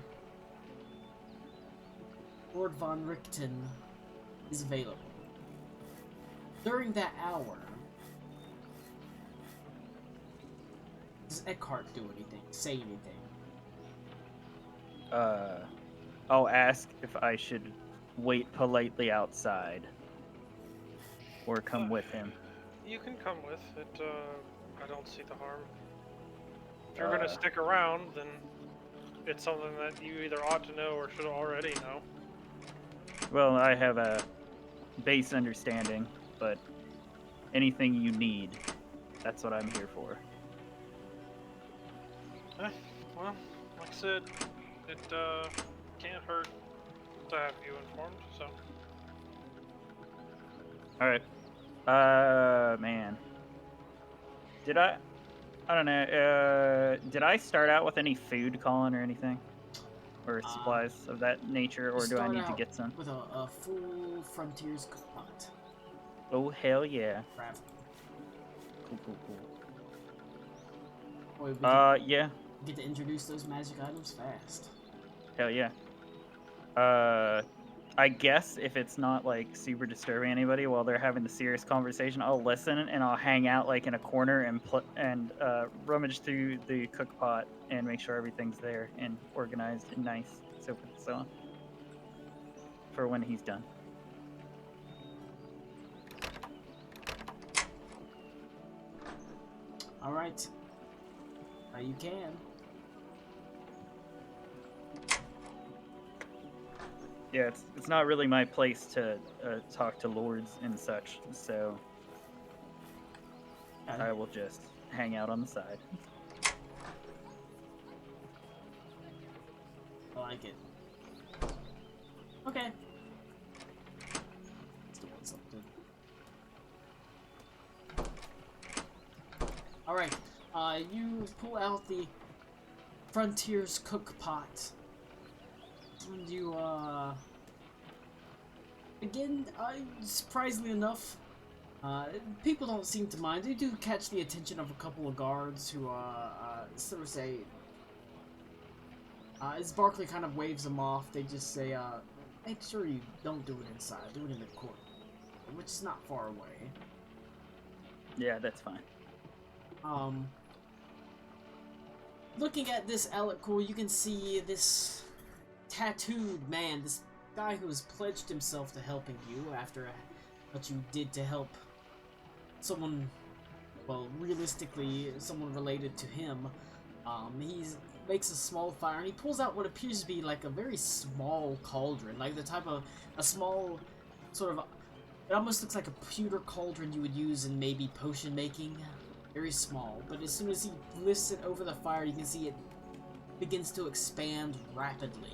Lord von Richten is available. During that hour, does Eckhart do anything? Say anything? I'll ask if I should wait politely outside or come with him. You can come with it. I don't see the harm. If you're gonna stick around, then it's something that you either ought to know or should already know. Well, I have a base understanding, but anything you need, that's what I'm here for. Well, like I said, it can't hurt to have you informed, so. Alright. Man. Did I don't know, did I start out with any food, Colin, or anything? Or supplies of that nature, or do I need to get some? With a full Frontiers cookpot. Oh, hell yeah. Travel. Cool. Boy, yeah. Get to introduce those magic items fast. Hell yeah. I guess if it's not like super disturbing anybody while they're having the serious conversation, I'll listen and I'll hang out like in a corner and rummage through the cook pot and make sure everything's there and organized and nice, so forth and so on. For when he's done. All right. You can. Yeah, it's not really my place to talk to lords and such, so I will just hang out on the side. I like it. Okay. Still want something. Alright, you pull out the Frontiers cook pot. And you, again, surprisingly enough, people don't seem to mind. They do catch the attention of a couple of guards who, sort of say, as Barkley kind of waves them off, they just say, make sure you don't do it inside, do it in the court, which is not far away. Yeah, that's fine. Looking at this Alec-Cool, you can see this tattooed man, this guy who has pledged himself to helping you after what you did to help someone, well, realistically, someone related to him. He makes a small fire and he pulls out what appears to be like a very small cauldron, like the type of a small sort of, it almost looks like a pewter cauldron you would use in maybe potion making. Very small, but as soon as he lifts it over the fire, you can see it begins to expand rapidly.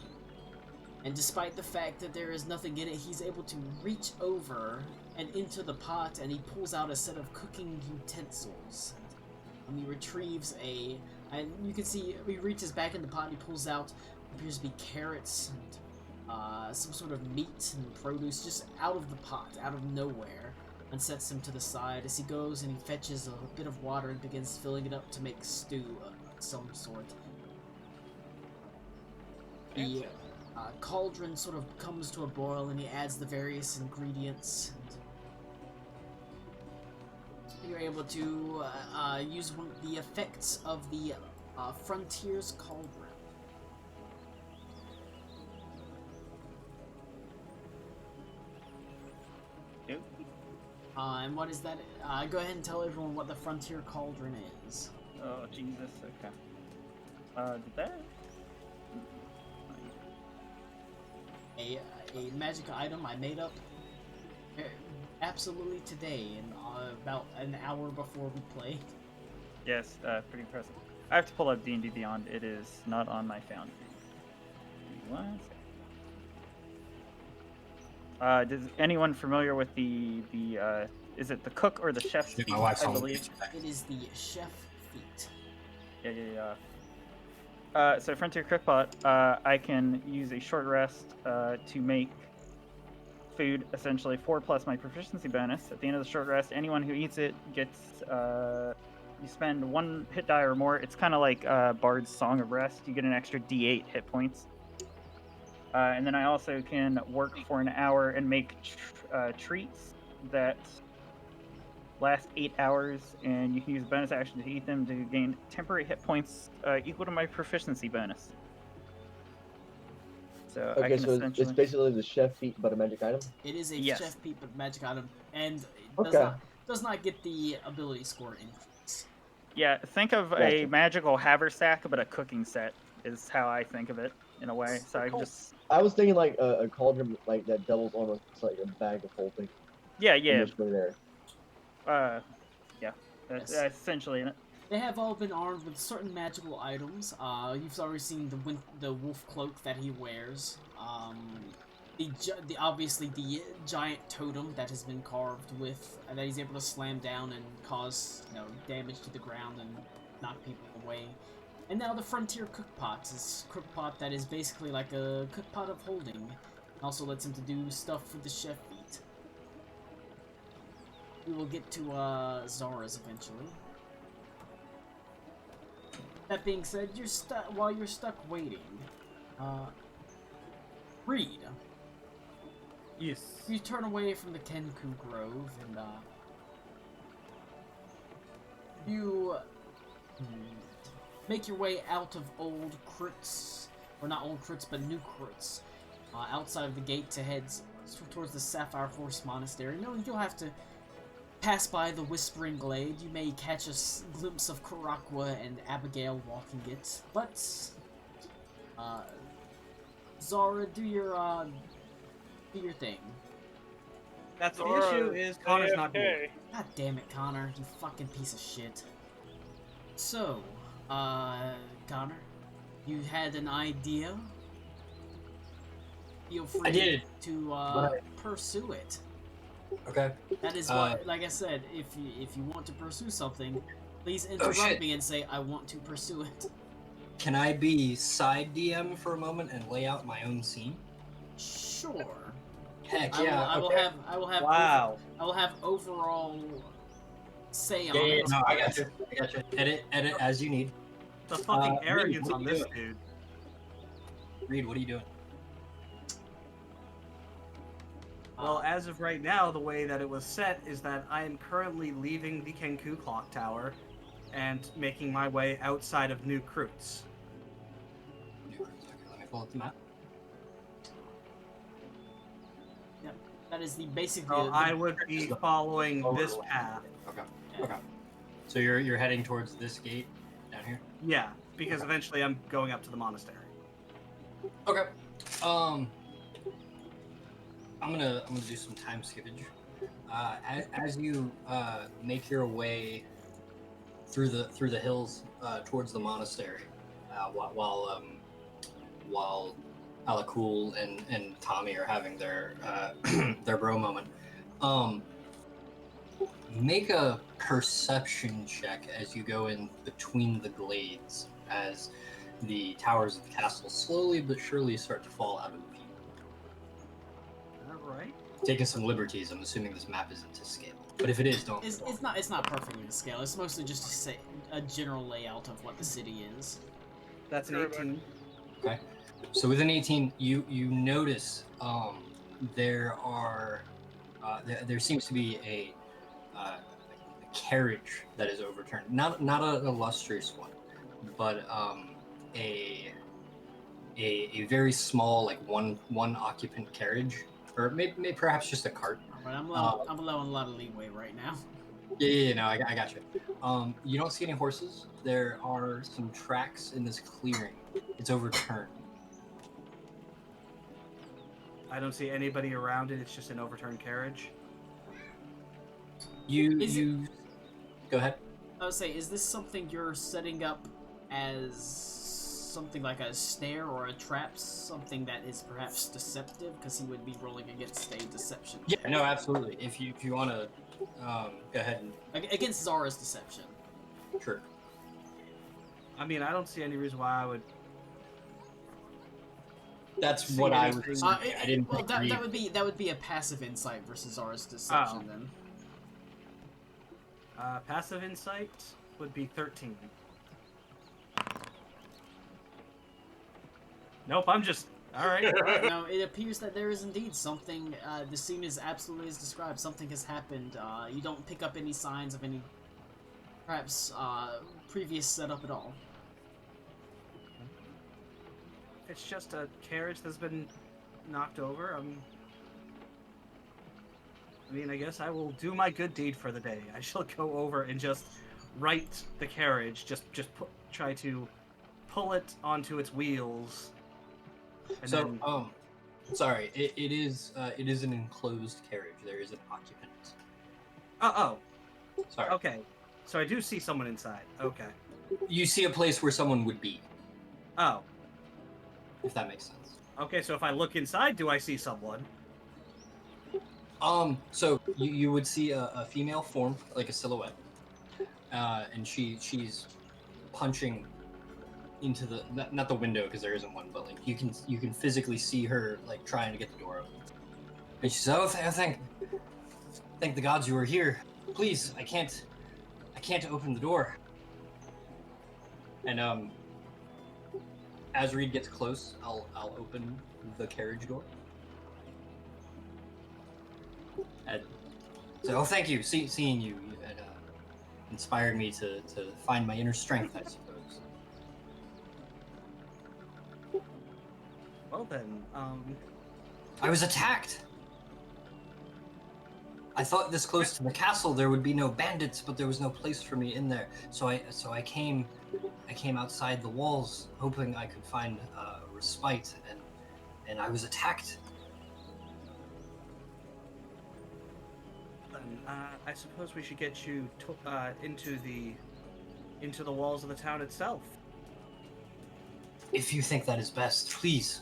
And despite the fact that there is nothing in it, he's able to reach over and into the pot, and he pulls out a set of cooking utensils. And he retrieves and you can see he reaches back in the pot and he pulls out what appears to be carrots and some sort of meat and produce just out of the pot, out of nowhere, and sets them to the side as he goes and he fetches a bit of water and begins filling it up to make stew of some sort. The cauldron sort of comes to a boil and he adds the various ingredients. And you're able to use one of the effects of the Frontier's Cauldron. And what is that? Go ahead and tell everyone what the Frontier Cauldron is. Oh, Jesus, okay. Did that? A magic item I made up absolutely today, in about an hour before we played. Yes, pretty impressive. I have to pull up D&D Beyond. It is not on my Foundry. What? Is anyone familiar with the is it the cook or the chef's feat, I believe? It is the chef feat. Yeah. So Frontier Cookpot, I can use a short rest to make food, essentially 4 plus my proficiency bonus. At the end of the short rest, anyone who eats it gets, you spend 1 hit die or more. It's kind of like Bard's Song of Rest. You get an extra D8 hit points. And then I also can work for an hour and make treats that last 8 hours, and you can use a bonus action to eat them to gain temporary hit points equal to my proficiency bonus. So Okay, so it's basically the chef feat, but a magic item? It is a Yes. chef feat, but magic item, and it Okay. does not get the ability score increase. Yeah, think of a Gotcha. magical haversack, but a cooking set is how I think of it in a way. So I just I was thinking like a cauldron like that doubles almost like a bag of holding. yeah. Just put it there. Yeah, that's Yes. essentially it. They have all been armed with certain magical items. You've already seen the wolf cloak that he wears. Obviously the giant totem that has been carved with, and that he's able to slam down and cause damage to the ground and knock people away. And now the Frontier Cookpot is cookpot that is basically like a cookpot of holding. Also lets him to do stuff with the chef feat. We will get to Zara's eventually. That being said, while you're stuck waiting, Reed. Yes. You turn away from the Kenku Grove and you make your way out of Old Crits, or not Old Crits, but New Crits, outside of the gate to head towards the Sapphire Horse Monastery. Knowing you'll have to pass by the Whispering Glade, you may catch a glimpse of Karakwa and Abigail walking it, but Zara, do your thing. That's the Zara issue is Connor's not AFK. here. God damn it, Connor, you fucking piece of shit. So, Connor, you had an idea? Feel free I did, to pursue it. Okay. That is what, like I said, if you want to pursue something, please interrupt shit. me and say, I want to pursue it. Can I be side DM for a moment and lay out my own scene? Sure. Heck I yeah. will okay. have Wow. I will have overall say on Yeah, it. no, I got you. Edit as you need. The fucking Reed, arrogance what on are you this doing? dude. Reed, what are you doing? Well, as of right now, the way that it was set is that I am currently leaving the Kenku Clock Tower and making my way outside of New Krutz. Okay, let me pull up the map. Yep. That is the basic. So I would be following this Overlap. path. Okay. So you're heading towards this gate down here? Yeah, because eventually I'm going up to the monastery. Okay. I'm gonna do some time skippage. As you make your way through the hills towards the monastery, while Alakul and Tommy are having their their bro moment, Make a perception check as you go in between the glades, as the towers of the castle slowly but surely start to fall out of view. All right. Taking some liberties, I'm assuming this map isn't to scale. But if it is, don't. It's not perfectly to scale. It's mostly just to say a general layout of what the city is. That's an 18. Okay. So with an 18, you notice there seems to be a carriage that is overturned. Not an illustrious one, but a very small, like one occupant carriage, or maybe perhaps just a cart. Alright, I'm allowing a lot of leeway right now. Yeah, no, I got you. You don't see any horses. There are some tracks in this clearing. It's overturned. I don't see anybody around it. It's just an overturned carriage. Go ahead. I would say, is this something you're setting up as something like a snare or a trap, something that is perhaps deceptive, because he would be rolling against a deception check. Yeah, no, absolutely. If you want to, go ahead and against Zara's deception. sure. I mean, I don't see any reason why I would. That's See what I anything. was. I didn't. Well, agree. that would be a passive insight versus Zara's deception then. Passive insight would be 13. Nope, I'm just. Alright. Now, it appears that there is indeed something, the scene is absolutely as described. Something has happened. You don't pick up any signs of any, perhaps, previous setup at all. It's just a carriage that's been knocked over. I mean, I guess I will do my good deed for the day. I shall go over and just right the carriage, try to pull it onto its wheels. And So, then... sorry, it is an enclosed carriage. There is an occupant. Oh, Sorry. okay. So I do see someone inside. Okay. You see a place where someone would be, Oh, if that makes sense. okay. So if I look inside, do I see someone? So you would see a female form, like a silhouette, and she's punching into the not the window because there isn't one, but like you can physically see her like trying to get the door open. And she says, "Oh, thank the gods you were here. Please, I can't open the door." And as Reed gets close, I'll open the carriage door. And so, "Oh, thank you. Seeing you had inspired me to find my inner strength, I suppose." Well then, I was attacked. I thought this close to the castle there would be no bandits, but there was no place for me in there. So I came outside the walls, hoping I could find respite, and I was attacked. then I suppose we should get you into the walls of the town itself. If you think that is best, please.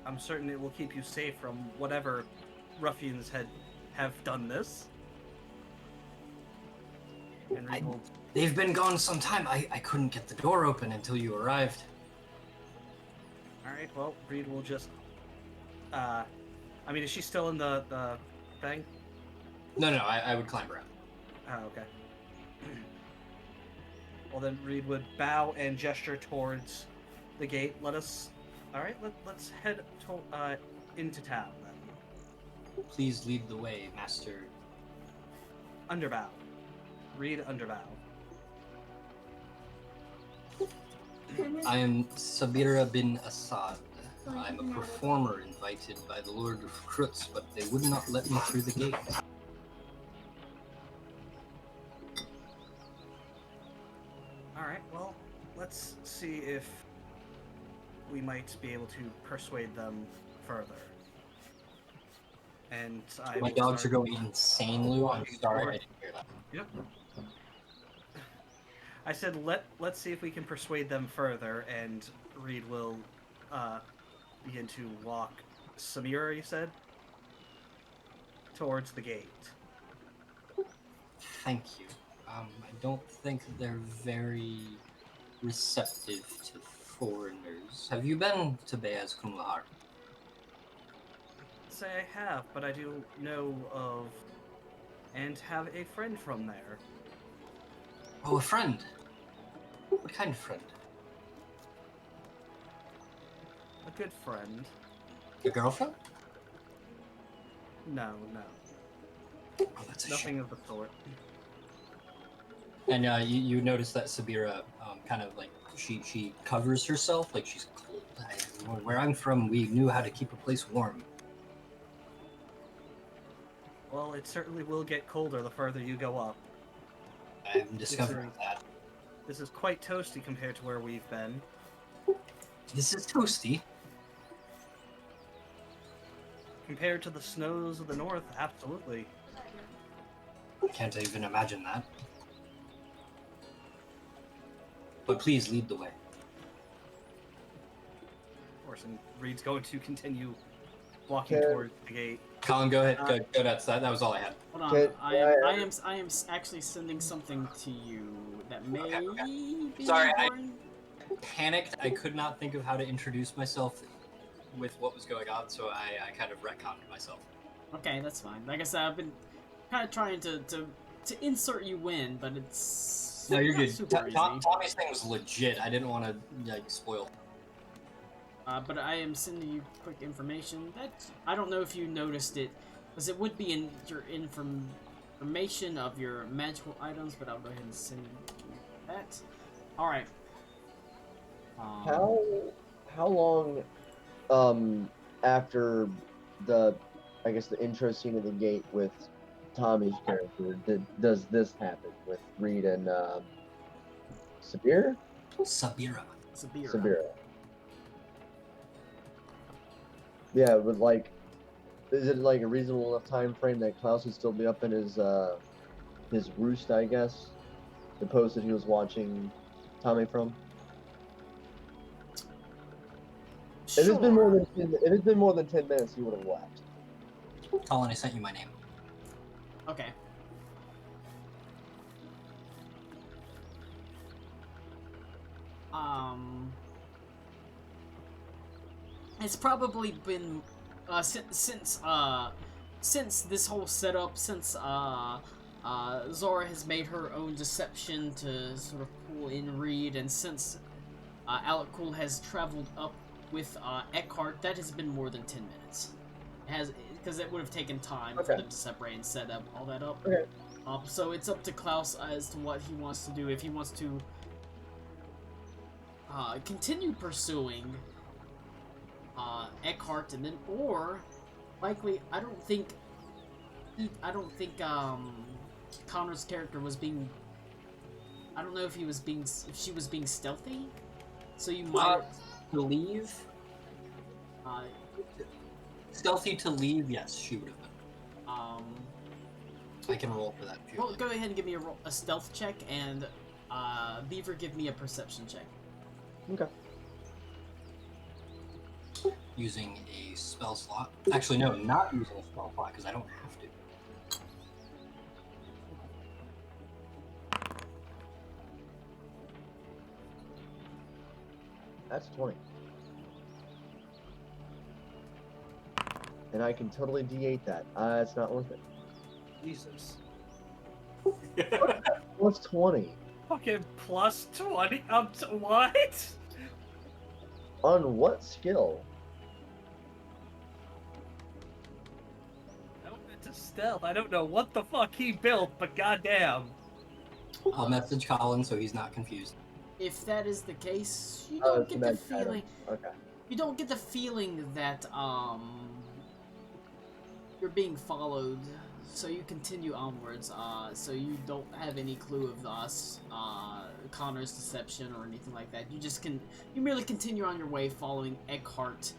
I'm certain it will keep you safe from whatever ruffians have done this. And Reed will... They've been gone some time. I couldn't get the door open until you arrived. Alright, well, Reed will just... I mean, is she still in the thing? No, I would climb her out. Oh, okay. Well, then Reed would bow and gesture towards the gate. Let's head into town, then. Please lead the way, Master. Underbow. Reed Underbow. I am Sabira bin Assad. I'm a performer invited by the Lord of Krutz, but they would not let me through the gate. Alright, well, let's see if we might be able to persuade them further. And My dogs are going insane, Lou. I'm sorry, I didn't hear that. Yep. I said let's see if we can persuade them further, and Reed will begin to walk. Samira, you said? towards the gate. Thank you. I don't think they're very receptive to foreigners. Have you been to Beaz Kumlahar? Say I have, but I do know of and have a friend from there. Oh, a friend. What kind of friend? A good friend. Your girlfriend? No. Oh, that's a Nothing shame. of the sort. And you notice that Sabira kind of like she covers herself like she's cold. Where I'm from, we knew how to keep a place warm. Well, it certainly will get colder the further you go up. I'm discovering that. This is quite toasty compared to where we've been. This is toasty. Compared to the snows of the north, absolutely. I can't even imagine that. But please lead the way. Of course, and Reed's going to continue walking Okay. towards the gate. Colin, go ahead. Go nuts. That was all I had. Hold on. Okay, I am actually sending something to you that may Okay. be Sorry, important. Panicked. I could not think of how to introduce myself with what was going on, so I kind of retconned myself. Okay, that's fine. Like I said, I've been kind of trying to insert you in, but it's No, you're not good. super easy. Tommy's thing was legit. I didn't want to like spoil. But I am sending you quick information. That I don't know if you noticed it, because it would be in your information of your magical items. But I'll go ahead and send you that. All right. How long after the I guess the intro scene of the gate with Tommy's character does this happen with Reed and Sabir? Sabira. Sabira. Yeah, but like, is it like a reasonable enough time frame that Klaus would still be up in his roost, I guess, the post that he was watching Tommy from? If it's been more than 10 minutes, he would have left. Colin, I sent you my name. Okay. It's probably been since this whole setup, since Zora has made her own deception to sort of pull in Reed, and since Alec Cool has traveled up with Eckhart, that has been more than 10 minutes. It has, because it would have taken time for them to separate and set up all that up. Okay. So it's up to Klaus as to what he wants to do. If he wants to continue pursuing Eckhart, and then, or likely, I don't think Connor's character was being. I don't know if she was being stealthy. So you might To leave? Stealthy to leave? Yes, she would have been. I can roll for that if you Well, like. go ahead and give me a stealth check, and Beaver, give me a perception check. Okay. Using a spell slot. Actually, no, not using a spell slot because I don't have to. That's 20. And I can totally D8 that. It's not worth it. Jesus. What's 20? Fucking plus 20 up to what? On what skill? I went to stealth. I don't know what the fuck he built, but goddamn. I'll message Colin so he's not confused. If that is the case, you Oh, don't it's get a the magic item. feeling. Okay. You don't get the feeling that you're being followed, so you continue onwards. So you don't have any clue of Connor's deception or anything like that. You merely continue on your way, following Eckhart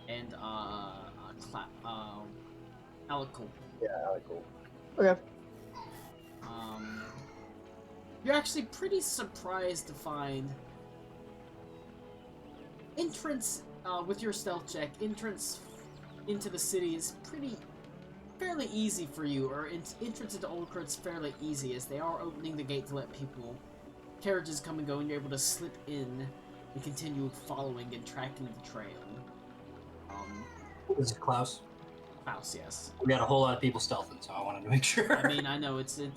and Alec. Yeah, Alec Cool. Okay. You're actually pretty surprised to find entrance with your stealth check. Entrance into the city is fairly easy for you, or entrance into Old Kurt's fairly easy, as they are opening the gate to let carriages come and go, and you're able to slip in and continue following and tracking the trail. This is Klaus. Klaus, yes. We got a whole lot of people stealthing, so I wanted to make sure. I mean, I know it's a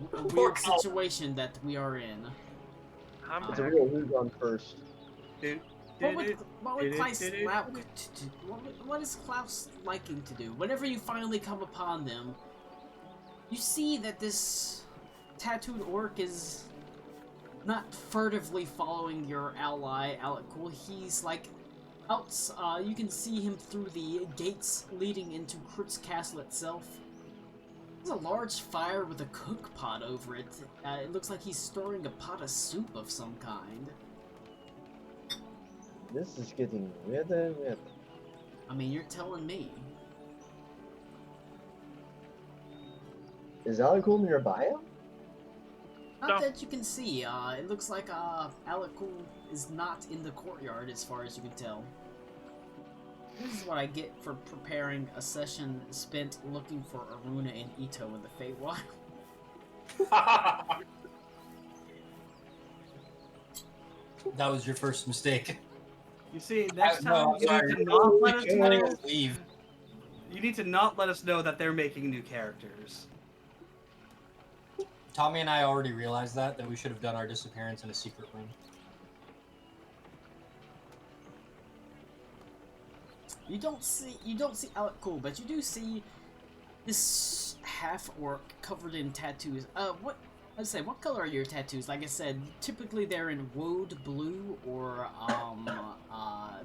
Poor weird Klaus. situation that we are in. I'm It's a back. real who's on first. What would what is Klaus liking to do? Whenever you finally come upon them, you see that this tattooed orc is not furtively following your ally, Alec-Cool. He's like you can see him through the gates leading into Krut's castle itself. There's a large fire with a cook pot over it. It looks like he's stirring a pot of soup of some kind. This is getting weirder and weirder. I mean, you're telling me. Is Alec-Cool nearby him? Not No. that you can see. It looks like Alec-Cool is not in the courtyard as far as you can tell. This is what I get for preparing a session spent looking for Aruna and Ito in the Feywild. That was your first mistake. You see, next time No, you sorry. need to not let us I know. gotta leave. You need to not let us know that they're making new characters. Tommy and I already realized that we should have done our disappearance in a secret room. You don't see Alec-Cool, but you do see this half orc covered in tattoos. What color are your tattoos? Like I said, typically they're in woad blue or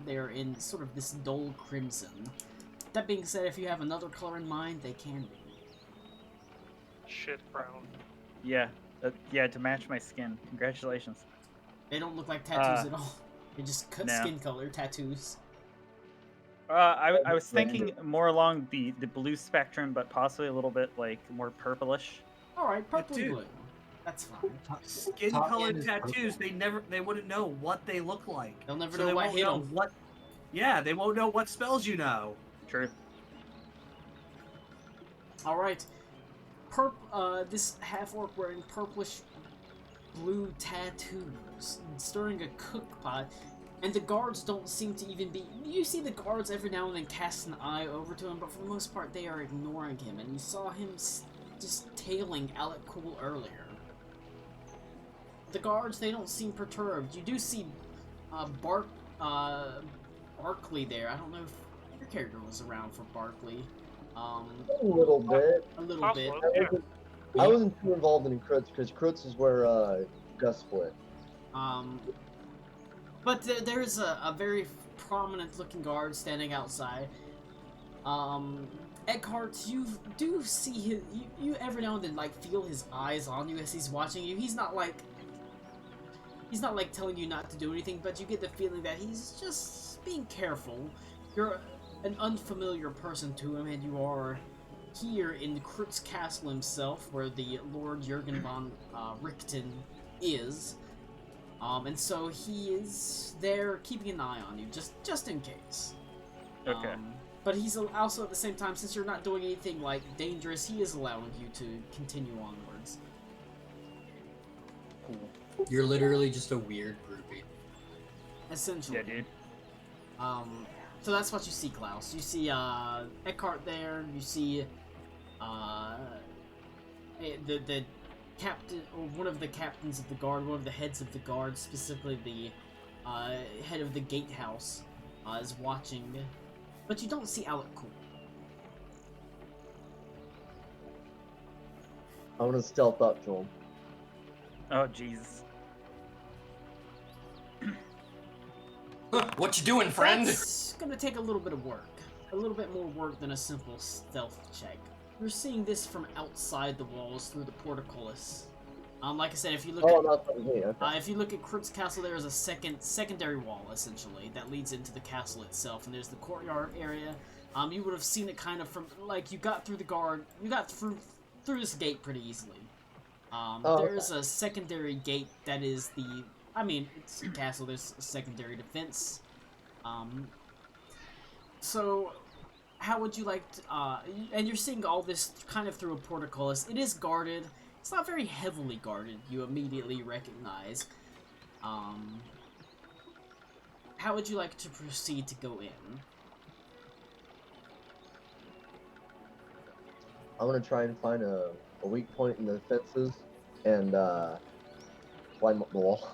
they're in sort of this dull crimson. That being said, if you have another color in mind, they can be. Shit brown. Yeah, to match my skin. Congratulations. They don't look like tattoos at all. They're just no. skin color tattoos. I was thinking more along the blue spectrum, but possibly a little bit like more purplish. Alright, purple and dude. blue. That's fine. Skin Top colored end is tattoos, purple. they wouldn't know what they look like. They'll never So know they what won't hit know 'em. what. Yeah, they won't know what spells you know. True. Alright. This half-orc wearing purplish blue tattoos, stirring a cook pot, and the guards don't seem to even be... You see the guards every now and then cast an eye over to him, but for the most part they are ignoring him, and you saw him just tailing Alec-Cool earlier. The guards, they don't seem perturbed. You do see Barkley there. I don't know if your character was around for Barkley. A little bit. A little bit. Possible, yeah. I wasn't too involved in Krutz because Krutz is where Gus split. But there's a very prominent-looking guard standing outside. Eckhart, you do see his... You every now and then, like, feel his eyes on you as he's watching you. He's not like telling you not to do anything, but you get the feeling that he's just being careful. You're an unfamiliar person to him, and you are here in Krut's castle himself, where the Lord Jurgen von Richten is. And so he is there keeping an eye on you, just in case. Okay. But he's also, at the same time, since you're not doing anything, like, dangerous, he is allowing you to continue onwards. Cool. You're literally just a weird groupie. Essentially. Yeah, dude. So that's what you see, Klaus. You see, Eckhart there, you see, the captain, or one of the captains of the guard, one of the heads of the guard, specifically the, head of the gatehouse, is watching, but you don't see Alec-Cool. I want to stealth up to him. Oh, Jesus. What you doing, friend? That's gonna take a little bit of work. A little bit more work than a simple stealth check. You're seeing this from outside the walls through the portcullis. Like I said, if you look Not from me. Okay. if you look at Krut's castle, there is a secondary wall, essentially, that leads into the castle itself, and there's the courtyard area. You would have seen it kind of from, like, you got through this gate pretty easly. There's a secondary gate that is the, I mean, it's a castle, there's a secondary defense. So, how would you like to, and you're seeing all this kind of through a portcullis. It is guarded. It's not very heavily guarded, you immediately recognize. How would you like to proceed to go in? I'm gonna try and find a weak point in the fences and climb up the wall.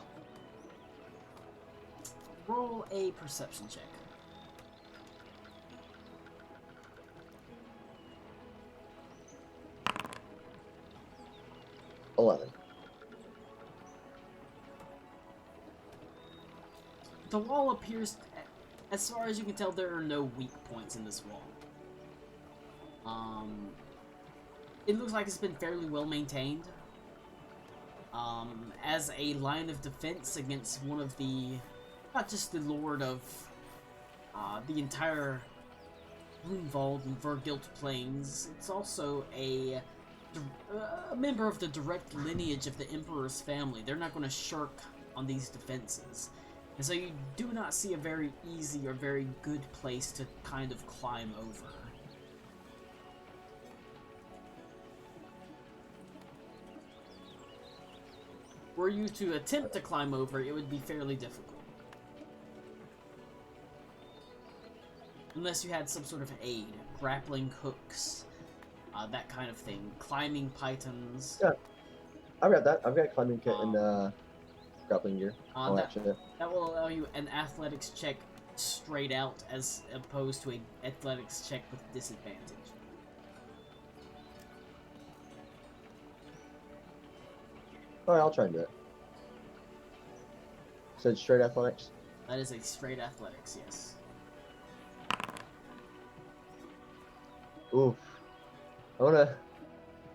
Roll a perception check. The wall appears, as far as you can tell, there are no weak points in this wall. It looks like it's been fairly well maintained. As a line of defense against one of the, not just the lord of the entire Grunwald and Vergilt Plains, it's also a member of the direct lineage of the Emperor's family. They're not going to shirk on these defenses. And so you do not see a very easy or very good place to kind of climb over. Were you to attempt to climb over, it would be fairly difficult. Unless you had some sort of aid, grappling hooks, that kind of thing, climbing pythons. Yeah, I've got that. I've got climbing kit and grappling gear. All that shit. That will allow you an athletics check straight out, as opposed to an athletics check with disadvantage. Alright, I'll try and do it. Said straight athletics? That is a straight athletics, yes. Oof. I wanna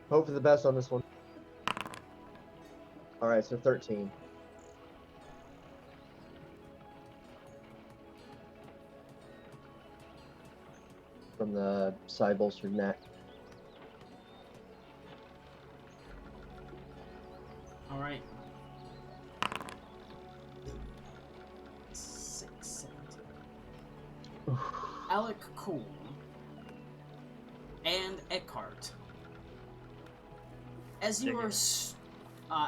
hope for the best on this one. Alright, so 13. From the side bolstered neck. Alright. 6, 17. Alec Cool and Eckhart. As you are,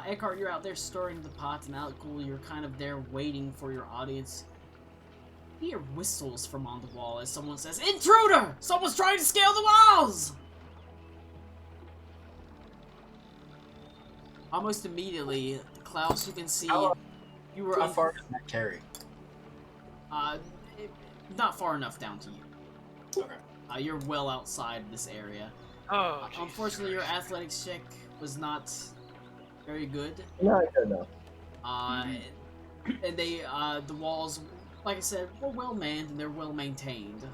Eckhart, you're out there stirring the pot, and Alec Cool, you're kind of there waiting for your audience. You hear whistles from on the wall as someone says, "Intruder! Someone's trying to scale the walls!" Almost immediately, Klaus, you can see you were How far does that carry? Not far enough down to you. Okay. You're well outside this area. Oh, Unfortunately, your athletics check was not very good. Not good enough. And they, the walls, like I said, were well manned and they're well maintained.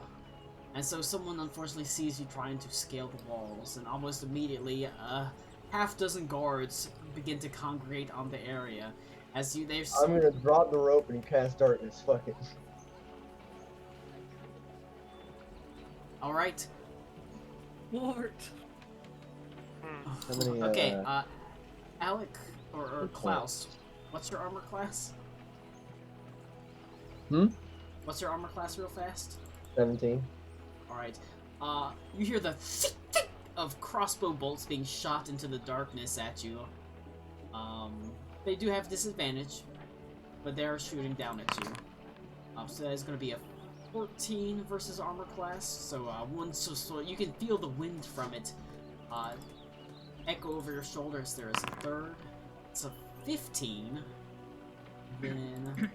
And so someone unfortunately sees you trying to scale the walls, and almost immediately, half dozen guards begin to congregate on the area. As you, I'm gonna drop the rope and cast darkness. Fuck it. Alright. Wart. How many, Okay, Alec, or Klaus, what's your armor class? What's your armor class real fast? 17. Alright. You hear the of crossbow bolts being shot into the darkness at you. They do have disadvantage, but they are shooting down at you. So that is going to be a 14 versus armor class. So so you can feel the wind from it echo over your shoulders. There is a third. It's a 15. Then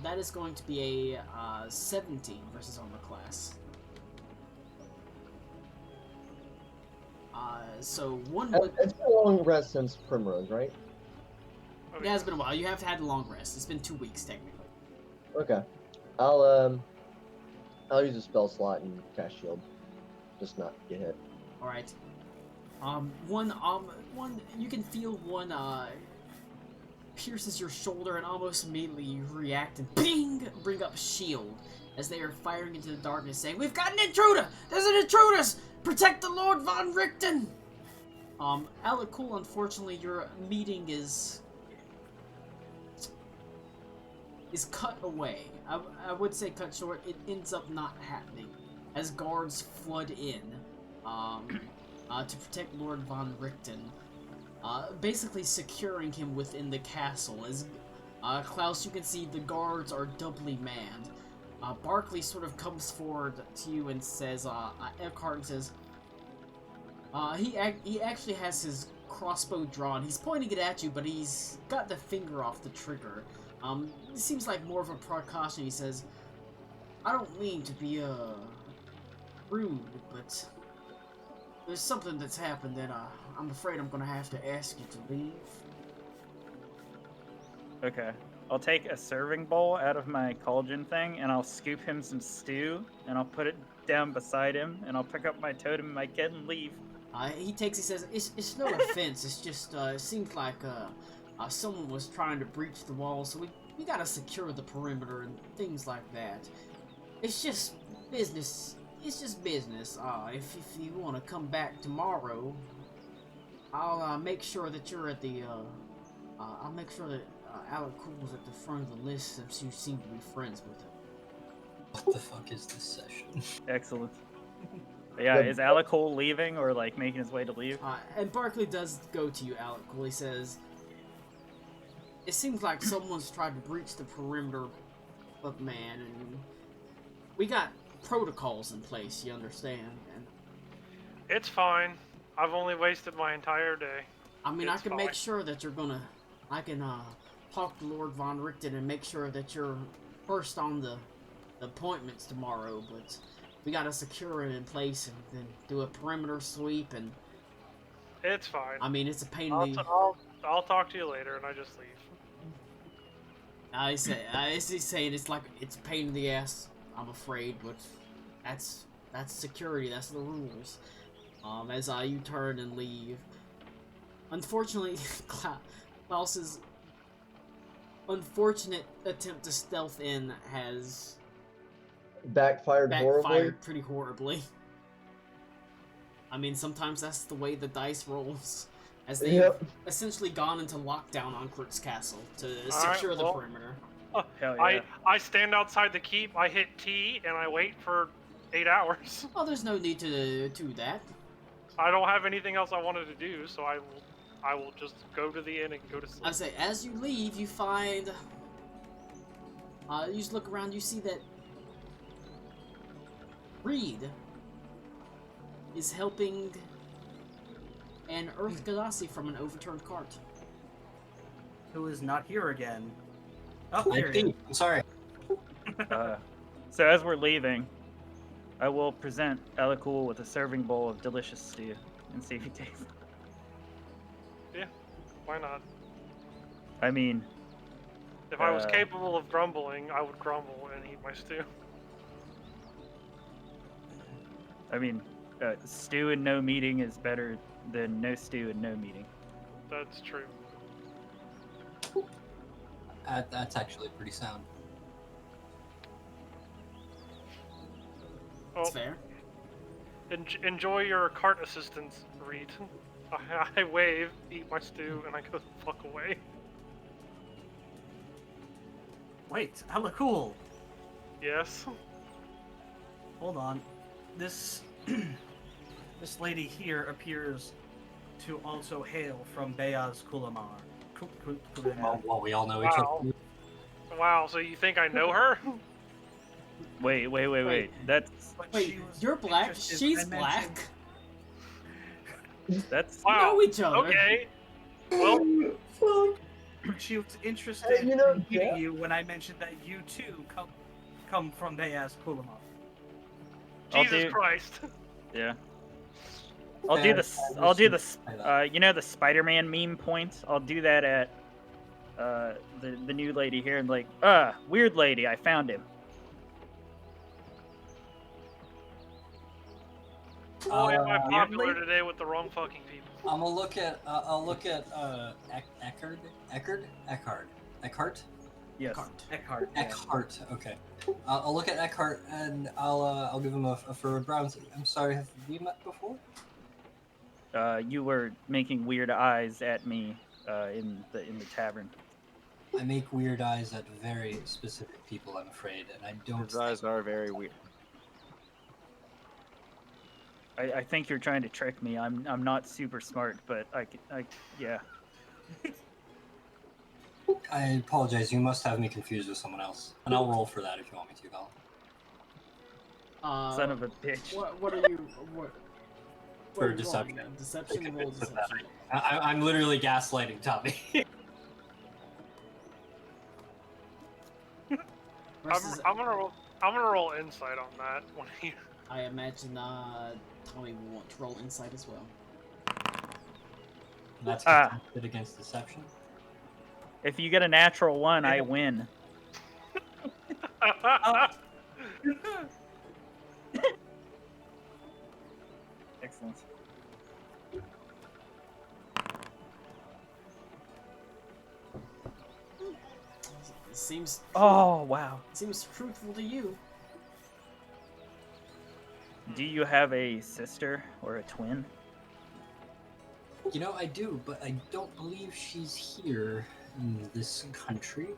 that is going to be a 17 versus armor class. So one would... It's been a long rest since Primrose, right? It has been a while. You have had a long rest. It's been 2 weeks, technically. Okay. I'll use a spell slot and cast shield. Just not get hit. Alright. One, you can feel one, pierces your shoulder, and almost immediately you react and bing! Bring up shield as they are firing into the darkness, saying, "We've got an intruder! There's an intruder! Protect the Lord von Richten!" Alec Cool, unfortunately, your meeting is is cut away. I would say cut short. It ends up not happening as guards flood in to protect Lord von Richten, basically securing him within the castle. As Klaus, you can see the guards are doubly manned. Barkley sort of comes forward to you and says, Eckhart says, he actually has his crossbow drawn. He's pointing it at you, but he's got the finger off the trigger. It seems like more of a precaution. He says, I don't mean to be, rude, but there's something that's happened that, I'm afraid I'm gonna have to ask you to leave. Okay. I'll take a serving bowl out of my cauldron thing, and I'll scoop him some stew, and I'll put it down beside him, and I'll pick up my totem and my kid and leave. He says, it's no offense, it's just, it seems like, someone was trying to breach the wall, so we gotta secure the perimeter and things like that. It's just business. It's just business. If you want to come back tomorrow, I'll make sure that you're at the, I'll make sure that Alec Cool's at the front of the list since you seem to be friends with him. What the fuck is this session? Excellent. Yeah, is Alec Cole leaving or like making his way to leave? And Barkley does go to you, Alec Cool. He says, it seems like someone's tried to breach the perimeter of man, and we got protocols in place, you understand? And It's fine. I've only wasted my entire day. I mean, I It's can make fine. sure that I can talk to Lord von Richten and make sure that you're first on the appointments tomorrow, but we gotta secure it in place and then do a perimeter sweep, and It's fine. I mean, it's a pain I'll, in t- the... I'll talk to you later, and I just leave. I say, as he's saying, it's like, it's a pain in the ass, I'm afraid, but that's security, that's the rules. As you turn and leave. Unfortunately, Klaus's unfortunate attempt to stealth in has Backfired horribly. pretty horribly. I mean, sometimes that's the way the dice rolls. As they've Yep. essentially gone into lockdown on Kurt's castle to Alright, secure the well, perimeter. Hell yeah. I stand outside the keep, I hit T, and I wait for 8 hours. Well, there's no need to do that. I don't have anything else I wanted to do, so I will just go to the inn and go to sleep. I say, as you leave, you find... you just look around, you see that Reed is helping an Earth Gadasi from an overturned cart. Who is not here again? Oh, I there he is. think. I'm sorry. So as we're leaving, I will present Alakul with a serving bowl of delicious stew and see if he takes it. Why not? I mean, If I was capable of grumbling, I would grumble and eat my stew. Stew and no meeting is better than no stew and no meeting. That's true. That's actually pretty sound. That's Oh, fair. enjoy your cart assistance, Reed. I wave, eat my stew, and I go the fuck away. Wait, hella cool. Yes. Hold on. This this lady here appears to also hail from Beyaz Kulamar. Well, we all know each Wow. other. Wow, so you think I know her? Wait. Wait. That's But Wait, she was you're black? interested- She's I mentioned- black? that's We Wow. know each other. Okay. Well, Fuck. She was interested Hey, you know, in meeting yeah. you when I mentioned that you too come from Beyaz Kulamar. Jesus Christ. yeah. I'll do the you know the Spider-Man meme point? I'll do that at the new lady here and like, weird lady, I found him. Boy, am I popular weirdly- today with the wrong fucking people. I'm gonna look at. I'll look at Eckhart. Yes. Eckhart. yeah. Eckhart. Okay. I'll look at Eckhart and I'll give him a furrowed brow and say, I'm sorry, have we met before? You were making weird eyes at me in the tavern. I make weird eyes at very specific people, I'm afraid, and I don't. His eyes are very weird. I think you're trying to trick me. I'm not super smart, but yeah. I apologize. You must have me confused with someone else, and I'll roll for that if you want me to, Colin. Son of a bitch. What are you? What? For are you deception. rolling? Deception. Roll Convinced of that. deception. I'm literally gaslighting Tommy. Versus, I'm gonna roll insight on that when he. I imagine Tommy will want to roll insight as well. That's contested against deception. If you get a natural 1, I win. Excellent. Seems. Oh, wow. Seems truthful to you. Do you have a sister or a twin? You know, I do, but I don't believe she's here in this country.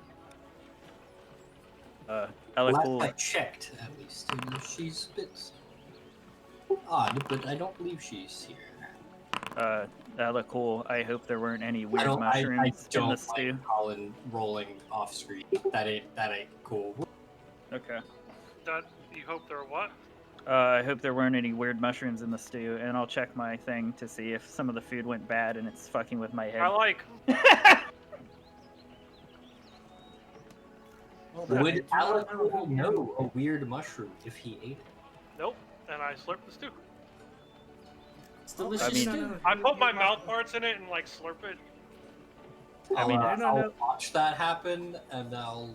Last Elicool. I checked, at least, and she's a bit odd, but I don't believe she's here. Elicool, I hope there weren't any weird I mushrooms don't in the like stew. Colin rolling off screen. That ain't cool. Okay. That you hope they're what? I hope there weren't any weird mushrooms in the stew, and I'll check my thing to see if some of the food went bad and it's fucking with my head. I like. Well, Would Alec know a weird mushroom if he ate it? Nope. And I slurp the stew. It's delicious I mean- stew. I put my mouth parts in it and like slurp it. I'll watch that happen, and I'll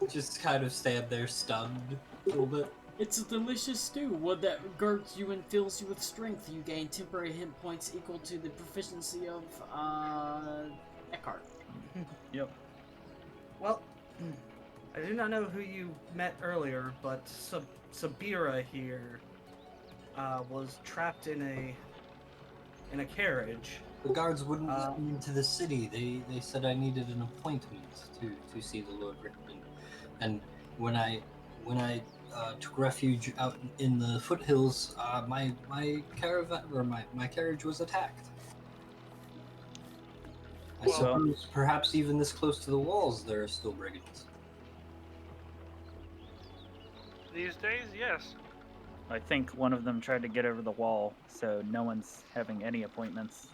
just kind of stand there stunned a little bit. It's a delicious stew. One that girds you and fills you with strength. You gain temporary hit points equal to the proficiency of Eckhart. Yep. Well, I do not know who you met earlier, but Sabira here was trapped in a carriage. The guards wouldn't let me into the city. They said I needed an appointment to see the Lord Rickman. And when I took refuge out in the foothills, my caravan or my carriage was attacked. I suppose perhaps even this close to the walls there are still brigands. These days, yes. I think one of them tried to get over the wall, so no one's having any appointments.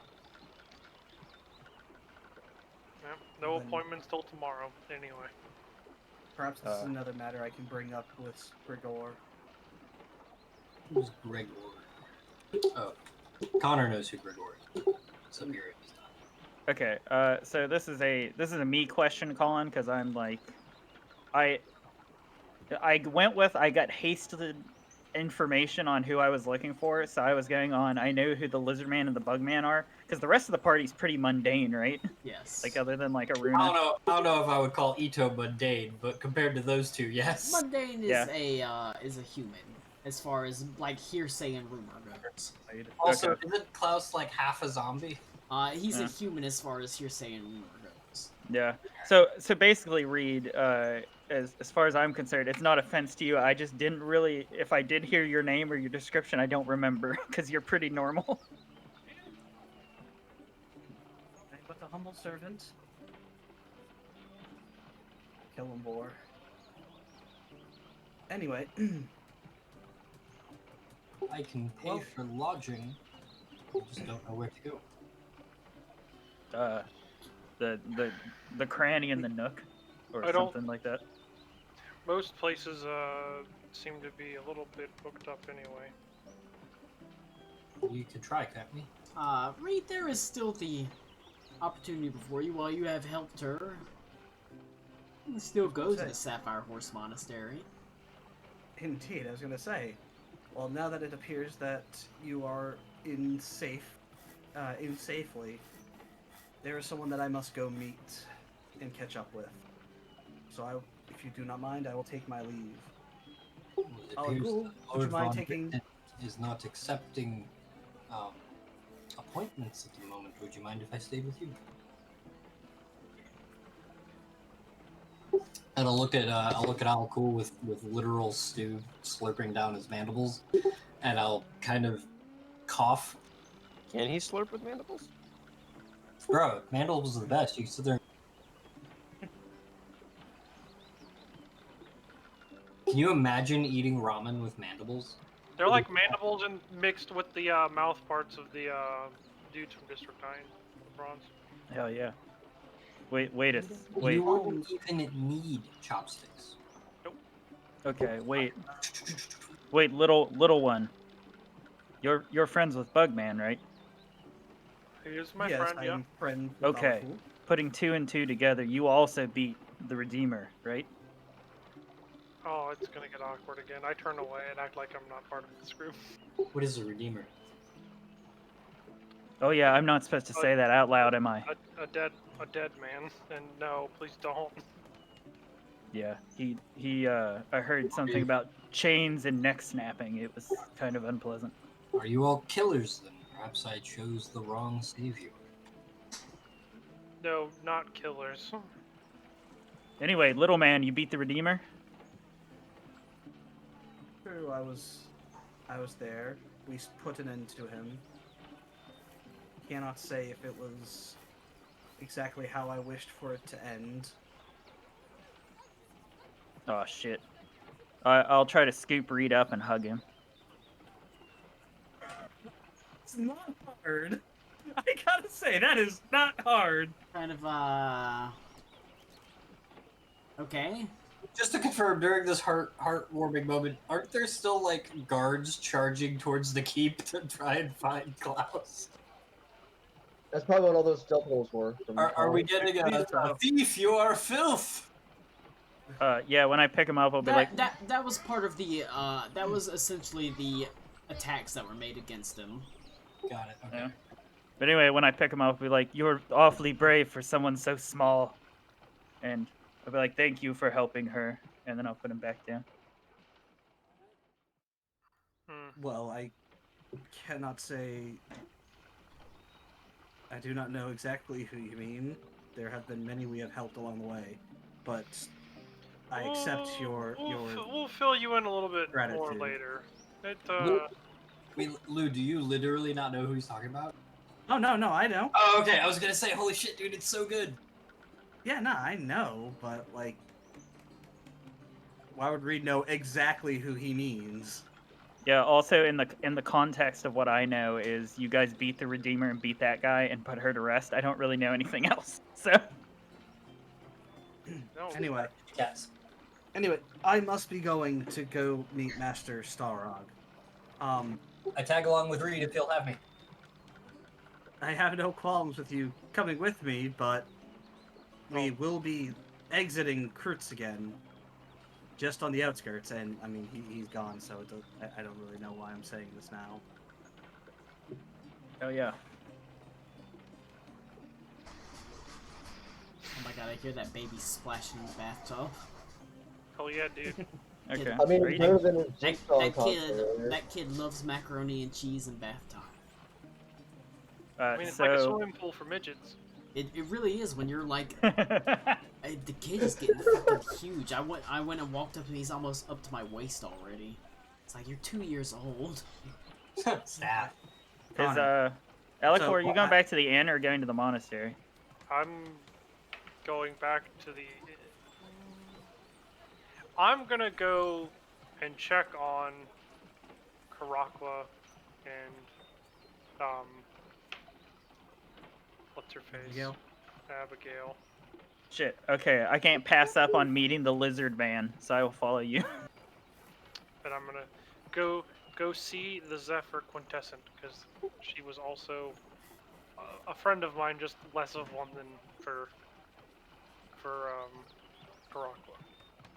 Yeah, no Then- appointments till tomorrow. Anyway. Perhaps this is another matter I can bring up with Grigor. Who's Gregor? Oh, Connor knows who Gregor is. Sabira does not. Okay, so this is a me question, Colin, because I'm like, I got hasted information on who I was looking for, so I was going on. I know who the Lizard Man and the Bug Man are, because the rest of the party's pretty mundane, right? Yes. Like other than like Aruna. I don't know if I would call Ito mundane, but compared to those two, yes. Mundane is Yeah. a human as far as like hearsay and rumor goes. Also, Okay. isn't Klaus like half a zombie? He's Yeah. a human as far as hearsay and rumor goes. Yeah. So basically, Reed, as far as I'm concerned, it's not offense to you. I just didn't really. If I did hear your name or your description, I don't remember because you're pretty normal. But a humble servant. Kill him, boar. Anyway, I can pay Well- for lodging. I just don't know where to go. The Cranny and the Nook, or I don't- something like that. Most places seem to be a little bit booked up anyway. You could try, can't we? Reed, there is still the opportunity before you. While you have helped her, you can still go to the Sapphire Horse Monastery. indeed, I was going to say. Well, now that it appears that you are in safely, there is someone that I must go meet and catch up with. So, if you do not mind, I will take my leave. It I'll appears go. that Would you Lord mind Von taking- Richten is not accepting appointments at the moment. Would you mind if I stayed with you? And I'll look at Al Cool with literal stew slurping down his mandibles, and I'll kind of cough. Can he slurp with mandibles? Bro, mandibles are the best. You can sit there. Can you imagine eating ramen with mandibles? They're like mandibles and mixed with the mouth parts of the dudes from District 9, the bronze. Hell yeah. Wait. You wouldn't even need chopsticks. Okay, wait, little one. You're friends with Bugman, right? He is my yes, friend, I yeah. am friend with Okay. Alfu. Putting 2 and 2 together, you also beat the Redeemer, right? Oh, it's gonna get awkward again. I turn away and act like I'm not part of this group. What is a redeemer? Oh yeah, I'm not supposed to say that out loud, am I? A dead man. And no, please don't. Yeah. I heard something about chains and neck snapping. It was kind of unpleasant. Are you all killers then? Perhaps I chose the wrong savior. No, not killers. Anyway, little man, you beat the Redeemer? True, I was there. We put an end to him. Cannot say if it was exactly how I wished for it to end. Oh shit. I'll try to scoop Reed up and hug him. It's not hard. I gotta say, that is not hard. Kind of, okay. Just to confirm, during this heartwarming moment, aren't there still like guards charging towards the keep to try and find Klaus? That's probably what all those stealth rolls were. Are we getting a thief? You are filth. Yeah, when I pick him up, I'll be like, That was part of the, that was essentially the attacks that were made against him. Got it. Okay. Yeah. But anyway, when I pick him up, I'll be like, you're awfully brave for someone so small. And I'll be like, thank you for helping her. And then I'll put him back down. Well, I cannot say. I do not know exactly who you mean. There have been many we have helped along the way, but I accept your We'll fill you in a little bit more gratitude. later. It, Wait, Lou, do you literally not know who he's talking about? Oh no, I know. Oh, okay. I was gonna say, holy shit, dude, it's so good. Yeah, no, I know, but like, why would Reed know exactly who he means? Yeah, also in the context of what I know is you guys beat the Redeemer and beat that guy and put her to rest. I don't really know anything else. So no. Anyway, Yes. I must be going to go meet Master Starog. I tag along with Reed if he'll have me. I have no qualms with you coming with me, but we will be exiting Kurtz again, just on the outskirts, and I mean, he's gone, so I don't really know why I'm saying this now. oh yeah. Oh my god, I hear that baby splashing in the bathtub. Oh yeah, dude. Okay. I mean, Reed? it's better than his That, jigsaw that concert kid, earlier. that kid loves macaroni and cheese and bath time. I mean, it's like a swimming pool for midgets. It really is when you're like, the kid is getting fucking huge. I went and walked up and he's almost up to my waist already. It's like, you're 2 years old. Staff. Is Alec, are you going back to the inn or going to the monastery? I'm going back to the. I'm gonna go and check on Karakwa and what's her face? Abigail. Shit. Okay, I can't pass up on meeting the lizard man, so I will follow you. And I'm gonna go see the Zephyr Quintessent because she was also a friend of mine, just less of one than for Karakwa.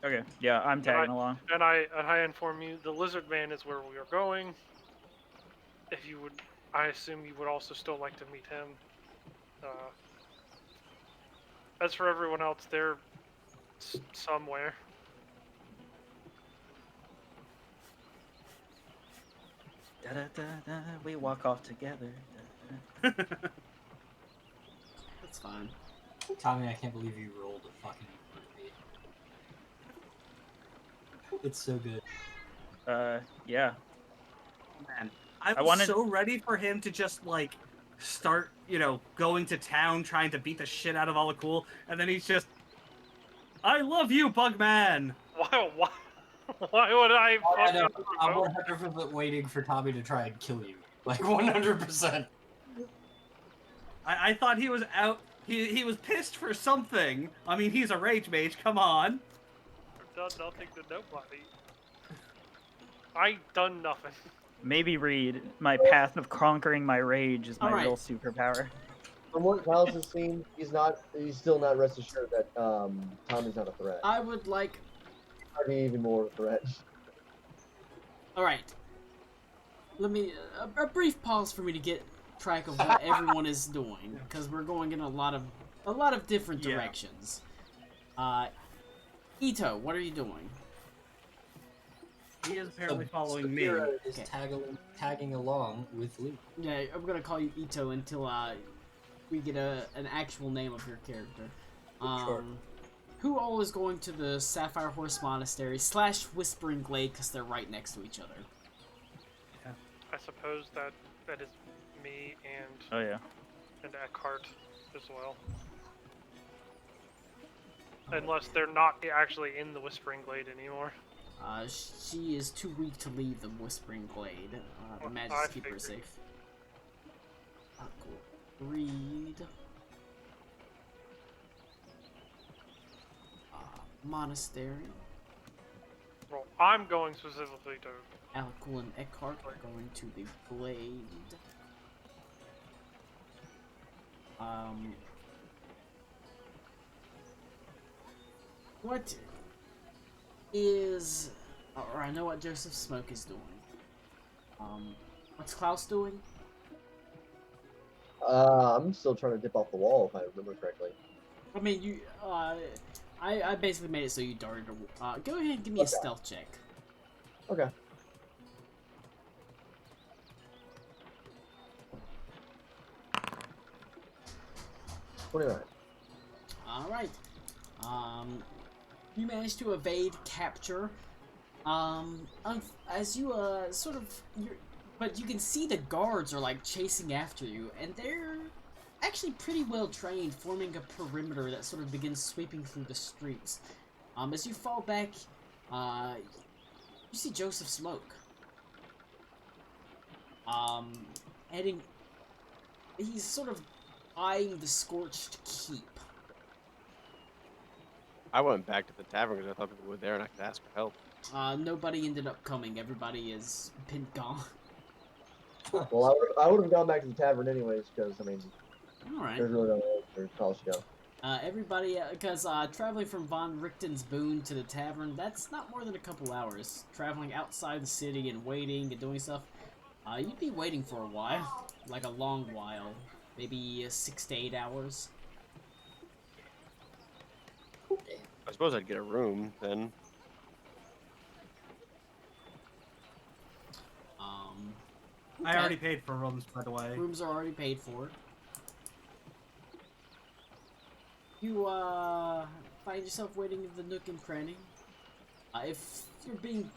Okay. Yeah, I'm tagging along. And I inform you, the Lizard Man is where we are going. If you would, I assume you would also still like to meet him. As for everyone else, they're somewhere. Da, da, da, da, we walk off together. That's fine. Tommy, I can't believe you rolled a fucking 8. It's so good. Yeah. Man, I I was wanted- so ready for him to just like start, going to town trying to beat the shit out of all the cool, and then he's just, I love you, Bugman. Why would I I know. fucking I'm promote? 100% waiting for Tommy to try and kill you. Like 100%. I thought he was out. He was pissed for something. I mean, he's a rage mage. Come on. I've done nothing to nobody. I done nothing. Maybe Reed, my path of conquering my rage is my Alright. real superpower. From what Klaus has seen, he's still not rest assured that Tommy's not a threat. I would like. Might be even more of a threat. All right. Let me a brief pause for me to get track of what everyone is doing, because we're going in a lot of different Yeah. directions. Ito, what are you doing? He is apparently following me. Sapira is Okay. tagging along with Luke. Yeah, I'm gonna call you Ito until we get an actual name of your character. Sure. Who all is going to the Sapphire Horse Monastery / Whispering Glade, because they're right next to each other? I suppose that is me and Oh yeah. Eckhart as well. Unless they're not actually in the Whispering Glade anymore. She is too weak to leave the Whispering Glade. The I magics keep her figured. safe. Cool. Read. Monastery. Well, I'm going specifically to. Alcool and Eckhart are going to the Glade. What is... Or I know what Joseph Smoke is doing. What's Klaus doing? I'm still trying to dip off the wall, if I remember correctly. I mean, you, I basically made it so you darted. Go ahead and give me a Okay. stealth check. Okay. Alright. You managed to evade capture. As you, but you can see the guards are, like, chasing after you, and they're actually pretty well trained, forming a perimeter that sort of begins sweeping through the streets. As you fall back, you see Joseph Smoke. Heading... He's sort of eyeing the scorched keep. I went back to the tavern because I thought people were there and I could ask for help. Nobody ended up coming. Everybody is been gone. Well, I would have gone back to the tavern anyways, because, I mean, Alright. there's really no way for college to go. Everybody, because traveling from Von Richten's Boon to the tavern, that's not more than a couple hours. Traveling outside the city and waiting and doing stuff, you'd be waiting for a while. Like a long while. Maybe 6 to 8 hours. I suppose I'd get a room then. I already paid for rooms, by the way. Rooms are already paid for. You, find yourself waiting in the Nook and Cranny. If you're being,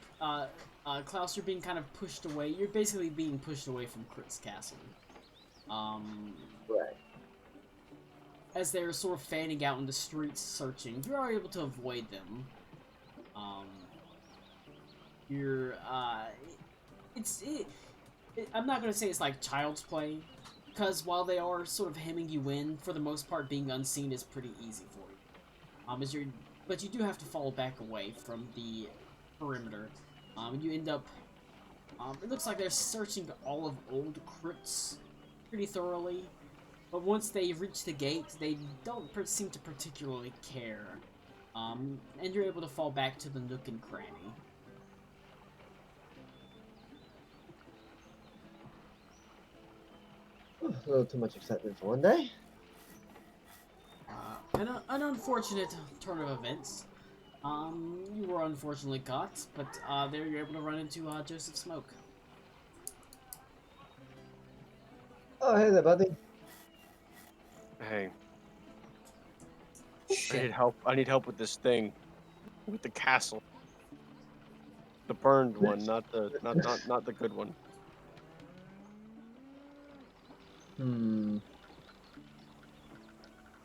Klaus, you're being kind of pushed away. You're basically being pushed away from Crit's castle. Right. As they're sort of fanning out in the streets searching, you are able to avoid them. I'm not gonna say it's like child's play, because while they are sort of hemming you in, for the most part, being unseen is pretty easy for you. But you do have to fall back away from the perimeter. You end up, it looks like they're searching all of Old Crypts pretty thoroughly. But once they reach the gate, they don't seem to particularly care. And you're able to fall back to the Nook and Cranny. A little too much excitement for one day. An unfortunate turn of events. You were unfortunately caught, but there you're able to run into Joseph Smoke. Oh, hey there, buddy. Hey, I Shit. need help. I need help with this thing, with the castle. The burned one, not the good one.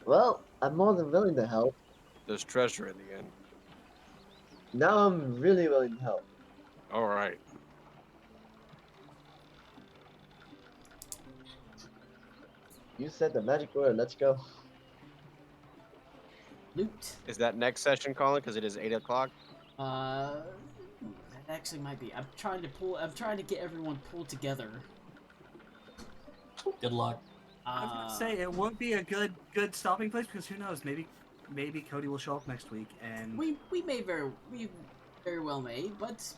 Well, I'm more than willing to help. There's treasure in the end. Now I'm really willing to help. All right. You said the magic word. Let's go. Loot. Is that next session, Colin? Because it is 8 o'clock. That actually might be. I'm trying to get everyone pulled together. Good luck. I was gonna say it won't be a good stopping place because who knows? Maybe Cody will show up next week and we very well may, but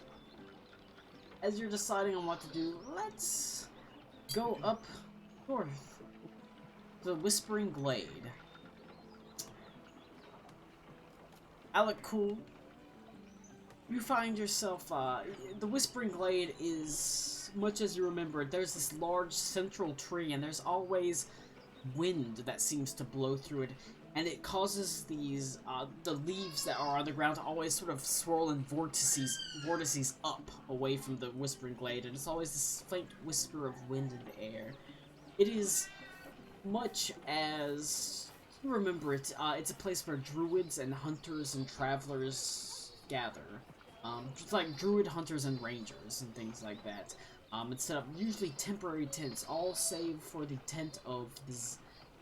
as you're deciding on what to do, let's go up north. The Whispering Glade. Alec Cool, you find yourself, the Whispering Glade is, much as you remember it, there's this large central tree, and there's always wind that seems to blow through it, and it causes these, the leaves that are on the ground to always sort of swirl in vortices up away from the Whispering Glade, and it's always this faint whisper of wind in the air. It is much as you remember it, it's a place where druids and hunters and travelers gather. Just like druid hunters and rangers and things like that. It's set up usually temporary tents, all save for the tent of the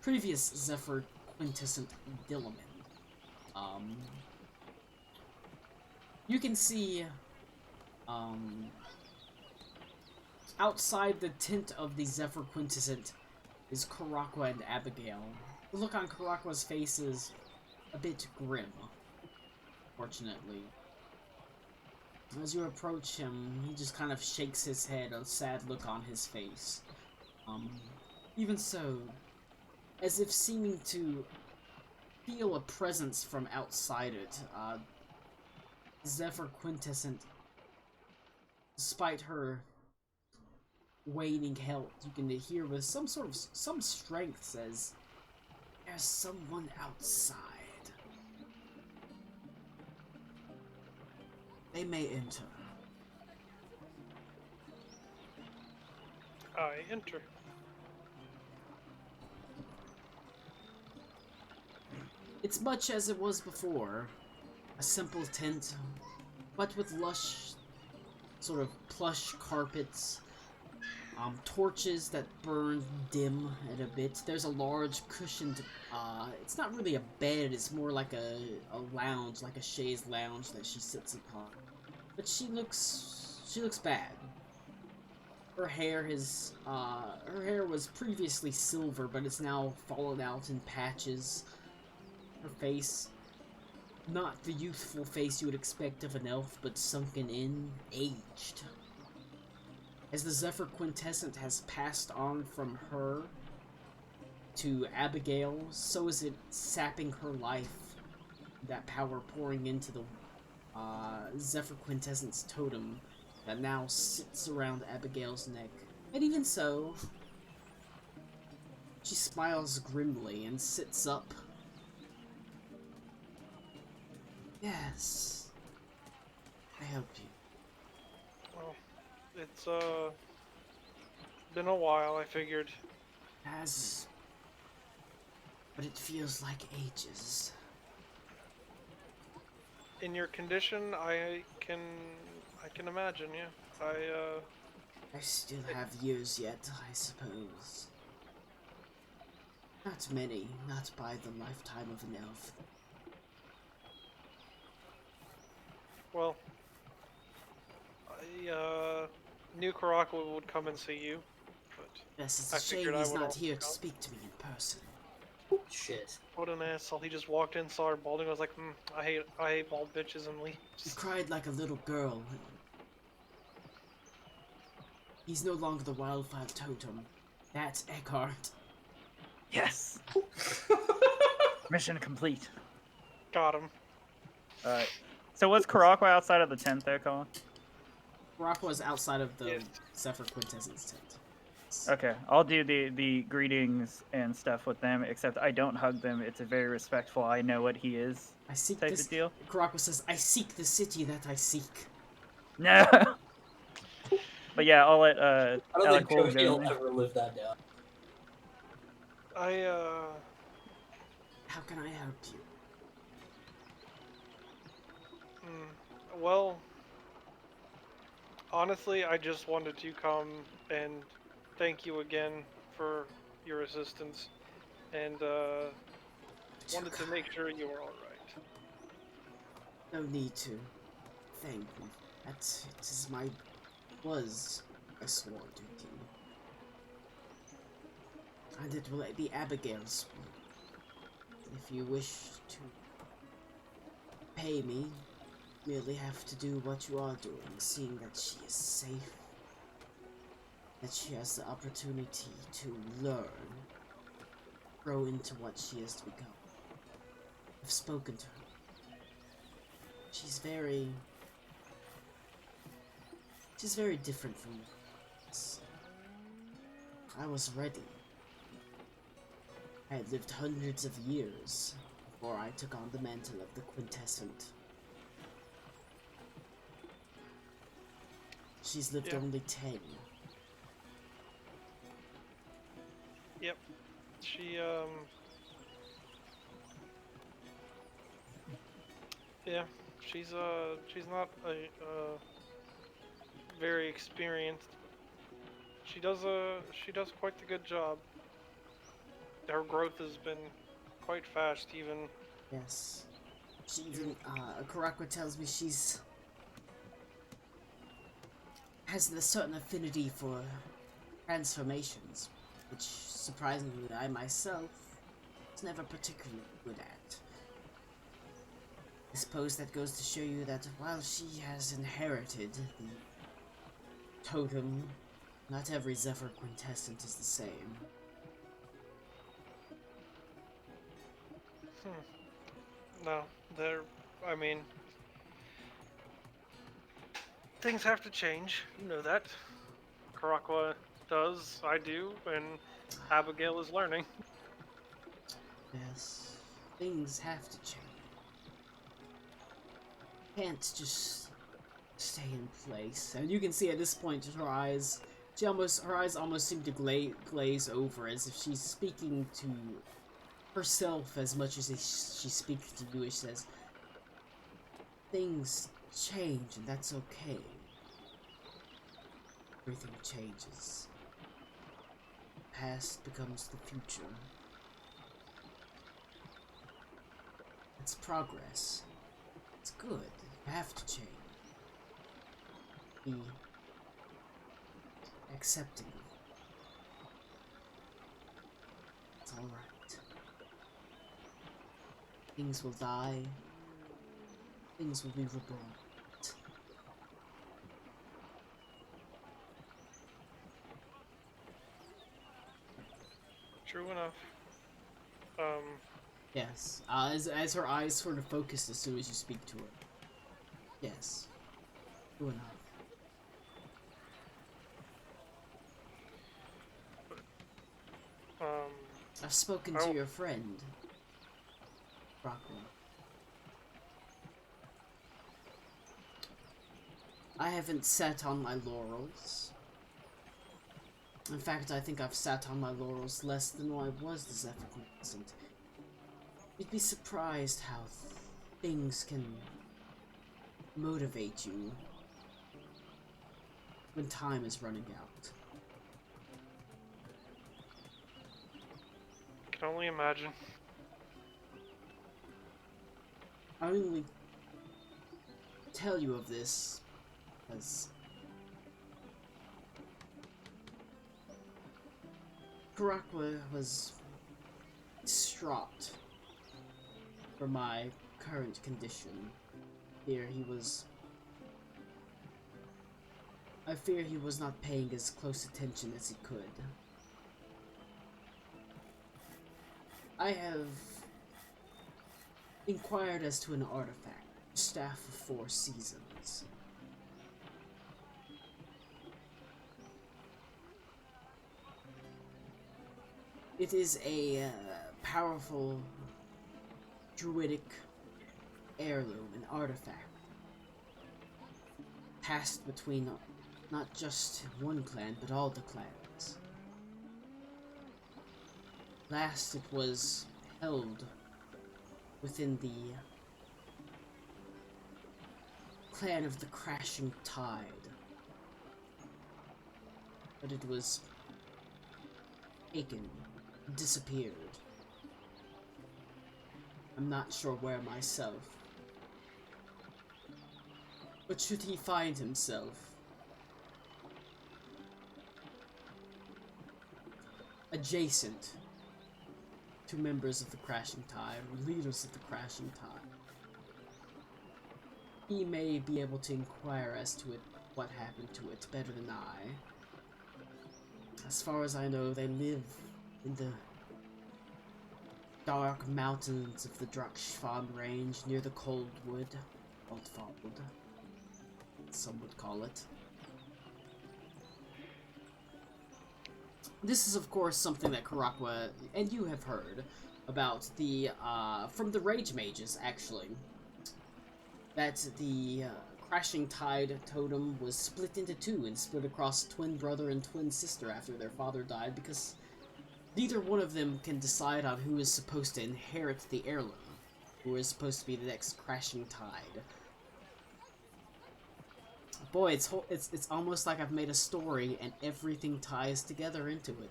previous Zephyr Quintessent Dillaman. You can see outside the tent of the Zephyr Quintessent is Karakwa and Abigail. The look on Karakwa's face is a bit grim, fortunately. As you approach him, he just kind of shakes his head, a sad look on his face. Even so, as if seeming to feel a presence from outside it, Zephyr Quintessent, despite her waning health, you can hear with some strength says, "There's someone outside. They may enter." I enter. It's much as it was before. A simple tent, but with lush, sort of plush carpets, torches that burn dim at a bit. There's a large cushioned, it's not really a bed, it's more like a lounge, like a chaise lounge that she sits upon. But she looks bad. Her hair was previously silver, but it's now fallen out in patches. Her face, not the youthful face you would expect of an elf, but sunken in, aged. As the Zephyr Quintessent has passed on from her to Abigail, so is it sapping her life, that power pouring into the Zephyr Quintessent's totem that now sits around Abigail's neck. And even so, she smiles grimly and sits up. "Yes, I help you." Well, it's been a while. I figured. But it feels like ages. In your condition, I can imagine. Yeah, I still have years yet, I suppose. Not many, not by the lifetime of an elf. Well, I knew Karakwa would come and see you, but Yes, it's I a shame figured I he's would not also here to come. speak to me in person. Shit. What an asshole! He just walked in, saw her balding. I was like, I hate bald bitches, and He leaves. cried like a little girl. He's no longer the wildfire totem. That's Eckhart. Yes. Mission complete. Got him. So was Karakwa outside of the tent there, Colin? Rock was outside of the Yes. Zephyr Quintessence tent. Okay, I'll do the greetings and stuff with them, except I don't hug them. It's a very respectful, I know what he is I seek type this. of deal. Karakwa says, "I seek the city that I seek." No. But yeah, I'll let I don't Alec think will Cody go will next. ever live that down. How can I help you? Well, honestly, I just wanted to come and thank you again for your assistance, and wanted to make sure you were all right. No need to. Thank you. Was a sworn duty. And it will be Abigail's one. If you wish to pay me, you merely have to do what you are doing, seeing that she is safe, that she has the opportunity to learn, grow into what she is to become. I've spoken to her. She's very different from us. I was ready. I had lived hundreds of years before I took on the mantle of the quintessent. She's lived only 10. Yep. She yeah, she's not a very experienced. She does quite the good job. Her growth has been quite fast, even. Yes. She even, Karakwa tells me has a certain affinity for transformations, which, surprisingly, I myself was never particularly good at. I suppose that goes to show you that while she has inherited the totem, not every Zephyr quintessent is the same. No, I mean, things have to change. You know that. Karakwa does, I do, and Abigail is learning. Yes, things have to change. Can't just stay in place. And you can see at this point, her eyes almost seem to glaze over, as if she's speaking to herself as much as she speaks to you. She says, things change, and that's okay. Everything changes. The past becomes the future. It's progress. It's good. You have to change. Be accepting of it. It's alright. Things will die. Things will be reborn. True enough. Yes. As her eyes sort of focus as soon as you speak to her. Yes. True enough. I've spoken to your friend, Rockwell. I haven't sat on my laurels. In fact, I think I've sat on my laurels less than I was the Zephyr Quintessent. You'd be surprised how things can motivate you when time is running out. Can only imagine. I only tell you of this because Karakwa was distraught for my current condition. I fear he was not paying as close attention as he could. I have inquired as to an artifact, Staff of 4 Seasons. It is a powerful druidic heirloom, an artifact. passed between not just one clan, but all the clans. Last it was held within the clan of the Crashing Tide. But it was taken, disappeared. I'm not sure where myself. But should he find himself adjacent to members of the Crashing Tide, or leaders of the Crashing Tide, he may be able to inquire as to it, what happened to it better than I. As far as I know, they live in the dark mountains of the Drakshvan range near the Coldwood, Oldfald, some would call it. This is, of course, something that Karakwa and you have heard about the, from the Rage Mages, actually. That the Crashing Tide totem was split into two and split across twin brother and twin sister after their father died because neither one of them can decide on who is supposed to inherit the heirloom, who is supposed to be the next Crashing Tide. Boy, it's almost like I've made a story and everything ties together into it.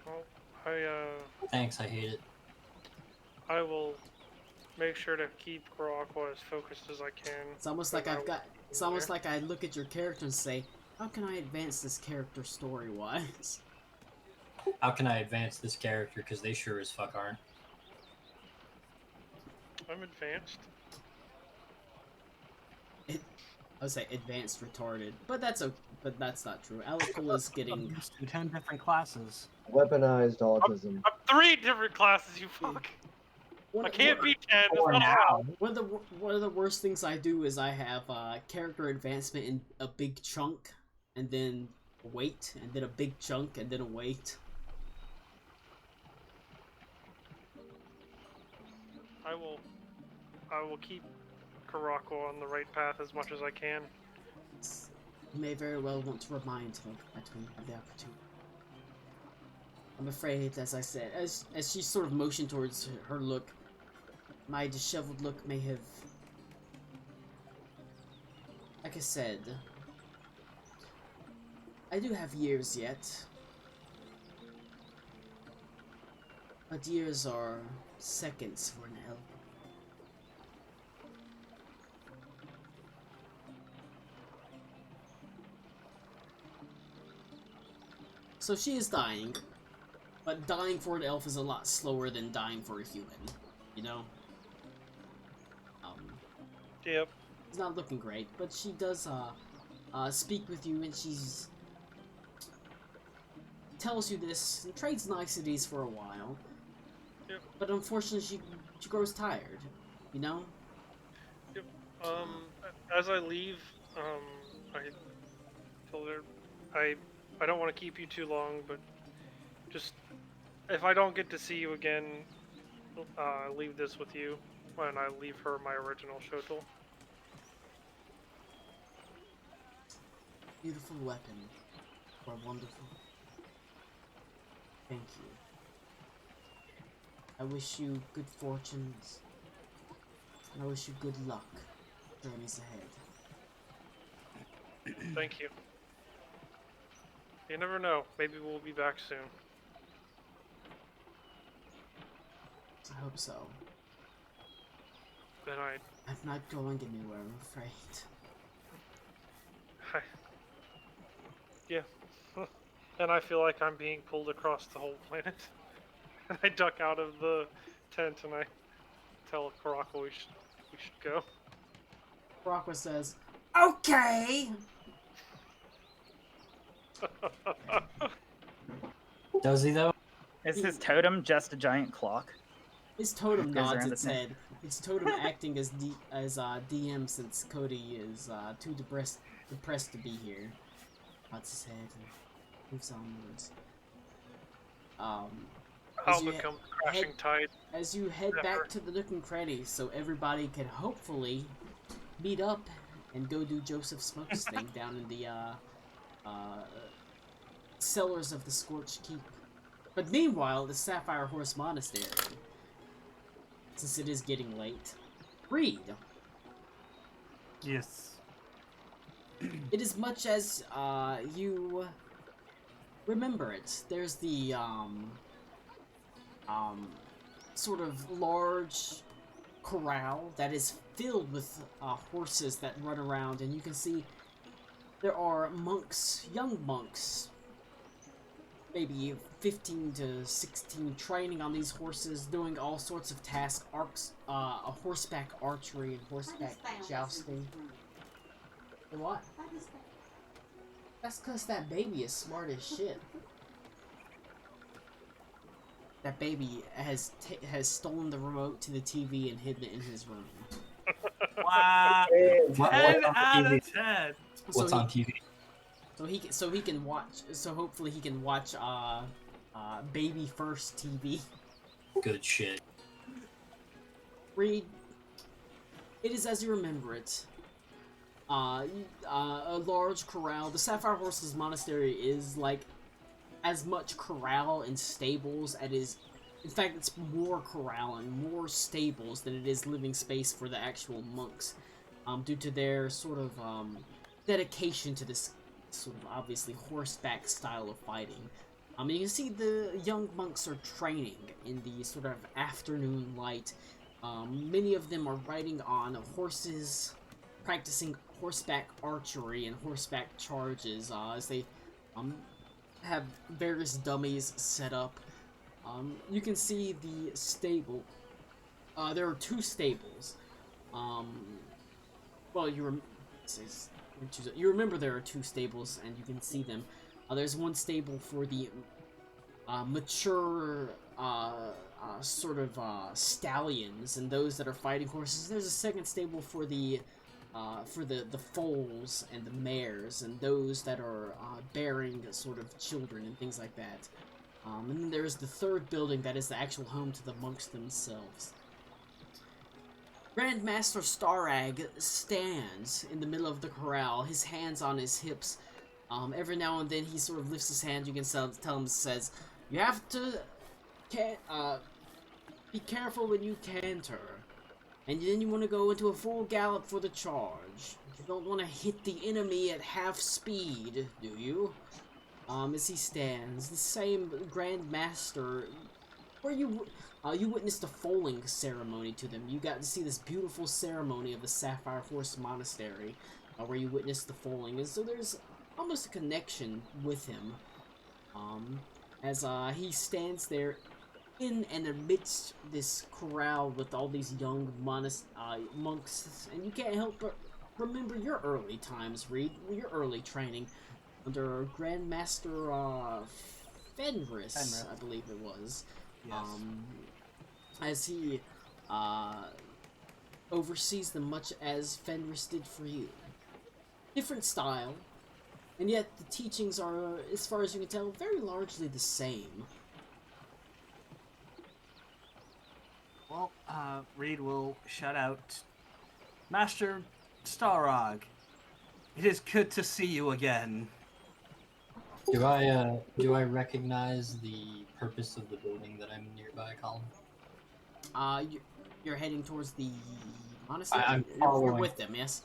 Well, Thanks, I hate it. I will make sure to keep Karakwa as focused as I can. It's almost like it's almost like I look at your character and say, how can I advance this character story-wise? How can I advance this character? Because they sure as fuck aren't. I'm advanced. I would say advanced retarded, but that's not true. Alakul is getting Used to 10 different classes. Weaponized autism. I'm 3 different classes, you fuck! I can't be 10, it's not allowed. One of the worst things I do is I have character advancement in a big chunk, and then weight, and then a big chunk, and then a weight. I will keep Karakwa on the right path as much as I can. You may very well want to remind him when you have the opportunity. I'm afraid, as I said, as she sort of motioned towards her look, my disheveled look may have, like I said, I do have years yet, but years are seconds for an elf. So she is dying, but dying for an elf is a lot slower than dying for a human, you know? Yep. It's not looking great, but she does, speak with you, and she's tells you this, and trades niceties for a while. Yep. But unfortunately, she grows tired, you know? Yep. As I leave, I told her, I don't want to keep you too long, but just, if I don't get to see you again, leave this with you, when I leave her my original shotel. Beautiful weapon. Or wonderful. Thank you. I wish you good fortunes. And I wish you good luck. Journeys ahead. Thank you. You never know. Maybe we'll be back soon. I hope so. Then I'm not going anywhere, I'm afraid. Yeah. And I feel like I'm being pulled across the whole planet. I duck out of the tent and I tell Karakwa we should go. Karakwa says, okay! Does he though? Is his totem just a giant clock? His totem Goes nods around its the neck. head. His totem acting as DM since Cody is too depressed to be here. Nods his head and moves onwards. I'll become the Crashing Tide. As you head Never. back to the Nook and Cranny, so everybody can hopefully meet up and go do Joseph Smoke's thing down in the uh, cellars of the Scorched Keep. But meanwhile, the Sapphire Horse Monastery, since it is getting late, read. Yes. It is much as you remember it. There's the sort of large corral that is filled with horses that run around, and you can see there are monks, young monks, maybe 15 to 16, training on these horses, doing all sorts of tasks, horseback archery and horseback jousting. And what? That's because that baby is smart as shit. That baby has stolen the remote to the TV and hidden it in his room. Wow. What- 10 what's on out TV? of 10. What's on TV? So he can watch. So hopefully he can watch Baby First TV. Good shit. Read. It is as you remember it. A large corral. The Sapphire Horses Monastery is like as much corral and stables as it is. In fact, it's more corral and more stables than it is living space for the actual monks, due to their sort of dedication to this sort of obviously horseback style of fighting. You can see the young monks are training in the sort of afternoon light. Many of them are riding on horses, practicing horseback archery and horseback charges as they have various dummies set up. You can see the stable. There are two stables. Well, you remember there are two stables, and you can see them. There's one stable for the mature sort of stallions and those that are fighting horses. There's a second stable for the foals and the mares and those that are bearing sort of children and things like that. And then there's the third building that is the actual home to the monks themselves. Grandmaster Starag stands in the middle of the corral, his hands on his hips. Every now and then he sort of lifts his hand. You can tell him, says, "You have to be careful when you canter. And then you want to go into a full gallop for the charge. You don't want to hit the enemy at half speed, do you?" As he stands, the same Grand Master, where you witnessed a foaling ceremony to them. You got to see this beautiful ceremony of the Sapphire Horse Monastery, where you witnessed the foaling, and so there's almost a connection with him, as he stands there in and amidst this corral with all these young monks, and you can't help but remember your early times, Reed, your early training under Grandmaster Fenris, I believe it was. Yes. As he oversees them much as Fenris did for you. Different style, and yet the teachings are, as far as you can tell, very largely the same. Well, Reed will shout out, "Master Starog, it is good to see you again." Do I recognize the purpose of the building that I'm nearby, Colin? You're heading towards the monastery. I'm You're following. with them, yes.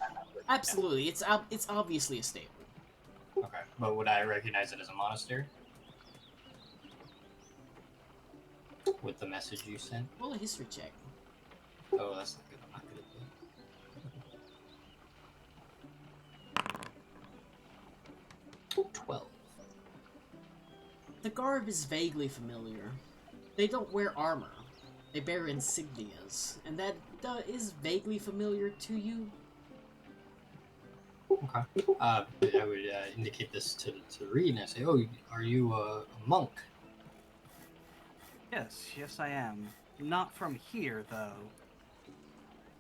Absolutely, it's obviously a stable. Okay, but would I recognize it as a monastery? With the message you sent? Roll a history check. Oh, that's not good. I'm not good at that. 12. The garb is vaguely familiar. They don't wear armor. They bear insignias, and that is vaguely familiar to you. Okay. I would indicate this to Reed, and I say, "Oh, are you a monk?" Yes, I am. Not from here, though.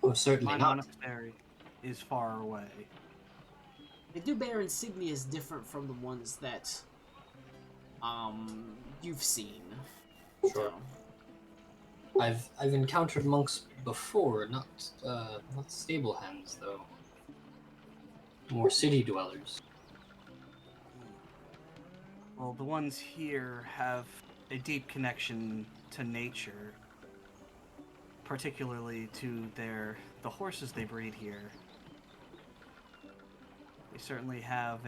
Oh, certainly My not. monastery is far away. They do bear insignias different from the ones that you've seen. Sure. So, I've encountered monks before, not stable hands though. more city dwellers? Well, the ones here have a deep connection to nature, particularly to the horses they breed here. They certainly have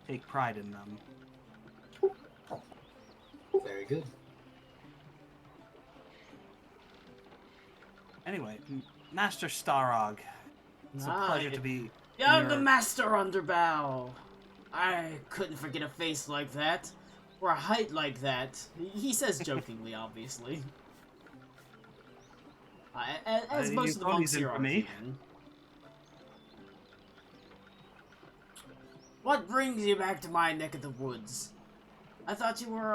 take pride in them. Very good. Anyway, Master Starog, it's a pleasure to be. I'm the Master Underbow. I couldn't forget a face like that, or a height like that. He says jokingly, obviously. As most of the monks here are human. What brings you back to my neck of the woods? I thought you were,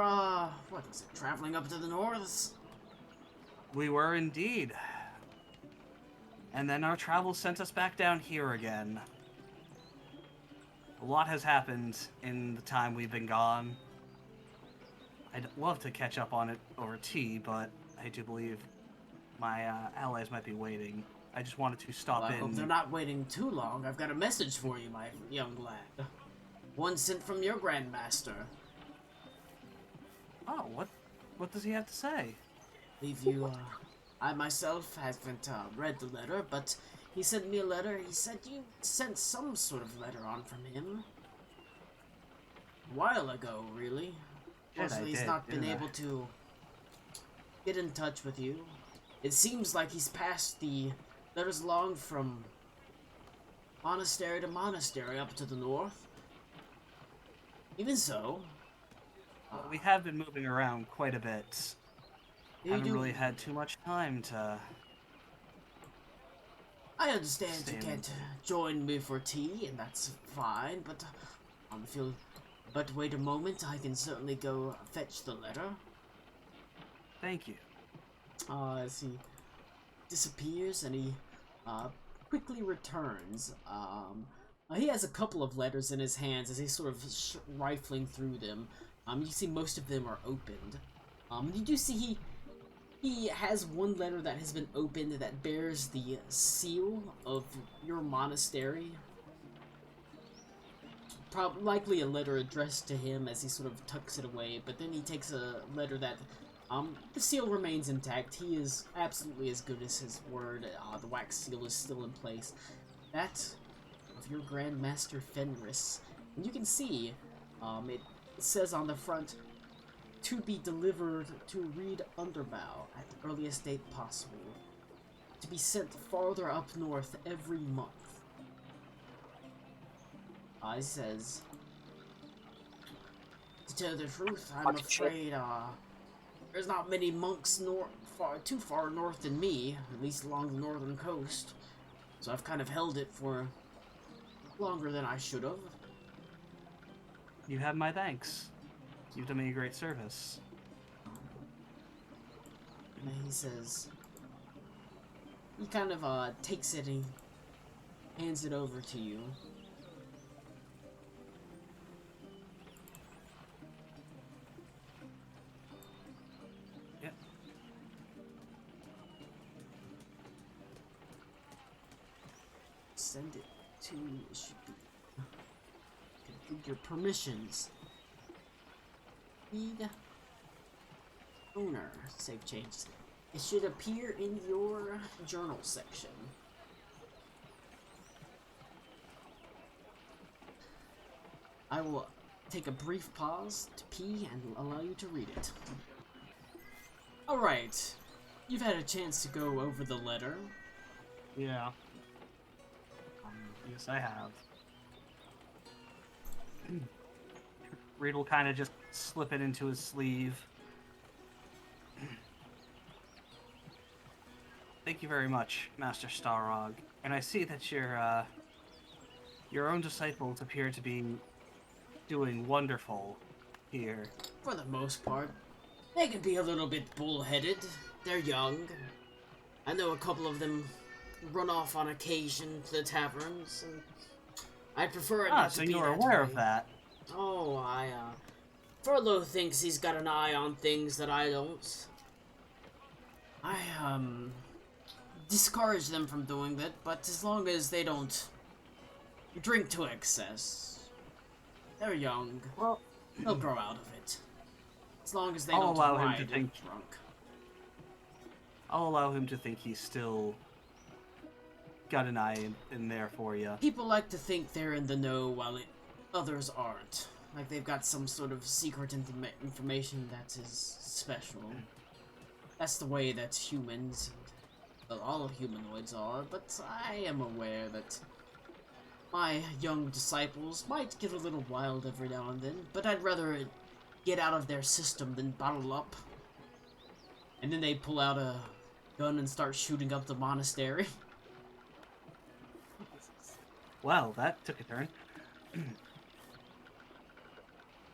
what was it, traveling up to the north? We were indeed. And then our travels sent us back down here again. A lot has happened in the time we've been gone. I'd love to catch up on it over tea, but I do believe my allies might be waiting. I just wanted to stop in. I hope they're not waiting too long. I've got a message for you, my young lad. One sent from your Grandmaster. Oh, what does he have to say? I myself haven't read the letter, but he sent me a letter. He said you sent some sort of letter on from him. A while ago, really. Fortunately, he's not been able to get in touch with you. It seems like he's passed the letters along from monastery to monastery up to the north. Even so... Well, we have been moving around quite a bit. Haven't really had too much time to... I understand you can't join me for tea, and that's fine, but if you'll but wait a moment, I can certainly go fetch the letter. Thank you. As he disappears and he quickly returns, he has a couple of letters in his hands as he's sort of rifling through them. You see most of them are opened. You do see he has one letter that has been opened that bears the seal of your monastery. Likely a letter addressed to him as he sort of tucks it away, but then he takes a letter that, the seal remains intact. He is absolutely as good as his word. The wax seal is still in place. That of your Grandmaster Fenris. And you can see, it says on the front, to be delivered to Reed Underbow at the earliest date possible. To be sent farther up north every month. It says, to tell the truth, I'm afraid, there's not many monks too far north than me, at least along the northern coast. So I've kind of held it for longer than I should have. You have my thanks. You've done me a great service. And he says, he kind of takes it and hands it over to you. Yep. Send it to, it should be, complete your permissions. Read owner, save changes. It should appear in your journal section. I will take a brief pause to pee and allow you to read it. Alright, you've had a chance to go over the letter. Yeah. Yes, I have. Reed will kind of just slip it into his sleeve. Thank you very much, Master Starog. And I see that your own disciples appear to be doing wonderful here. For the most part. They can be a little bit bullheaded. They're young. I know a couple of them run off on occasion to the taverns, and I prefer it not to be that way. So you're aware of that? Oh, Furlough thinks he's got an eye on things that I don't. discourage them from doing that, but as long as they don't drink to excess, they're young. Well, They'll grow out of it. As long as they I'll don't allow him ride to think- drunk. I'll allow him to think he's still got an eye in there for you. People like to think they're in the know while others aren't. Like they've got some sort of secret information that is special. That's the way that humans, well, all humanoids are, but I am aware that my young disciples might get a little wild every now and then, but I'd rather get out of their system than bottle up. And then they pull out a gun and start shooting up the monastery. Well, that took a turn.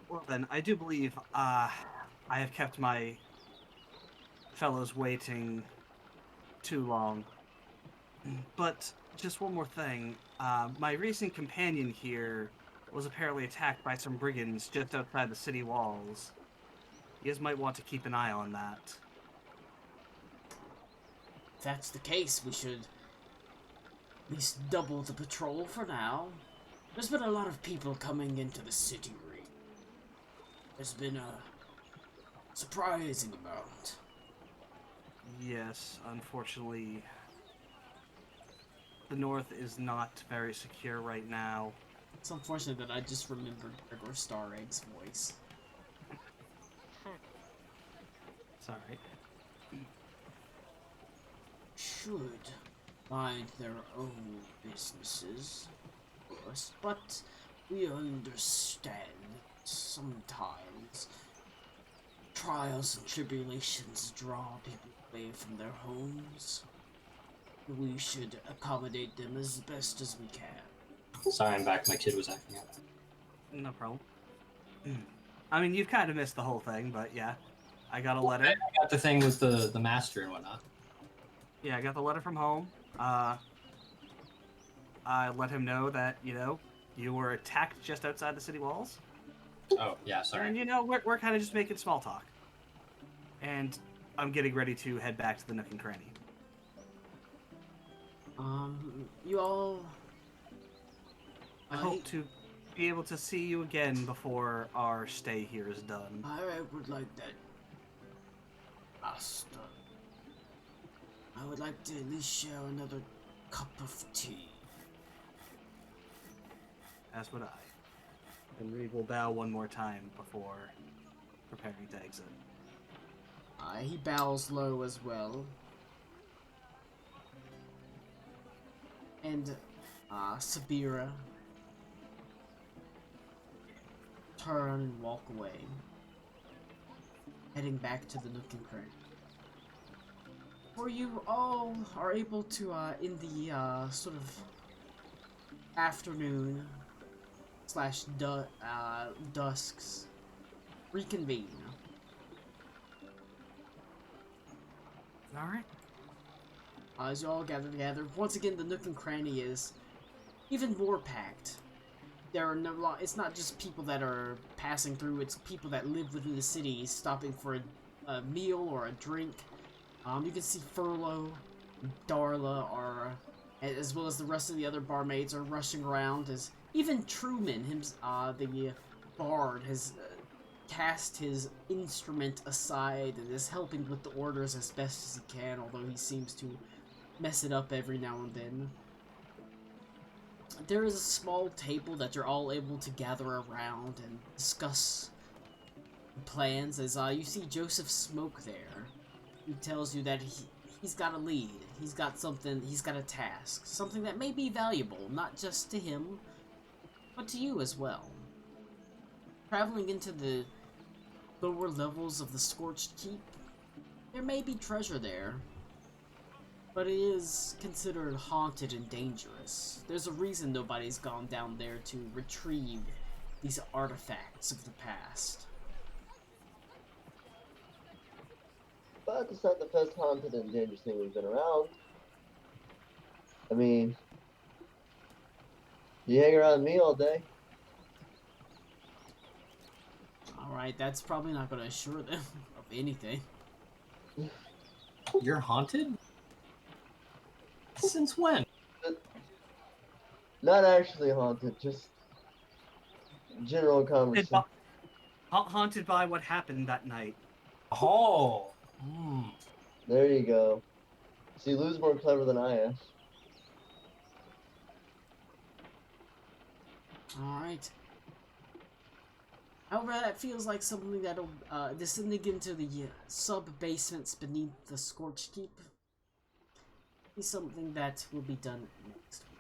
Well then, I do believe I have kept my fellows waiting too long. But just one more thing. My recent companion here was apparently attacked by some brigands just outside the city walls. You guys might want to keep an eye on that. If that's the case, we should at least double the patrol for now. There's been a lot of people coming into the city ring. There's been a surprising amount. Yes, unfortunately, the north is not very secure right now. It's unfortunate that I just remembered Gregor Staregg's voice. Sorry. Should mind their own businesses, of course, but we understand sometimes trials and tribulations draw people away from their homes. We should accommodate them as best as we can. Sorry, I'm back. My kid was acting up. No problem. I mean, you've kind of missed the whole thing, but yeah. I got a letter. I got the thing with the master and whatnot. Yeah, I got the letter from home. I let him know that, you were attacked just outside the city walls. Oh, yeah, sorry. And, we're kind of just making small talk. And I'm getting ready to head back to the Nook and Cranny. You all... I hope to be able to see you again before our stay here is done. I would like that, Master. I would like to at least share another cup of tea. As would I. And we will bow one more time before preparing to exit. He bows low as well. And, Sabira turn and walk away, heading back to the Nook and Cranny. For you all are able to, in the, sort of afternoon slash dusks, reconvene. Alright. As you all gather together, once again the Nook and Cranny is even more packed. There are no, it's not just people that are passing through, it's people that live within the city stopping for a meal or a drink. You can see Furlough, Darla are, as well as the rest of the other barmaids are rushing around, as even Truman, the bard, has cast his instrument aside and is helping with the orders as best as he can, although he seems to mess it up every now and then. There is a small table that you're all able to gather around and discuss plans, as you see Joseph Smoke there. He tells you that he's got a lead, he's got something, he's got a task, something that may be valuable, not just to him, but to you as well. Traveling into the lower levels of the Scorched Keep, there may be treasure there, but it is considered haunted and dangerous. There's a reason nobody's gone down there to retrieve these artifacts of the past. But it's not the first haunted and dangerous thing we've been around. I mean, you hang around me all day. Alright, that's probably not going to assure them of anything. You're haunted? Since when? Not actually haunted, just general conversation. Haunted by what happened that night. Oh. There you go. See, Lou's more clever than I am. Alright. However, that feels like something that'll descending into the sub-basements beneath the Scorch Keep is something that will be done next week.